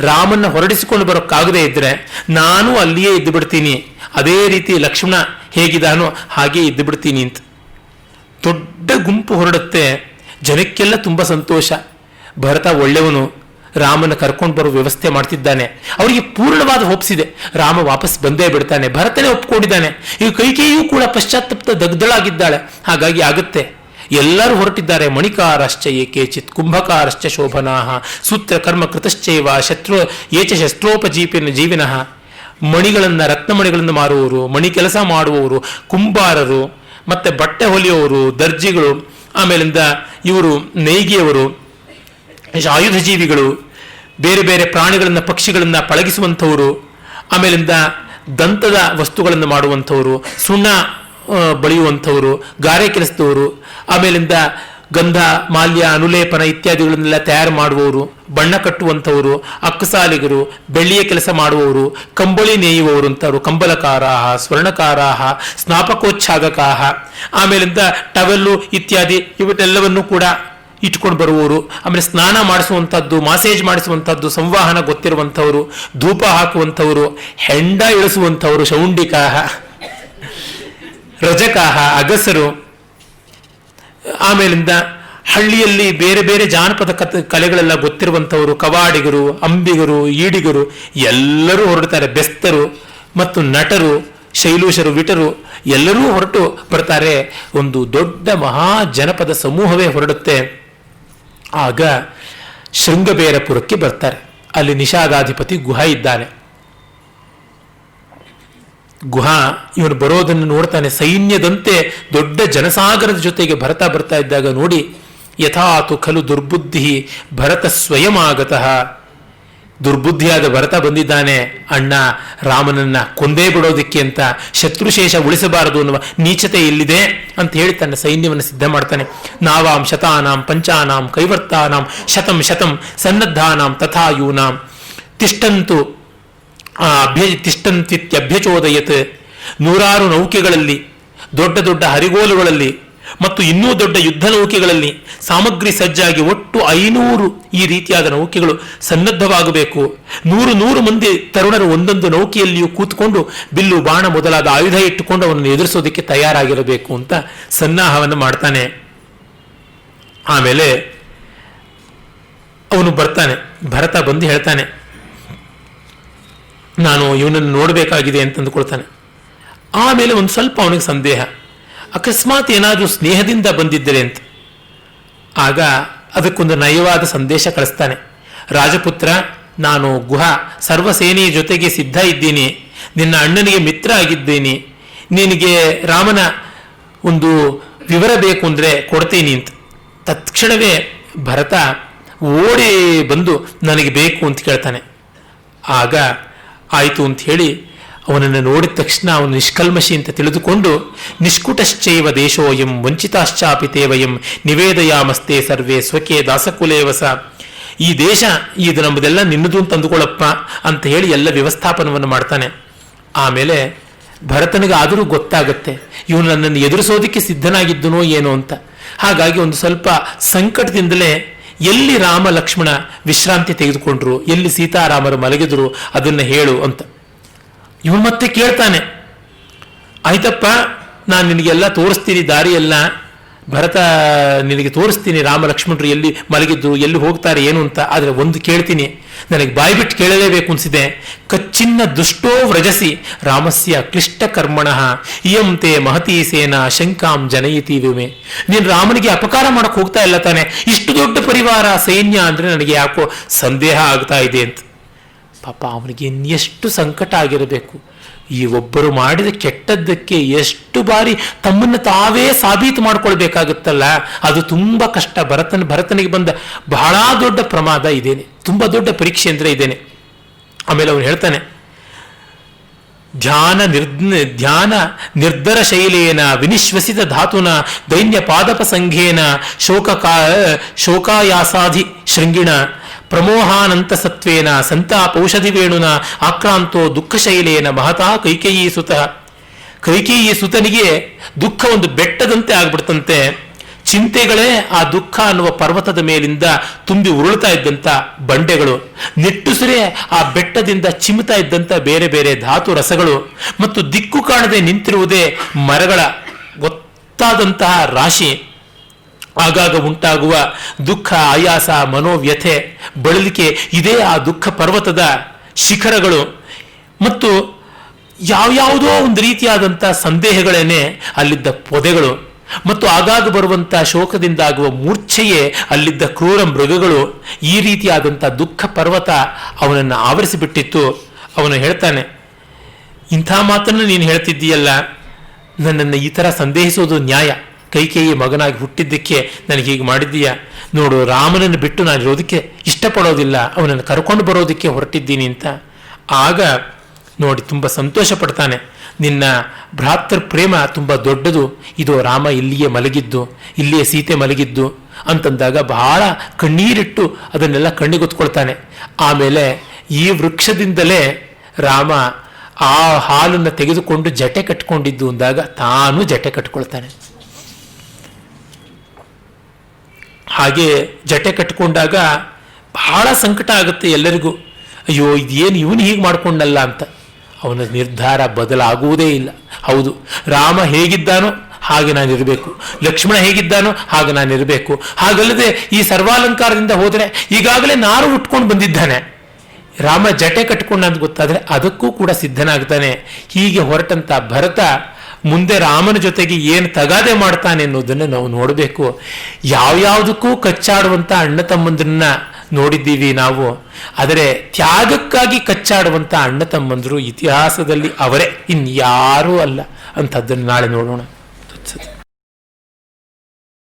ರಾಮನ್ನ ಹೊರಡಿಸಿಕೊಂಡು ಬರೋಕ್ಕಾಗದೇ ಇದ್ರೆ ನಾನು ಅಲ್ಲಿಯೇ ಇದ್ದು ಬಿಡ್ತೀನಿ, ಅದೇ ರೀತಿ ಲಕ್ಷ್ಮಣ ಹೇಗಿದಾನೋ ಹಾಗೆ ಇದ್ದು ಬಿಡ್ತೀನಿ ಅಂತ. ದೊಡ್ಡ ಗುಂಪು ಹೊರಡುತ್ತೆ. ಜನಕ್ಕೆಲ್ಲ ತುಂಬ ಸಂತೋಷ. ಭರತ ಒಳ್ಳೆಯವನು, ರಾಮನ ಕರ್ಕೊಂಡು ಬರೋ ವ್ಯವಸ್ಥೆ ಮಾಡ್ತಿದ್ದಾನೆ. ಅವರಿಗೆ ಪೂರ್ಣವಾದ ಒಪ್ಪಿಸಿದೆ, ರಾಮ ವಾಪಸ್ ಬಂದೇ ಬಿಡ್ತಾನೆ, ಭರತನೇ ಒಪ್ಕೊಂಡಿದ್ದಾನೆ. ಈಗ ಕೈಕೇಯಿಯೂ ಕೂಡ ಪಶ್ಚಾತ್ತಪ್ತ ದಗ್ಧಳಾಗಿದ್ದಾಳೆ. ಹಾಗಾಗಿ ಆಗುತ್ತೆ. ಎಲ್ಲರೂ ಹೊರಟಿದ್ದಾರೆ. ಮಣಿಕಾರಶ್ಚ ಏಕೇಚಿತ್ ಕುಂಭಕಾರಶ್ಚ ಶೋಭನಾಹ ಸೂತ್ರ ಕರ್ಮ ಕೃತಶ್ಚೈವ ಶಸ್ತ್ರೋಪಜೀಪಿನ ಜೀವಿನಃ. ಮಣಿಗಳನ್ನು ರತ್ನಮಣಿಗಳನ್ನು ಮಾರುವವರು, ಮಣಿ ಕೆಲಸ ಮಾಡುವವರು, ಕುಂಬಾರರು, ಮತ್ತೆ ಬಟ್ಟೆ ಹೊಲಿಯುವವರು, ದರ್ಜಿಗಳು, ಆಮೇಲಿಂದ ಇವರು ನೇಯ್ಗೆಯವರು, ಆಯುಧ ಜೀವಿಗಳು, ಬೇರೆ ಬೇರೆ ಪ್ರಾಣಿಗಳನ್ನು ಪಕ್ಷಿಗಳನ್ನು ಪಳಗಿಸುವಂಥವರು, ಆಮೇಲಿಂದ ದಂತದ ವಸ್ತುಗಳನ್ನು ಮಾಡುವಂಥವರು, ಸುಣ್ಣ ಬಳಿಯುವಂಥವರು, ಗಾರೆ ಕೆಲಸದವರು, ಆಮೇಲಿಂದ ಗಂಧ ಮಾಲ್ಯ ಅನುಲೇಪನ ಇತ್ಯಾದಿಗಳನ್ನೆಲ್ಲ ತಯಾರು ಮಾಡುವವರು, ಬಣ್ಣ ಕಟ್ಟುವಂಥವರು, ಅಕ್ಕಸಾಲಿಗರು, ಬೆಳ್ಳಿಯ ಕೆಲಸ ಮಾಡುವವರು, ಕಂಬಳಿ ನೇಯುವವರು ಅಂತವರು, ಕಂಬಲಕಾರಾಹ ಸ್ವರ್ಣಕಾರಾಹ ಸ್ನಾಪಕೋಚ್ಛಾದಕಾಹ, ಆಮೇಲಿಂದ ಟವೆಲ್ಲು ಇತ್ಯಾದಿ ಇವನ್ನೆಲ್ಲವನ್ನು ಕೂಡ ಇಟ್ಕೊಂಡು ಬರುವವರು, ಆಮೇಲೆ ಸ್ನಾನ ಮಾಡಿಸುವಂಥದ್ದು, ಮಾಸೇಜ್ ಮಾಡಿಸುವಂಥದ್ದು, ಸಂವಾಹನ ಗೊತ್ತಿರುವಂಥವರು, ಧೂಪ ಹಾಕುವಂಥವರು, ಹೆಂಡ ಇಳಿಸುವಂಥವರು, ಶೌಂಡಿಕಾಹ, ರಜಕಾಹ ಅಗಸರು, ಆಮೇಲಿಂದ ಹಳ್ಳಿಯಲ್ಲಿ ಬೇರೆ ಬೇರೆ ಜಾನಪದ ಕಲೆಗಳೆಲ್ಲ ಗೊತ್ತಿರುವಂಥವರು, ಕವಾಡಿಗರು, ಅಂಬಿಗರು, ಈಡಿಗರು ಎಲ್ಲರೂ ಹೊರಡ್ತಾರೆ. ಬೆಸ್ತರು ಮತ್ತು ನಟರು, ಶೈಲೂಷರು, ವಿಟರು ಎಲ್ಲರೂ ಹೊರಟು ಬರ್ತಾರೆ. ಒಂದು ದೊಡ್ಡ ಮಹಾ ಜನಪದ ಸಮೂಹವೇ ಹೊರಡುತ್ತೆ. ಆಗ ಶೃಂಗಬೇರಪುರಕ್ಕೆ ಬರ್ತಾರೆ. ಅಲ್ಲಿ ನಿಷಾದಾಧಿಪತಿ ಗುಹ ಇದ್ದಾನೆ. ಗುಹ ಇವನು ಬರೋದನ್ನು ನೋಡ್ತಾನೆ. ಸೈನ್ಯದಂತೆ ದೊಡ್ಡ ಜನಸಾಗರದ ಜೊತೆಗೆ ಭರತ ಬರ್ತಾ ಇದ್ದಾಗ ನೋಡಿ, ಯಥಾತು ಖಲು ದುರ್ಬುದ್ಧಿ ಭರತ ಸ್ವಯಂ ಆಗತಃ. ದುರ್ಬುದ್ಧಿಯಾದ ಭರತ ಬಂದಿದ್ದಾನೆ, ಅಣ್ಣ ರಾಮನನ್ನ ಕೊಂದೇ ಬಿಡೋದಿಕ್ಕೆ ಅಂತ, ಶತ್ರುಶೇಷ ಉಳಿಸಬಾರದು ಅನ್ನುವ ನೀಚತೆ ಇಲ್ಲಿದೆ ಅಂತ ಹೇಳಿ ತನ್ನ ಸೈನ್ಯವನ್ನು ಸಿದ್ಧ ಮಾಡ್ತಾನೆ. ನಾವಾಂ ಶತಾನಾಂ ಪಂಚಾನಾಂ ಕೈವರ್ತಾನಾಂ ಶತಂ ಶತಂ ಸನ್ನದ್ಧಾನಾಂ ತಥಾ ಯೂನಾಂ ತಿಷ್ಟಂತು ತಿಷ್ಟಂತ್ಯಭ್ಯಚೋದಯತ್. 100 ನೌಕೆಗಳಲ್ಲಿ, ದೊಡ್ಡ ದೊಡ್ಡ ಹರಿಗೋಲುಗಳಲ್ಲಿ ಮತ್ತು ಇನ್ನೂ ದೊಡ್ಡ ಯುದ್ಧ ನೌಕೆಗಳಲ್ಲಿ ಸಾಮಗ್ರಿ ಸಜ್ಜಾಗಿ ಒಟ್ಟು 500 ಈ ರೀತಿಯಾದ ನೌಕೆಗಳು ಸನ್ನದ್ಧವಾಗಬೇಕು. 100 ಮಂದಿ ತರುಣರು ಒಂದೊಂದು ನೌಕೆಯಲ್ಲಿಯೂ ಕೂತ್ಕೊಂಡು ಬಿಲ್ಲು ಬಾಣ ಮೊದಲಾದ ಆಯುಧ ಇಟ್ಟುಕೊಂಡು ಅವನನ್ನು ಎದುರಿಸೋದಕ್ಕೆ ತಯಾರಾಗಿರಬೇಕು ಅಂತ ಸನ್ನಾಹವನ್ನು ಮಾಡ್ತಾನೆ. ಆಮೇಲೆ ಅವನು ಬರ್ತಾನೆ. ಭರತ ಬಂದು ಹೇಳ್ತಾನೆ, ನಾನು ಇವನನ್ನು ನೋಡಬೇಕಾಗಿದೆ ಅಂತಂದುಕೊಳ್ತಾನೆ. ಆಮೇಲೆ ಒಂದು ಸ್ವಲ್ಪ ಅವನಿಗೆ ಸಂದೇಹ, ಅಕಸ್ಮಾತ್ ಏನಾದರೂ ಸ್ನೇಹದಿಂದ ಬಂದಿದ್ದರೆ ಅಂತ. ಆಗ ಅದಕ್ಕೊಂದು ನಯವಾದ ಸಂದೇಶ ಕಳಿಸ್ತಾನೆ. ರಾಜಪುತ್ರ, ನಾನು ಗುಹ ಸರ್ವಸೇನೆಯ ಜೊತೆಗೆ ಸಿದ್ಧ ಇದ್ದೀನಿ, ನಿನ್ನ ಅಣ್ಣನಿಗೆ ಮಿತ್ರ ಆಗಿದ್ದೀನಿ, ನಿನಗೆ ರಾಮನ ಒಂದು ವಿವರ ಬೇಕು ಅಂದರೆ ಕೊಡ್ತೀನಿ ಅಂತ. ತತ್ಕ್ಷಣವೇ ಭರತ ಓಡಿ ಬಂದು ನನಗೆ ಬೇಕು ಅಂತ ಕೇಳ್ತಾನೆ. ಆಗ ಆಯಿತು ಅಂತ ಹೇಳಿ ಅವನನ್ನು ನೋಡಿದ ತಕ್ಷಣ ಅವನು ನಿಷ್ಕಲ್ಮಶಿ ಅಂತ ತಿಳಿದುಕೊಂಡು, ನಿಷ್ಕುಟಶ್ಚೈವ ದೇಶೋಯಂ ವಂಚಿತಾಶ್ಚಾಪಿ ವಯಂ ನಿವೇದಯಾಮಸ್ತೆ ಸರ್ವೇ ಸ್ವಕೆ ದಾಸಕುಲೇವಸ. ಈ ದೇಶ ಇದು ನಮ್ಮದೆಲ್ಲ ನಿನ್ನದು ಅಂತ ಅಂದುಕೊಳ್ಳಪ್ಪ ಅಂತ ಹೇಳಿ ಎಲ್ಲ ವ್ಯವಸ್ಥಾಪನವನ್ನು ಮಾಡ್ತಾನೆ. ಆಮೇಲೆ ಭರತನಿಗೆ ಆದರೂ ಗೊತ್ತಾಗತ್ತೆ ಇವನು ನನ್ನನ್ನು ಎದುರಿಸೋದಕ್ಕೆ ಸಿದ್ಧನಾಗಿದ್ದನೋ ಏನೋ ಅಂತ. ಹಾಗಾಗಿ ಒಂದು ಸ್ವಲ್ಪ ಸಂಕಟದಿಂದಲೇ ಎಲ್ಲಿ ರಾಮ ಲಕ್ಷ್ಮಣ ವಿಶ್ರಾಂತಿ ತೆಗೆದುಕೊಂಡ್ರು, ಎಲ್ಲಿ ಸೀತಾರಾಮರು ಮಲಗಿದ್ರು ಅದನ್ನು ಹೇಳು ಅಂತ ಇವನು ಮತ್ತೆ ಕೇಳ್ತಾನೆ. ಆಯ್ತಪ್ಪ, ನಾನು ನಿನಗೆಲ್ಲ ತೋರಿಸ್ತೀನಿ, ದಾರಿಯೆಲ್ಲ ಭರತ ನಿನಗೆ ತೋರಿಸ್ತೀನಿ, ರಾಮ ಲಕ್ಷ್ಮಣರು ಎಲ್ಲಿ ಮಲಗಿದ್ರು, ಎಲ್ಲಿ ಹೋಗ್ತಾರೆ ಏನು ಅಂತ. ಆದರೆ ಒಂದು ಕೇಳ್ತೀನಿ, ನನಗೆ ಬಾಯ್ಬಿಟ್ಟು ಕೇಳಲೇಬೇಕು ಅನಿಸಿದೆ. ಕಚ್ಚಿನ್ನ ದುಷ್ಟೋ ವ್ರಜಸಿ ರಾಮಸ್ಯ ಕ್ಲಿಷ್ಟ ಕರ್ಮಣಃ ಇಯಂ ತೇ ಮಹತೀ ಸೇನಾ ಶಂಕಾಂ ಜನಯಿತಿ ವಿಮೆ. ನೀನು ರಾಮನಿಗೆ ಅಪಕಾರ ಮಾಡಕ್ಕೆ ಹೋಗ್ತಾ ಇಲ್ಲ ತಾನೆ? ಇಷ್ಟು ದೊಡ್ಡ ಪರಿವಾರ ಸೈನ್ಯ ಅಂದರೆ ನನಗೆ ಯಾಕೋ ಸಂದೇಹ ಆಗ್ತಾ ಇದೆ ಅಂತ. ಪಾಪ ಅವನಿಗೆ ಇನ್ನೆಷ್ಟು ಸಂಕಟ ಆಗಿರಬೇಕು. ಈ ಒಬ್ಬರು ಮಾಡಿದ ಕೆಟ್ಟದ್ದಕ್ಕೆ ಎಷ್ಟು ಬಾರಿ ತಮ್ಮನ್ನು ತಾವೇ ಸಾಬೀತು ಮಾಡ್ಕೊಳ್ಬೇಕಾಗುತ್ತಲ್ಲ, ಅದು ತುಂಬ ಕಷ್ಟ. ಭರತನಿಗೆ ಬಂದ ಬಹಳ ದೊಡ್ಡ ಪ್ರಮಾದ ಇದೇನೆ, ತುಂಬ ದೊಡ್ಡ ಪರೀಕ್ಷೆ ಅಂದರೆ ಇದೇನೆ. ಆಮೇಲೆ ಅವನು ಹೇಳ್ತಾನೆ, ಧ್ಯಾನ ನಿರ್ಧರ ಶೈಲೇನ ವಿನಿಶ್ವಸಿತ ಧಾತುನ ದೈನ್ಯ ಪಾದಪ ಸಂಘೇನ ಶೋಕಾಯಾಸಾಧಿ ಶೃಂಗಿಣ ಪ್ರಮೋಹಾನಂತ ಸತ್ವೇನ ಸಂತಾಪೌಷಧಿ ವೇಣುನ ಆಕ್ರಾಂತೋ ದುಃಖ ಶೈಲೇನ ಮಹತಃ ಕೈಕೇಯಿ ಸುತ. ಕೈಕೇಯಿ ಸುತನಿಗೆ ದುಃಖ ಒಂದು ಬೆಟ್ಟದಂತೆ ಆಗ್ಬಿಡ್ತಂತೆ. ಚಿಂತೆಗಳೇ ಆ ದುಃಖ ಅನ್ನುವ ಪರ್ವತದ ಮೇಲಿಂದ ತುಂಬಿ ಉರುಳ್ತಾ ಇದ್ದಂಥ ಬಂಡೆಗಳು, ನಿಟ್ಟುಸಿರೇ ಆ ಬೆಟ್ಟದಿಂದ ಚಿಮ್ತಾ ಇದ್ದಂಥ ಬೇರೆ ಬೇರೆ ಧಾತು ರಸಗಳು, ಮತ್ತು ದಿಕ್ಕು ಕಾಣದೆ ನಿಂತಿರುವುದೇ ಮರಗಳ ಗೊತ್ತಾದಂತಹ ರಾಶಿ. ಆಗಾಗ ಉಂಟಾಗುವ ದುಃಖ, ಆಯಾಸ, ಮನೋವ್ಯಥೆ, ಬಳಲಿಕೆ, ಇದೇ ಆ ದುಃಖ ಪರ್ವತದ ಶಿಖರಗಳು. ಮತ್ತು ಯಾವ್ಯಾವುದೋ ಒಂದು ರೀತಿಯಾದಂಥ ಸಂದೇಹಗಳೇನೆ ಅಲ್ಲಿದ್ದ ಪೊದೆಗಳು, ಮತ್ತು ಆಗಾಗ ಬರುವಂಥ ಶೋಕದಿಂದ ಆಗುವ ಮೂರ್ಛೆಯೇ ಅಲ್ಲಿದ್ದ ಕ್ರೂರ ಮೃಗಗಳು. ಈ ರೀತಿಯಾದಂಥ ದುಃಖ ಪರ್ವತ ಅವನನ್ನು ಆವರಿಸಿಬಿಟ್ಟಿತ್ತು. ಅವನು ಹೇಳ್ತಾನೆ, ಇಂಥ ಮಾತನ್ನು ನೀನು ಹೇಳ್ತಿದ್ದೀಯಲ್ಲ, ನನ್ನನ್ನು ಈ ಥರ ಸಂದೇಹಿಸೋದು ನ್ಯಾಯ. ಕೈಕೇಯಿ ಮಗನಾಗಿ ಹುಟ್ಟಿದ್ದಕ್ಕೆ ನನಗೆ ಹೀಗೆ ಮಾಡಿದ್ದೀಯ. ನೋಡು, ರಾಮನನ್ನು ಬಿಟ್ಟು ನಾನು ಇರೋದಕ್ಕೆ ಇಷ್ಟಪಡೋದಿಲ್ಲ, ಅವನನ್ನು ಕರ್ಕೊಂಡು ಬರೋದಕ್ಕೆ ಹೊರಟಿದ್ದೀನಿ ಅಂತ. ಆಗ ನೋಡಿ ತುಂಬ ಸಂತೋಷ ಪಡ್ತಾನೆ. ನಿನ್ನ ಭ್ರಾತೃ ಪ್ರೇಮ ತುಂಬ ದೊಡ್ಡದು, ಇದು ರಾಮ ಇಲ್ಲಿಯೇ ಮಲಗಿದ್ದು, ಇಲ್ಲಿಯೇ ಸೀತೆ ಮಲಗಿದ್ದು ಅಂತಂದಾಗ ಬಹಳ ಕಣ್ಣೀರಿಟ್ಟು ಅದನ್ನೆಲ್ಲ ಕಣ್ಣಿಗೊತ್ಕೊಳ್ತಾನೆ. ಆಮೇಲೆ ಈ ವೃಕ್ಷದಿಂದಲೇ ರಾಮ ಆ ಹಾಲನ್ನು ತೆಗೆದುಕೊಂಡು ಜಟೆ ಕಟ್ಕೊಂಡಿದ್ದು ಅಂದಾಗ ತಾನು ಜಟೆ ಕಟ್ಕೊಳ್ತಾನೆ. ಹಾಗೆ ಜಟೆ ಕಟ್ಟಿಕೊಂಡಾಗ ಬಹಳ ಸಂಕಟ ಆಗುತ್ತೆ ಎಲ್ಲರಿಗೂ. ಅಯ್ಯೋ, ಇದೇನು ಇವನು ಹೀಗೆ ಮಾಡ್ಕೊಂಡಲ್ಲ ಅಂತ. ಅವನ ನಿರ್ಧಾರ ಬದಲಾಗುವುದೇ ಇಲ್ಲ. ಹೌದು, ರಾಮ ಹೇಗಿದ್ದಾನೋ ಹಾಗೆ ನಾನಿರಬೇಕು, ಲಕ್ಷ್ಮಣ ಹೇಗಿದ್ದಾನೋ ಹಾಗೆ ನಾನಿರಬೇಕು. ಹಾಗಲ್ಲದೆ ಈ ಸರ್ವಾಲಂಕಾರದಿಂದ ಹೋದರೆ ಈಗಾಗಲೇ ನಾರು ಉಟ್ಕೊಂಡು ಬಂದಿದ್ದಾನೆ, ರಾಮ ಜಟೆ ಕಟ್ಕೊಂಡ ಅಂತ ಗೊತ್ತಾದರೆ ಅದಕ್ಕೂ ಕೂಡ ಸಿದ್ಧನಾಗ್ತಾನೆ. ಹೀಗೆ ಹೊರಟಂತ ಭರತ ಮುಂದೆ ರಾಮನ ಜೊತೆಗೆ ಏನು ತಗಾದೆ ಮಾಡ್ತಾನೆ ಅನ್ನೋದನ್ನು ನಾವು ನೋಡಬೇಕು. ಯಾವ್ಯಾವುದಕ್ಕೂ ಕಚ್ಚಾಡುವಂಥ ಅಣ್ಣ ತಮ್ಮಂದ್ರನ್ನ ನೋಡಿದ್ದೀವಿ ನಾವು, ಆದರೆ ತ್ಯಾಗಕ್ಕಾಗಿ ಕಚ್ಚಾಡುವಂಥ ಅಣ್ಣ ತಮ್ಮಂದರು ಇತಿಹಾಸದಲ್ಲಿ ಅವರೇ, ಇನ್ಯಾರೂ ಅಲ್ಲ ಅಂಥದ್ದನ್ನು ನಾಳೆ ನೋಡೋಣ.